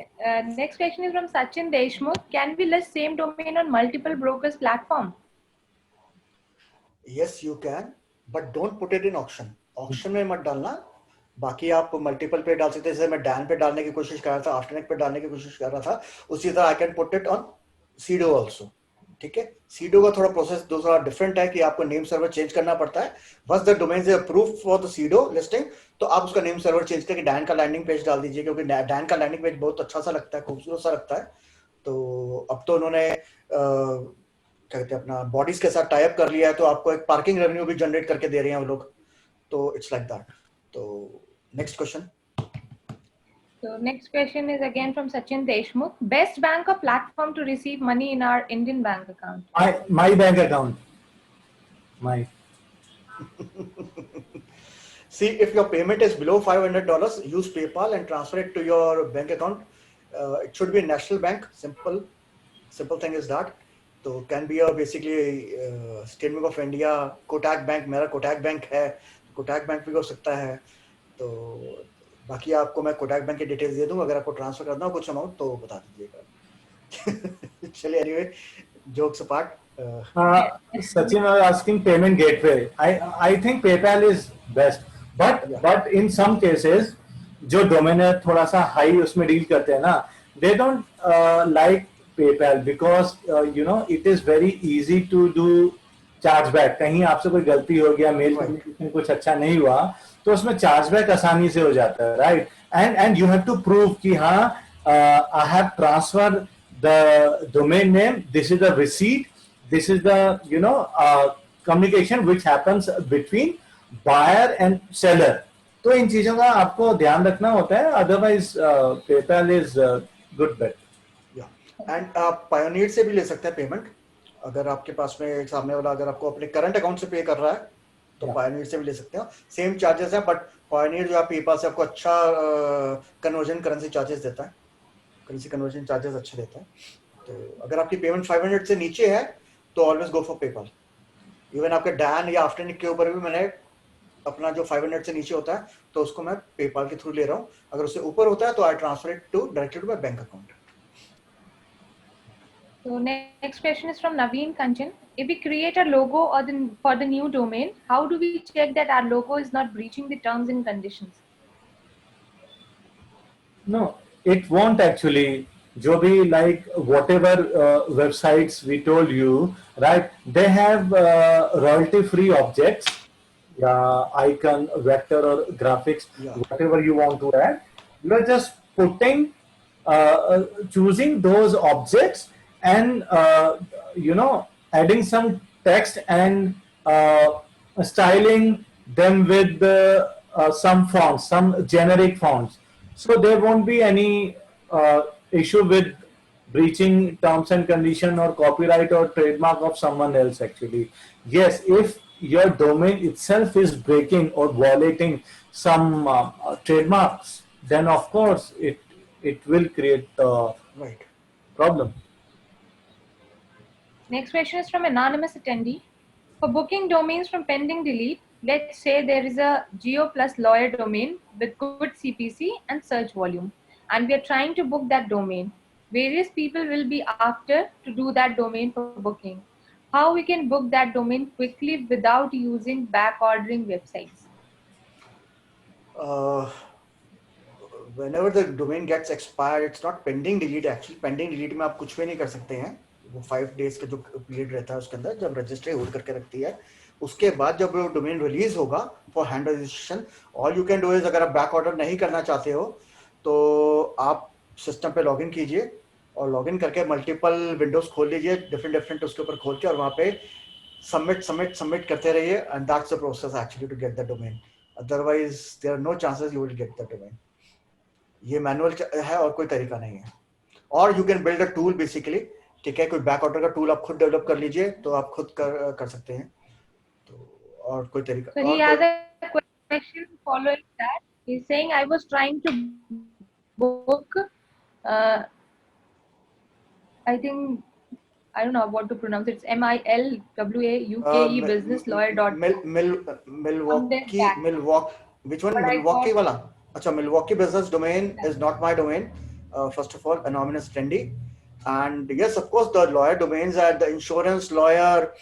Next question is from Sachin Deshmukh. Can we list same domain on multiple brokers platform? Yes, you can, but don't put it in auction. Auction में मत डालना. बाकी आप multiple पे डाल सकते हैं, जैसे मैं डैन पे डालने की कोशिश कर रहा था, आफ्टरनेक पे डालने की कोशिश कर रहा था, उसी तरह I can put it on Sedo also. ठीक है, Sedo का थोड़ा प्रोसेस दूसरा डिफरेंट है कि आपको नेम सर्वर चेंज करना पड़ता है. Once the domain is approved for the Sedo listing, तो आप उसका नेम सर्वर चेंज करके डैन का लैंडिंग पेज डाल दीजिए, क्योंकि डैन का लैंडिंग पेज बहुत अच्छा सा लगता है, खूबसूरत सा लगता है. तो अब तो उन्होंने क्या कहते हैं अपना बॉडीज के साथ टाई अप कर लिया है, तो आपको एक पार्किंग रेवेन्यू भी जनरेट करके दे रहे हैं वो लोग. तो इट्स लाइक दैट. तो next question. So next question is again from Sachin Deshmukh. Best bank or platform to receive money in our Indian bank account? My bank account. My. See, if your payment is below $500, use PayPal and transfer it to your bank account. It should be National Bank. Simple thing is that. So can be a basically State Bank of India, Kotak Bank. मेरा Kotak Bank है, Kotak Bank भी हो सकता है. तो बाकी आपको मैं कोटक बैंक की डिटेल्स दे दूं, अगर आपको ट्रांसफर करना हो कुछ अमाउंट तो बता दीजिएगा. चलिए, anyway, jokes apart. Sachin was asking payment gateway. I think PayPal is best, but in some cases जो डोमेनर थोड़ा सा हाई उसमें डील करते हैं ना, they don't like PayPal because it is very easy to do chargeback. कहीं आपसे कोई गलती हो गया, मेल कम्युनिकेशन कुछ अच्छा नहीं हुआ, तो उसमें चार्जबैक आसानी से हो जाता है, right. And you have to prove कि हाँ, I have transfer the domain name, this is the receipt, this is the communication which happens between buyer and seller. तो इन चीजों का आपको ध्यान रखना होता है, otherwise PayPal is good bet. And आप पायोनियर से भी ले सकते हैं पेमेंट. अगर आपके पास में सामने वाला अगर आपको अपने करंट अकाउंट से पे कर रहा है तो पायोनियर से भी ले सकते हो. सेम चार्जेस है, बट पायोनियर जो आप पेपाल से आपको अच्छा कन्वर्जन करेंसी चार्जेस देता है, करेंसी कन्वर्जन चार्जेस अच्छा देता है. तो अगर आपकी पेमेंट 500 से नीचे है तो always go for PayPal. Even आपके डैन या आफ्टरनिक के ऊपर भी मैंने अपना जो 500 से नीचे होता है तो उसको मैं पेपाल के थ्रू ले रहा हूँ, अगर उससे ऊपर होता है तो I transfer it to directly to my bank account. So next question is from Naveen Kanchan. If we create a logo or for the new domain, how do we check that our logo is not breaching the terms and conditions? No, it won't actually. जो भी like whatever websites we told you, right? They have royalty-free objects, icon, vector, or graphics, Yeah. whatever you want to add. You are just putting, choosing those objects, and adding some text and styling them with some fonts, some generic fonts. So there won't be any issue with breaching terms and condition or copyright or trademark of someone else actually. Yes, if your domain itself is breaking or violating some trademarks, then of course it will create Right. problem. Next question is from anonymous attendee. For booking domains from pending delete, let's say there is a Geo plus lawyer domain with good CPC and search volume, and we are trying to book that domain. Various people will be after to do that domain for booking. How we can book that domain quickly without using back ordering websites? Whenever the domain gets expired, it's not pending delete actually. Pending delete में आप कुछ भी नहीं कर सकते हैं, वो 5 days का जो पीरियड रहता है उसके अंदर जब रजिस्ट्री होल्ड करके रखती है, उसके बाद जब वो डोमेन रिलीज होगा for hand registration, all you can do is, अगर आप बैक ऑर्डर नहीं करना चाहते हो तो आप सिस्टम पे लॉगिन कीजिए और लॉगिन करके मल्टीपल विंडोज खोल लीजिए, डिफरेंट उसके ऊपर खोल के, और वहाँ पे सबमिट करते रहिए, and that's the process actually to get the domain, otherwise there are no chances you will get the domain. ये मैनुअल है और कोई तरीका नहीं है। और you can build a tool basically, ठीक है, कोई बैक ऑर्डर का टूल आप खुद डेवलप कर लीजिए तो आप खुद कर सकते हैं, तो और कोई तरीका। So he has a question following that. He's saying, I was trying to book, I think, I don't know what to pronounce it. It's MILWAUKE business lawyer. Milwaukee, which one? Milwaukee wala? Acha, Milwaukee business domain is not my domain. First of all, anonymous trendy, and yes, of course, the lawyer domains are the insurance lawyer,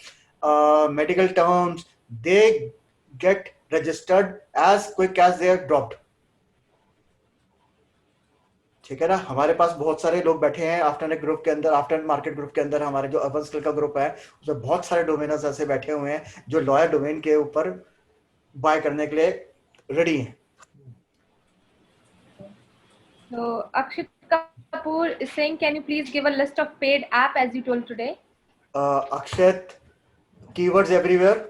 medical terms. They get registered as quick as they are dropped. ठीक है ना, हमारे पास बहुत सारे लोग बैठे हैं आफ्टरनेट group के अंदर, आफ्टर मार्केट ग्रुप के अंदर, हमारे जो अर्बन स्किल का ग्रुप है उसमें बहुत सारे डोमेनर्स ऐसे बैठे हुए हैं जो लॉयर डोमेन के ऊपर बाय करने के लिए रेडी हैं। So Akshit Kapoor is saying, can you please give a list of paid app as you told today? Akshat, keywords everywhere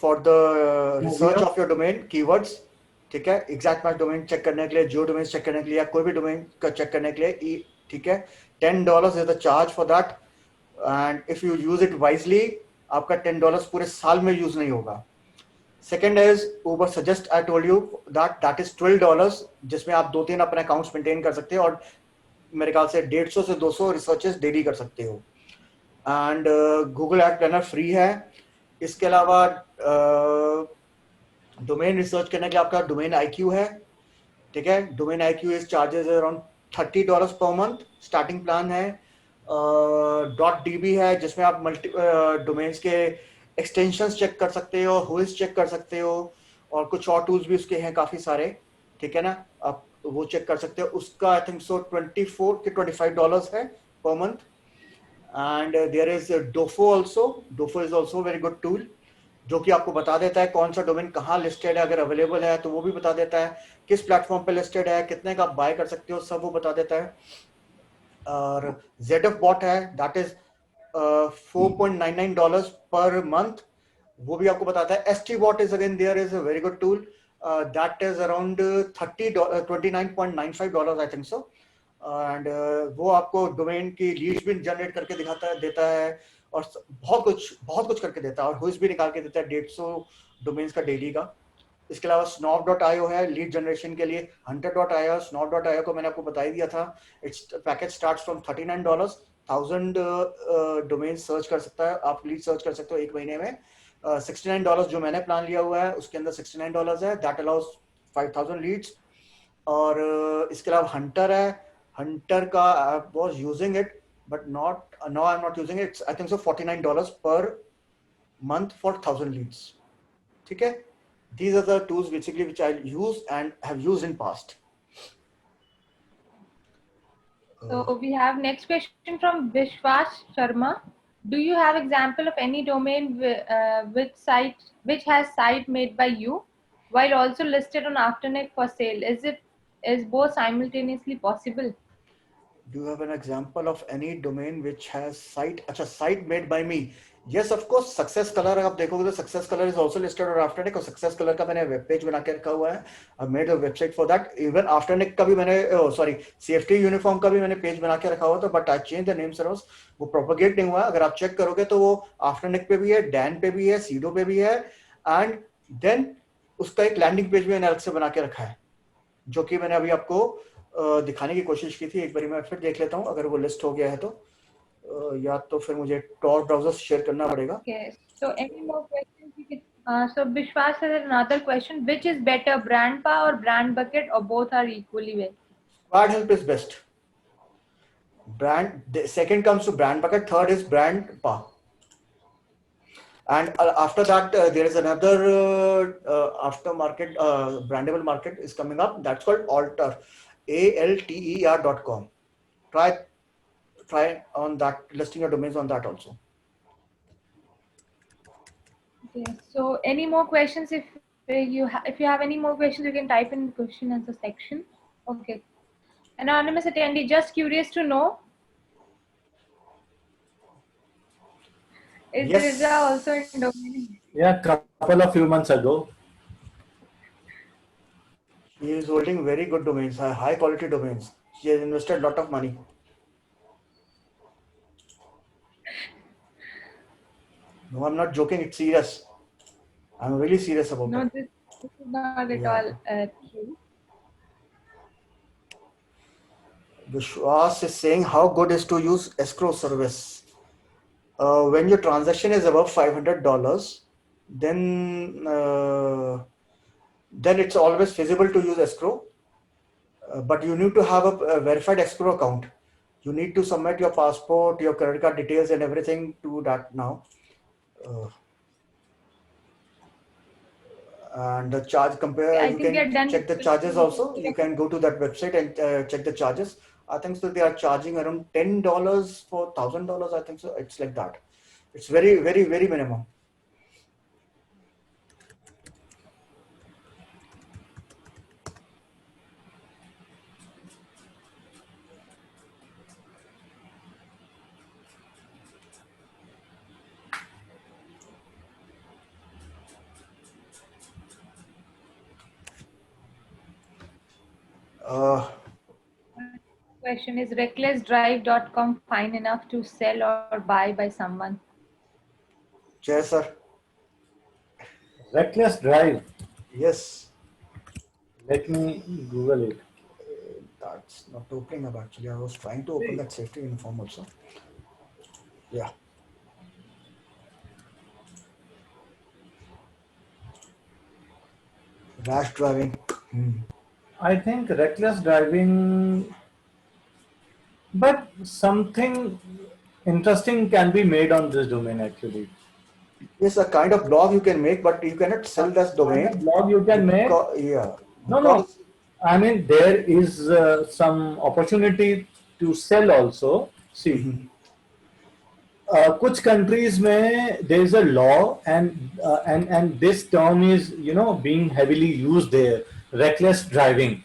for the research of your domain, keywords, ठीक है, exact match domain check करने के लिए, जियो domain check करने के लिए, या कोई भी डोमेन का चेक करने के लिए, ठीक है, $10 is the charge for that, and if you use it wisely आपका $10 पूरे साल में यूज नहीं होगा। Second is Uber suggest, I told you that is $12, जिसमें आप 2-3 अपने अकाउंट्स मेंटेन कर सकते हो और मेरे ख्याल से 150 से 200 रिसर्चेस डेली कर सकते हो। And Google ad planner free है। इसके अलावा डोमेन रिसर्च करने के लिए आपका डोमेन IQ है, ठीक है, domain IQ is charges around $30 per month, starting plan है। .db है जिसमें आप मल्टी डोमेन्स के एक्सटेंशंस चेक कर सकते हो, होल्स चेक कर सकते हो, और कुछ और टूल्स भी उसके हैं काफी सारे, ठीक है ना, आप वो चेक कर सकते हो। उसका आई थिंक सो $24 के $25 है per month. And there is DoFo also, DoFo is also very good tool जो कि आपको बता देता है कौन सा डोमेन कहाँ लिस्टेड है, अगर अवेलेबल है तो वो भी बता देता है, किस प्लेटफॉर्म पे लिस्टेड है, कितने का आप बाय कर सकते हो, सब वो बता देता है। और ZFBot है, दैट इज $4.99 पर मंथ, वो भी आपको बताता है। STBot is again there is a very good tool, that is around $29.95 I think so, and वो आपको डोमेन की लीड्स भी जनरेट करके देता है और बहुत कुछ करके देता है, और हुइस भी निकाल के देता है 150 डोमेन्स का डेली का। इसके अलावा Snob.io है लीड जनरेशन के लिए, Hunter.io, Snob.io को मैंने आपको बता ही दिया था, it's package starts from $39, 1000 domain search कर सकता है, आप लीड सर्च कर सकते हो एक महीने में, $69 जो मैंने प्लान लिया हुआ है उसके अंदर $69 है, दैट अलाउज 5000 लीड्स। और इसके अलावा हंटर है, हंटर का I was using it but not now I am not using it, I think सो $49 पर month for 1000 leads. ठीक है, these are the tools basically which I use and have used in past. So we have next question from Vishwas Sharma. Do you have example of any domain which has site made by you while also listed on Afternic for sale? Is both simultaneously possible? Do you have an example of any domain which has site? अच्छा, site made by me. Yes, of course. Success Color आप देखोगे तो Success Color is also listed on Afternic, और Success Color का मैंने web page बना के रखा हुआ है. I've made a website for that. Even Afternic का भी मैंने sorry CFT यूनिफॉर्म का भी मैंने पेज बना के रखा हुआ था, but I changed the name servers. वो propagate नहीं हुआ. अगर आप चेक करोगे तो वो Afternic पे भी है, Dan पे भी है, Sedo पे भी है, and then उसका एक लैंडिंग पेज भी मैंने अलग से बना के रखा है, जो कि मैंने अभी आपको दिखाने की कोशिश की थी. एक बार मैं फिर देख लेता हूं अगर वो लिस्ट हो गया है तो, या तो फिर मुझे टॉर ब्राउजर शेयर करना पड़ेगा. Okay, so any more questions you can, so Vishwas has another question: which is better, Brandpa or Brand Bucket, or both are equally well? Squad Help is best. Second comes to Brand Bucket, third is Brandpa, and after that there is another aftermarket brandable market is coming up, that's called Alter, alter.com. Try on that, listing your domains on that also. Okay, so any more questions? If you have any more questions, you can type in the question answer section. Okay. Anonymous attendee, just curious to know, is Yes. Riza also in domain? Yeah, couple of few months ago. She is holding very good domains, high quality domains. She has invested a lot of money. No, I'm not joking. It's serious. I'm really serious about No, it. this is not at all true. Vishwas is saying how good is to use escrow service. When your transaction is above $500, then it's always feasible to use escrow. But you need to have a verified escrow account. You need to submit your passport, your credit card details, and everything to that now. And the charge compare, you can check the charges also. You can go to that website and check the charges. I think so they are charging around $10 for $1,000. I think so. It's like that. It's very, very, very minimum. Question is recklessdrive.com fine enough to sell or buy by someone? Yes, sir. Reckless Drive. Yes. Let me Google it. That's not opening up actually. I was trying to open that safety uniform also. Yeah. Rash driving. I think reckless driving, but something interesting can be made on this domain actually. Yes, a kind of blog you can make, but you cannot sell this domain. Kind of blog you can make. Yeah. No. I mean, there is some opportunity to sell also. See, कुछ countries में there is a law and this term is being heavily used there. Reckless driving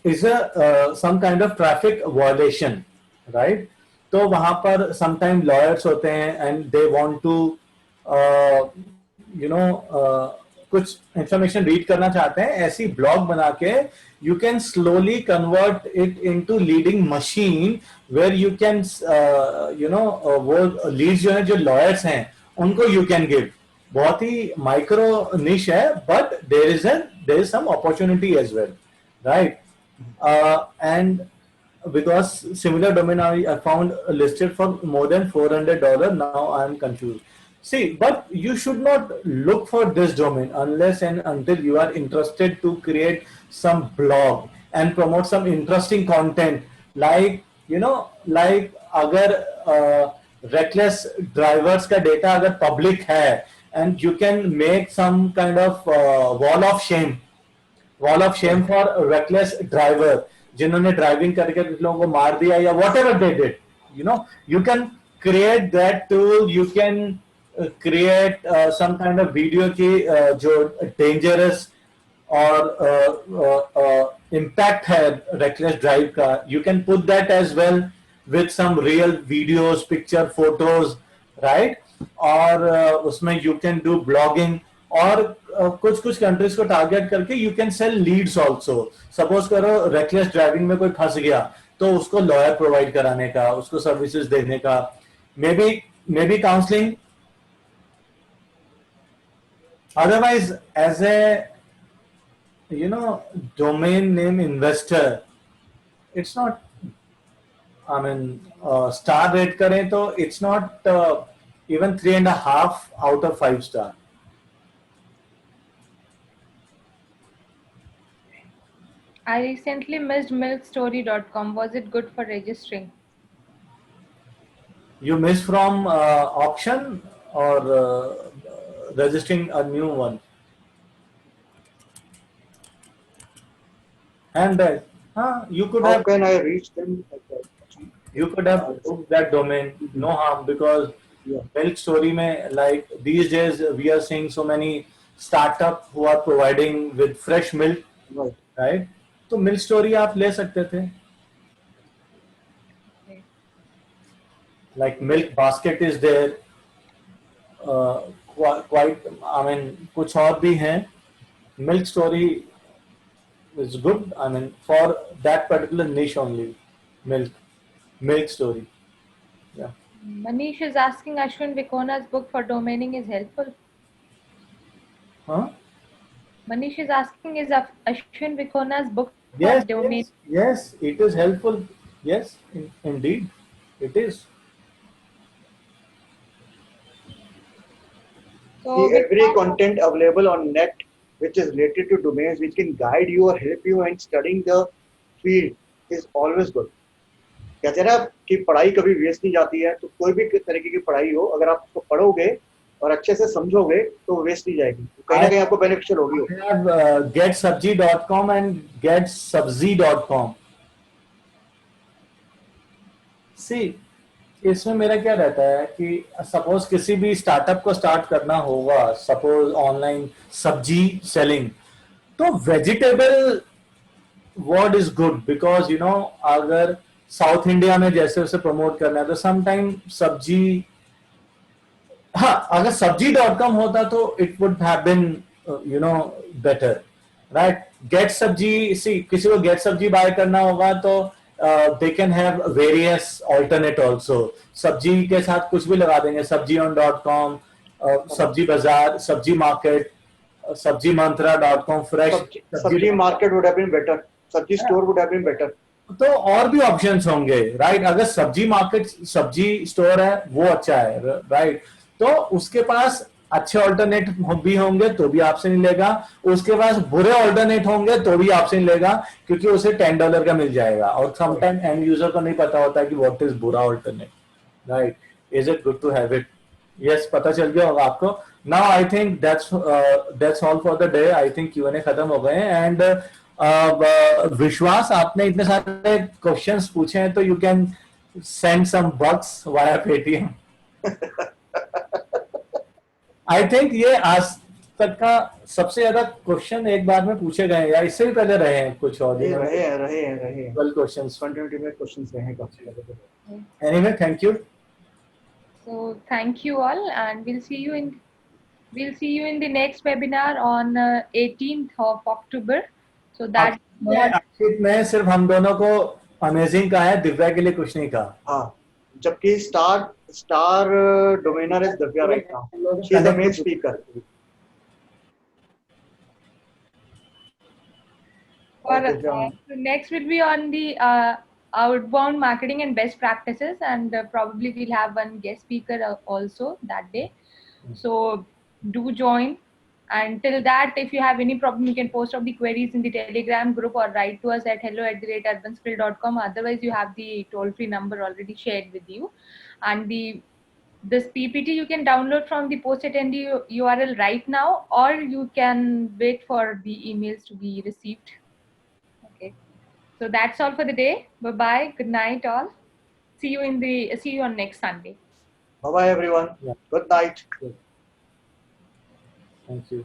is a some kind of traffic violation, right? तो वहाँ पर sometimes lawyers होते हैं and they want to कुछ information read करना चाहते हैं, ऐसी blog बना के you can slowly convert it into leading machine where you can वो leads जो हैं जो lawyers हैं उनको you can give. बहुत ही micro niche है, but there is some opportunity as well, right? And because similar domain I found listed for more than $400, now I am confused. See, but you should not look for this domain unless and until you are interested to create some blog and promote some interesting content. Like, like अगर reckless drivers का data अगर public है, and you can make some kind of wall of shame for reckless driver जिन्होंने driving करके कुछ लोगों को मार दिया या whatever they did, you can create that tool. You can create some kind of video की जो dangerous और impact है reckless drive का, you can put that as well with some real videos, picture, photos, right? और उसमें you can do blogging और कुछ कुछ कंट्रीज को टारगेट करके you can sell leads also. Suppose करो रेकलेस ड्राइविंग में कोई फंस गया तो उसको लॉयर प्रोवाइड कराने का, उसको सर्विसेज देने का, may be counselling. Otherwise as a domain name investor, it's not, I mean star rate करें तो it's not even 3.5 out of 5 star. I recently missed milkstory.com. Was it good for registering? You missed from auction or registering a new one? And you could How have. can I reach them? You could have booked that domain. No harm, because Milk Story mein, like these days we are seeing so many startup who are providing with fresh milk, right? तो milk story आप ले सकते थे. Like milk basket is there, quite, I mean कुछ और भी हैं. Milk story is good, I mean for that particular niche only. Milk story. Yeah. Manish is asking Ashwin Vikona's book for domaining is helpful. Huh? Manish is asking, is Ashwin Vikona's book Yes, for domain? yes, it is helpful. Yes, indeed, it is. So every content available on net which is related to domains which can guide you or help you in studying the field is always good. कहते हैं ना कि पढ़ाई कभी waste नहीं जाती है, तो कोई भी तरीके की पढ़ाई हो, अगर आप उसको पढ़ोगे और अच्छे से समझोगे तो वेस्ट नहीं जाएगी, तो कहीं ना कहीं आपको बेनिफिशियल होगी. I have getsubji.com and getsubzi.com. See, इसमें मेरा क्या रहता है कि सपोज किसी भी स्टार्टअप को स्टार्ट करना होगा, सपोज ऑनलाइन सब्जी सेलिंग, तो vegetable word is good, because अगर साउथ इंडिया में जैसे उसे प्रमोट करना है तो समटाइम सब्जी, हाँ, अगर सब्जी.com होता तो it would have been better, right? Get sabzi, सी किसी को गेट सब्जी बाय करना होगा तो they can have various alternate also. सब्जी के साथ कुछ भी लगा देंगे, sabjion.com, सब्जी बाजार, सब्जी मार्केट, sabjimantra.com, fresh. सब्जी market would have been better. सब्जी store would have been better. तो और भी ऑप्शंस होंगे, राइट? अगर सब्जी मार्केट, सब्जी स्टोर है वो अच्छा है, राइट? तो उसके पास अच्छे ऑल्टरनेट भी होंगे तो भी आपसे नहीं लेगा, उसके पास बुरे ऑल्टरनेट होंगे तो भी आपसे नहीं लेगा, क्योंकि उसे $10 का मिल जाएगा. और समटाइम एंड यूजर को नहीं पता होता कि व्हाट इज बुरा alternate, right? Is it good to have it? Yes, पता चल गया होगा आपको. Now I think that's all for the day. I think Q&A खत्म हो गए. एंड विश्वास, आपने इतने सारे क्वेश्चंस पूछे हैं तो you can send some bucks via Paytm. I think ये आज तक का सबसे ज्यादा क्वेश्चन एक बार में पूछे गए हैं, या इससे भी पहले रहे हैं कुछ और? रहे 12 क्वेश्चंस, 20 क्वेश्चंस रहे काफी ज्यादा. Anyway, thank you. So thank you all, and we'll see you in the next webinar on 18th of October. So that मैं सिर्फ हम दोनों को अमेजिंग का है, दिव्या के लिए कुछ नहीं कहा. हाँ, जबकि star domainer is Divya right now. She is the main speaker. So next will be on the outbound marketing and best practices, and probably we'll have one guest speaker also that day. So do join. And till that, if you have any problem, you can post up the queries in the Telegram group or write to us at hello@urbanskill.com. Otherwise, you have the toll-free number already shared with you. And this PPT you can download from the post attendee URL right now, or you can wait for the emails to be received. Okay. So that's all for the day. Bye-bye. Good night, all. See you on next Sunday. Bye bye everyone. Yeah. Good night. Thank you.